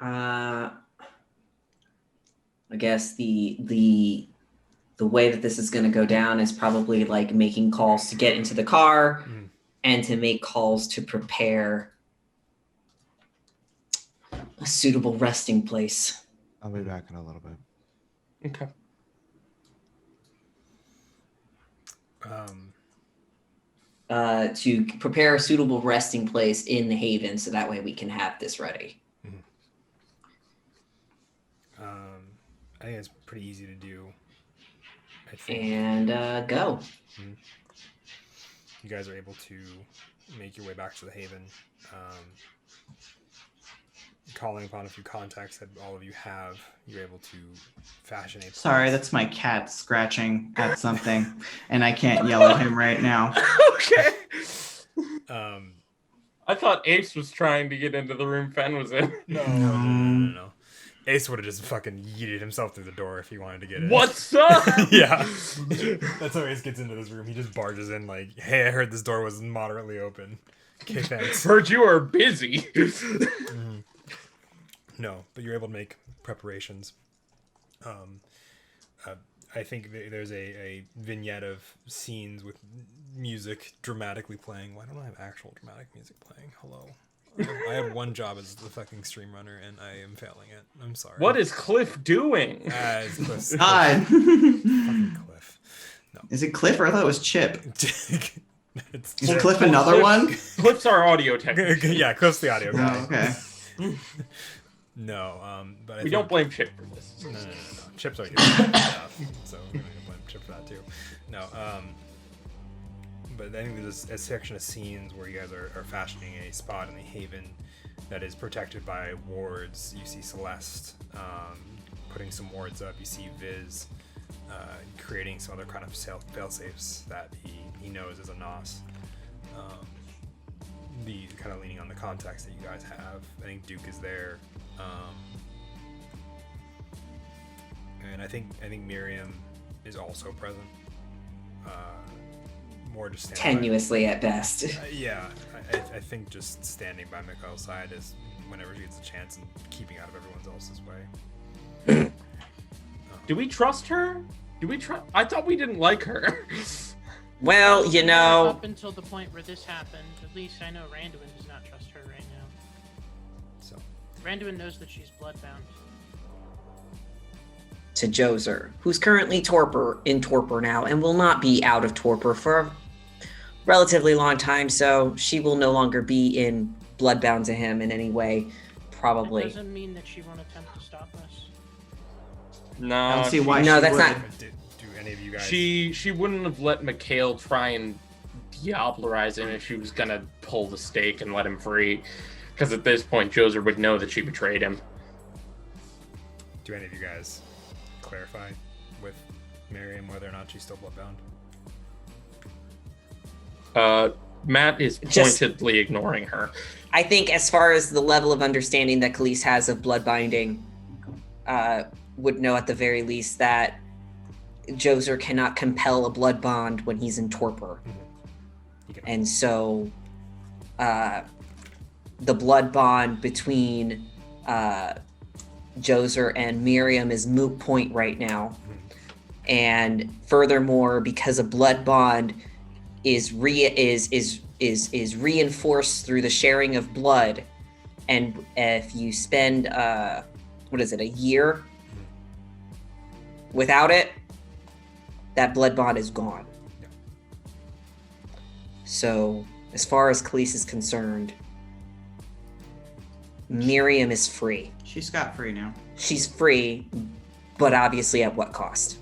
I guess the way that this is going to go down is probably like making calls to get into the car and to make calls to prepare a suitable resting place. I'll be back in a little bit. Okay. To prepare a suitable resting place in the Haven, so that way we can have this ready. I think it's pretty easy to do. I think. And go. You guys are able to make your way back to the Haven. calling upon a few contacts that all of you have, you're able to fashion a. Sorry, place. that's my cat scratching at something, and I can't yell at him right now. Okay. Um, I thought Ace was trying to get into the room Fen was in. no. Ace would have just fucking yeeted himself through the door if he wanted to get in. What's up? Yeah. That's how Ace gets into this room. He just barges in like, hey, I heard this door was moderately open. Okay, thanks. Heard you are busy. No, but you're able to make preparations. I think there's a vignette of scenes with music dramatically playing. Why don't I have actual dramatic music playing? Hello. I have one job as the fucking stream runner, and I am failing it. I'm sorry. What is Cliff doing? It's Cliff. God. Fucking Cliff. No. Is it Cliff or I thought it was Chip? It's Is Cliff another one? Cliff's our audio technician. Yeah, Cliff's the audio guy. Oh, okay. No, but We don't blame Chip for this. No. Chip's already doing stuff, so we're gonna blame Chip for that too. No, but I think there's a section of scenes where you guys are fashioning a spot in the Haven that is protected by wards. You see Celeste putting some wards up. You see Viz creating some other kind of fail-safes that he knows is a NOS. The kind of leaning on the contacts that you guys have. I think Duke is there. And I think Miriam is also present. More just standing Tenuously at best. yeah, I think just standing by Mikhail's side is whenever she gets a chance and keeping out of everyone else's way. Do we trust her? I thought we didn't like her. Well, you know, Up until the point where this happened, at least I know Randuin does not trust her right now. So Randuin knows that she's bloodbound. to Joser, who's currently in torpor now and will not be out of torpor for a relatively long time, so she will no longer be in bloodbound to him in any way, That probably. doesn't mean that she won't attempt to stop us. No, I don't see why No, she that's would. not- do any of you guys? She wouldn't have let Mikhail try and diablerize him if she was gonna pull the stake and let him free. Because at this point, Joser would know that she betrayed him. Do any of you guys clarify with Miriam whether or not she's still bloodbound? Matt is Just- pointedly ignoring her. I think as far as the level of understanding that Khalees has of bloodbinding, would know at the very least that Joser cannot compel a blood bond when he's in torpor. Okay. And so the blood bond between Joser and Miriam is moot point right now. And furthermore, because a blood bond is reinforced through the sharing of blood, and if you spend a year without it, that blood bond is gone. Yeah. So, as far as Khalees is concerned, Miriam is free. She's scot-free now. She's free, but obviously at what cost?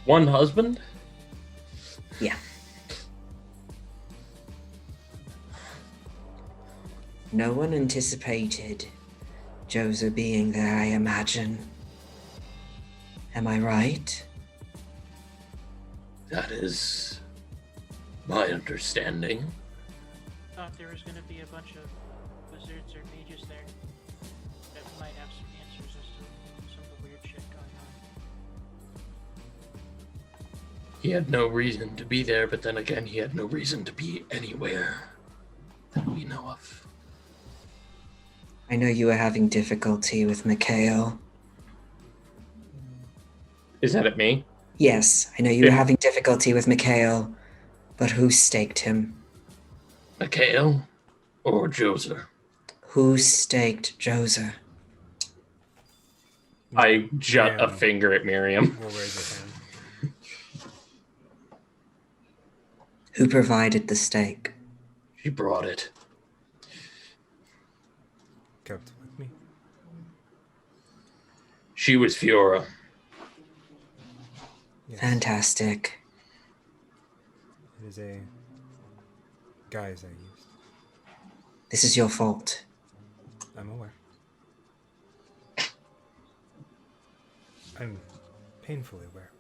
One husband? Yeah. No one anticipated Joser being there, I imagine. Am I right? That is my understanding. Thought there was going to be a bunch of wizards or mages there that might have some answers as to some of the weird shit going on. He had no reason to be there, but then again, he had no reason to be anywhere that we know of. I know you were having difficulty with Mikhail. Is that at me? Yes, I know you were Yeah. having difficulty with Mikhail, but who staked him? Mikhail or Joser? Who staked Joser? I jut a Miriam finger at Miriam. will raise her hand. Who provided the stake? She brought it. Kept with me. She was Fiora. Yes. Fantastic. It is a guise I used. This is your fault. I'm aware. I'm painfully aware.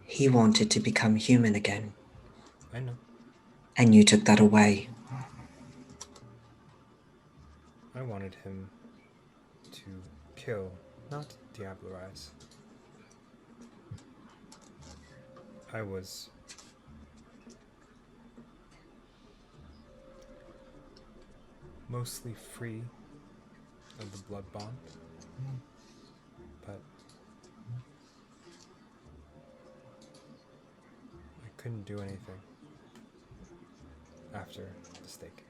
He wanted to become human again, I know. and you took that away. I wanted him to kill, not diablerize. I was mostly free of the blood bond, but I couldn't do anything after the stake.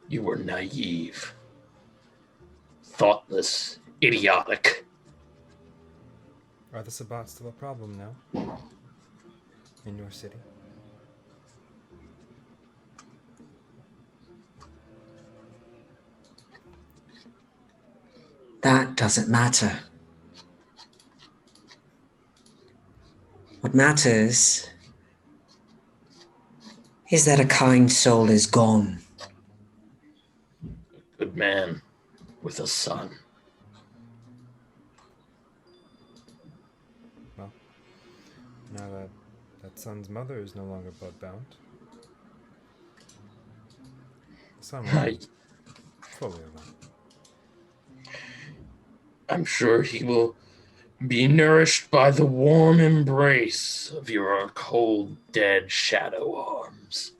You were naive, thoughtless, idiotic. Are the Sabbats still a problem now? In your city? That doesn't matter. What matters is that a kind soul is gone. Good man with a son. Well, now that that son's mother is no longer bloodbound, the son will be fully alone. I'm sure he will be nourished by the warm embrace of your cold, dead shadow arms.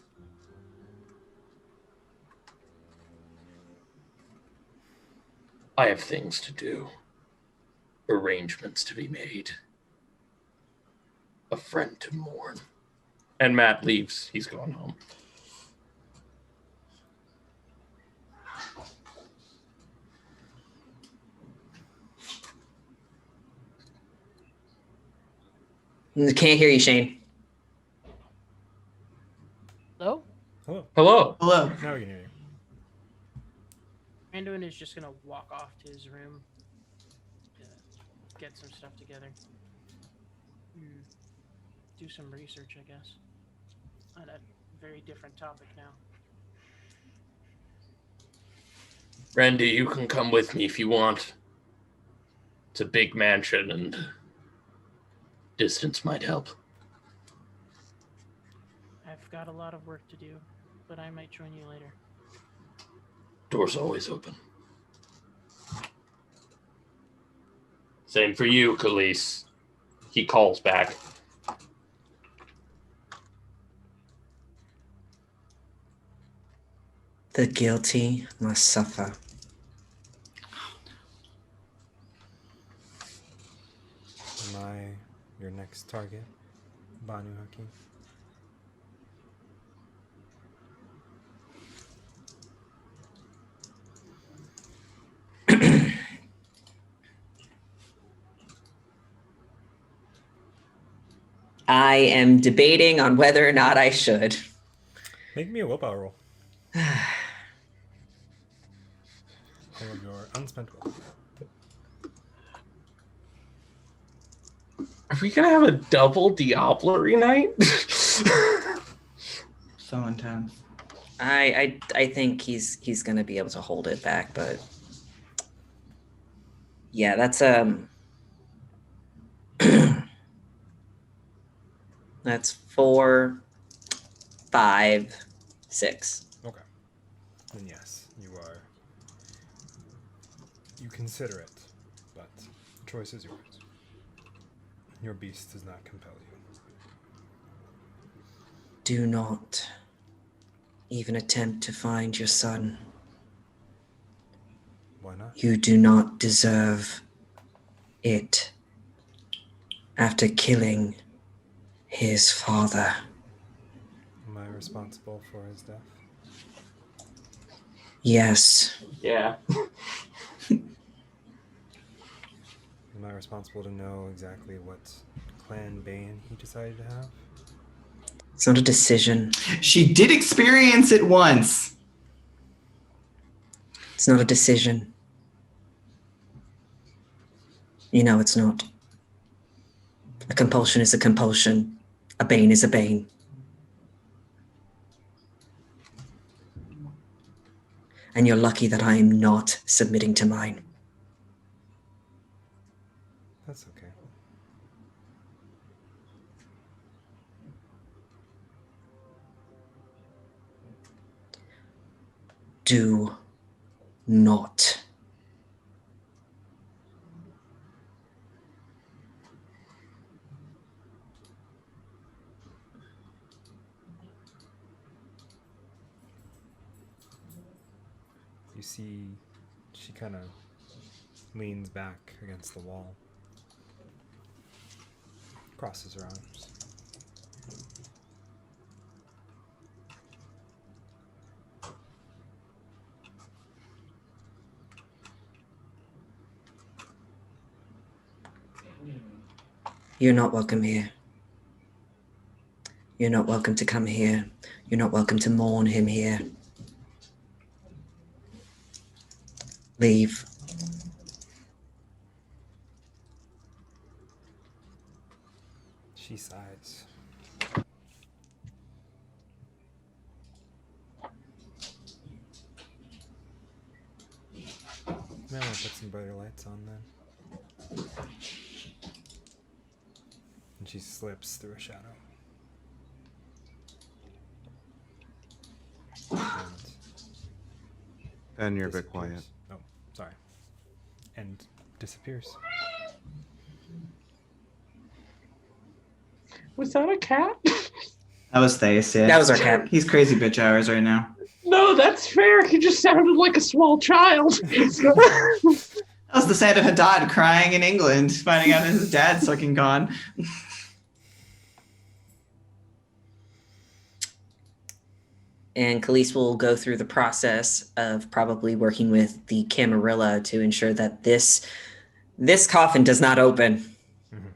I have things to do, arrangements to be made, a friend to mourn. And Matt leaves. He's going home. Can't hear you, Shane. Hello? Hello. Hello. Hello. Now we can hear you. Mandarin is just gonna walk off to his room, get some stuff together, do some research, I guess, on a very different topic now. Randy, you can come with me if you want. It's a big mansion and distance might help. I've got a lot of work to do, but I might join you later. Door's always open. Same for you, Khalees. He calls back. The guilty must suffer. Am I your next target, Banu Hakim? I am debating on whether or not I should. Make me a willpower roll. Or your unspent will. Are we gonna have a double Diablerie night? So intense. I think he's gonna be able to hold it back, but yeah, that's that's 4, 5, 6. Okay. Then yes, you consider it, but the choice is yours. Your beast does not compel you. Do not even attempt to find your son. Why not? You do not deserve it after killing his father. Am I responsible for his death? Yes. Yeah. Am I responsible to know exactly what clan bane he decided to have? It's not a decision. She did experience it once. It's not a decision. You know it's not. A compulsion is a compulsion. A bane is a bane. and you're lucky that I am not submitting to mine. That's okay. Do not. You see, she kind of leans back against the wall, crosses her arms. You're not welcome here. You're not welcome to come here. You're not welcome to mourn him here. Leave. She sighs. May I want to put some brighter lights on then? And she slips through a shadow. And you're a bit disappears. quiet. Oh, sorry. And disappears. Was that a cat? That was Thace, yeah. That was our cat. He's crazy bitch hours right now. No, that's fair. He just sounded like a small child. That was the sound of Haddad crying in England, finding out his dad's fucking gone. And Khalees will go through the process of probably working with the Camarilla to ensure that this coffin does not open. Mm-hmm.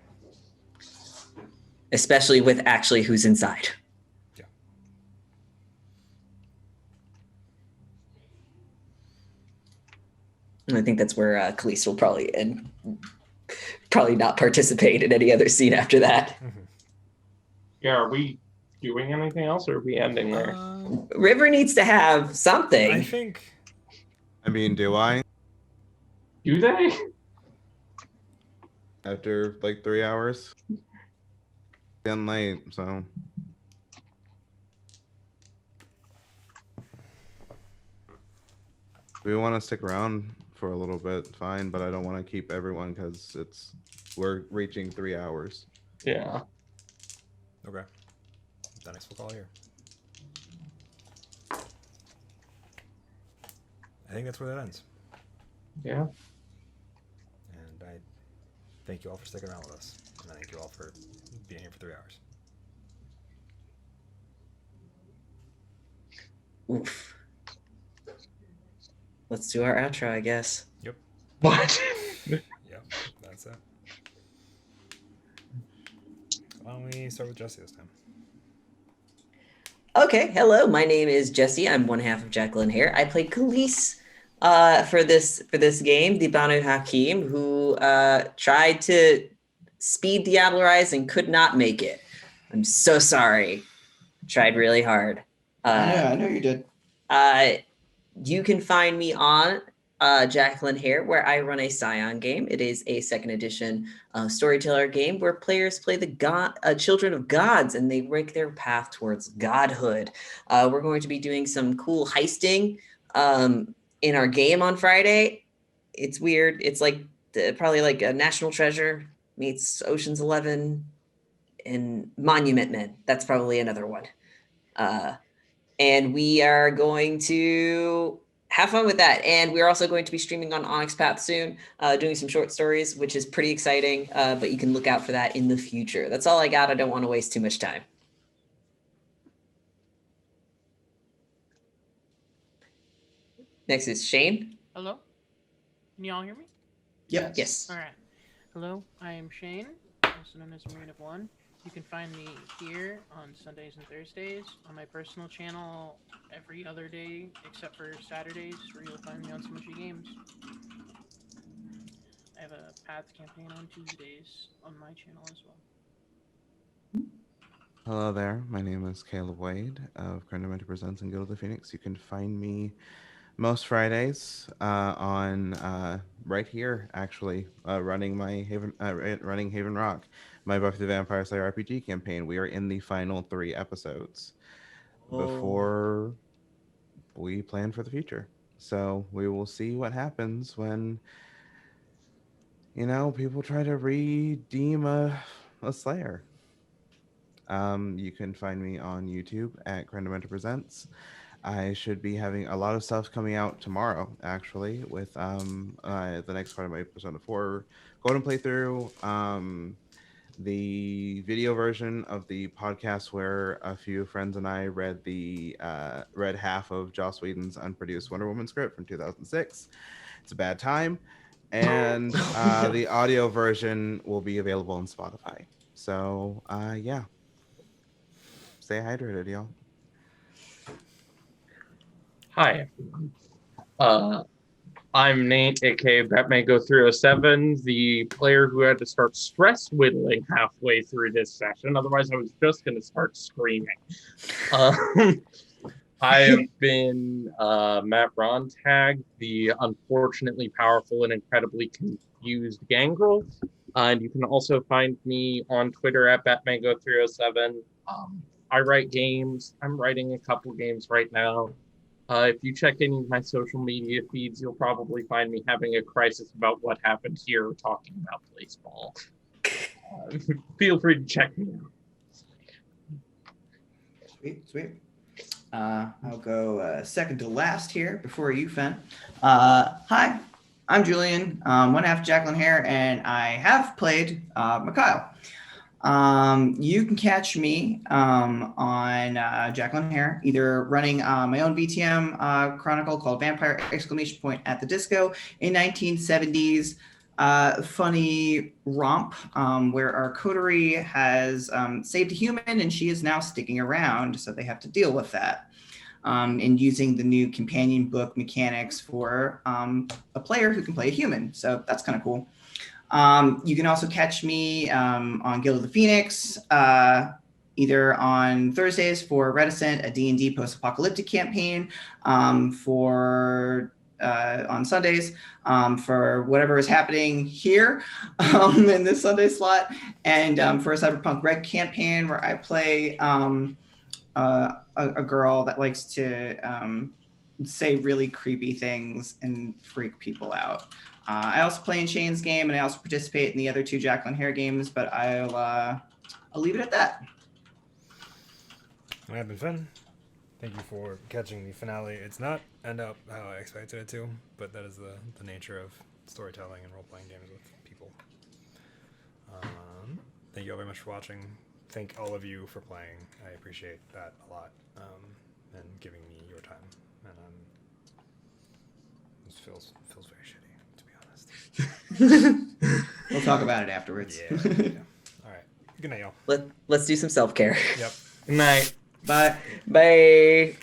Especially with actually who's inside. Yeah. And I think that's where Khalees will probably not participate in any other scene after that. Mm-hmm. Yeah, are we doing anything else, or are we ending there? River needs to have something. I think. I mean, do I? Do they? After like 3 hours? Getting late, so. If we want to stick around for a little bit, fine, but I don't want to keep everyone because we're reaching 3 hours. Yeah. Okay. Dennis will call here. I think that's where that ends. Yeah. And I thank you all for sticking around with us. And I thank you all for being here for 3 hours. Oof. Let's do our outro, I guess. Yep. What? Yep. That's it. Why don't we start with Jesse this time? Okay, hello. My name is Jesse. I'm one half of Jacqueline Hare. I played Khalees for this game, the Banu Hakim, who tried to speed Diablo Rise and could not make it. I'm so sorry. Tried really hard. I know you did. You can find me on Jacqueline Hare, where I run a Scion game. It is a 2nd edition storyteller game where players play the children of gods and they rank their path towards godhood. We're going to be doing some cool heisting in our game on Friday. It's weird. It's like probably like a National Treasure meets Ocean's 11 and Monument Men. That's probably another one. And we are going to have fun with that. And we're also going to be streaming on Onyx Path soon, doing some short stories, which is pretty exciting. But you can look out for that in the future. That's all I got. I don't want to waste too much time. Next is Shane. Hello? Can y'all hear me? Yep. Yes. All right. Hello, I am Shane, also known as Marine of One. You can find me here on Sundays and Thursdays on my personal channel every other day except for Saturdays, where you'll find me on Smushy Games. I have a Paths campaign on Tuesdays on my channel as well. Hello there. My name is Caleb Wade of Chronomancer Presents and Guild of the Phoenix. You can find me most Fridays on right here, actually, running Haven Rock, my Buffy the Vampire Slayer RPG campaign. We are in the final 3 episodes before we plan for the future. So we will see what happens when, people try to redeem a Slayer. You can find me on YouTube at Grandamenta Presents. I should be having a lot of stuff coming out tomorrow, actually, with the next part of my Persona 4 Golden playthrough. The video version of the podcast where a few friends and I read read half of Joss Whedon's unproduced Wonder Woman script from 2006. It's a bad time. And the audio version will be available on Spotify. So, yeah. Stay hydrated, y'all. Hi, everyone. I'm Nate, aka BatmanGo307, the player who had to start stress whittling halfway through this session. Otherwise, I was just going to start screaming. I have been Matt Rontag, the unfortunately powerful and incredibly confused Gangrel. And you can also find me on Twitter at BatmanGo307. I write games. I'm writing a couple games right now. If you check any of my social media feeds, you'll probably find me having a crisis about what happened here, talking about baseball. Feel free to check me out. Sweet. I'll go second to last here before you, Fen. Hi, I'm Julian, one half Jacqueline Hare, and I have played Mikhail. You can catch me on Jacqueline Hare, either running my own VTM chronicle called Vampire at the Disco in 1970s. Funny romp where our coterie has saved a human and she is now sticking around, so they have to deal with that. And using the new companion book mechanics for a player who can play a human. So that's kind of cool. You can also catch me on Guild of the Phoenix, either on Thursdays for Reticent, a D&D post-apocalyptic campaign, for on Sundays for whatever is happening here in this Sunday slot, and for a Cyberpunk Red campaign where I play a girl that likes to say really creepy things and freak people out. I also play in Shane's game, and I also participate in the other 2 Jacqueline Hare games, but I'll leave it at that. I've been Fen. Thank you for catching the finale. It's not end up how I expected it to, but that is the nature of storytelling and role-playing games with people. Thank you all very much for watching. Thank all of you for playing. I appreciate that a lot, and giving me your time. And this feels very shitty, to be honest. We'll talk about it afterwards. Yeah. All right. Good night, y'all. Let's do some self-care. Yep. Good night. Bye. Bye.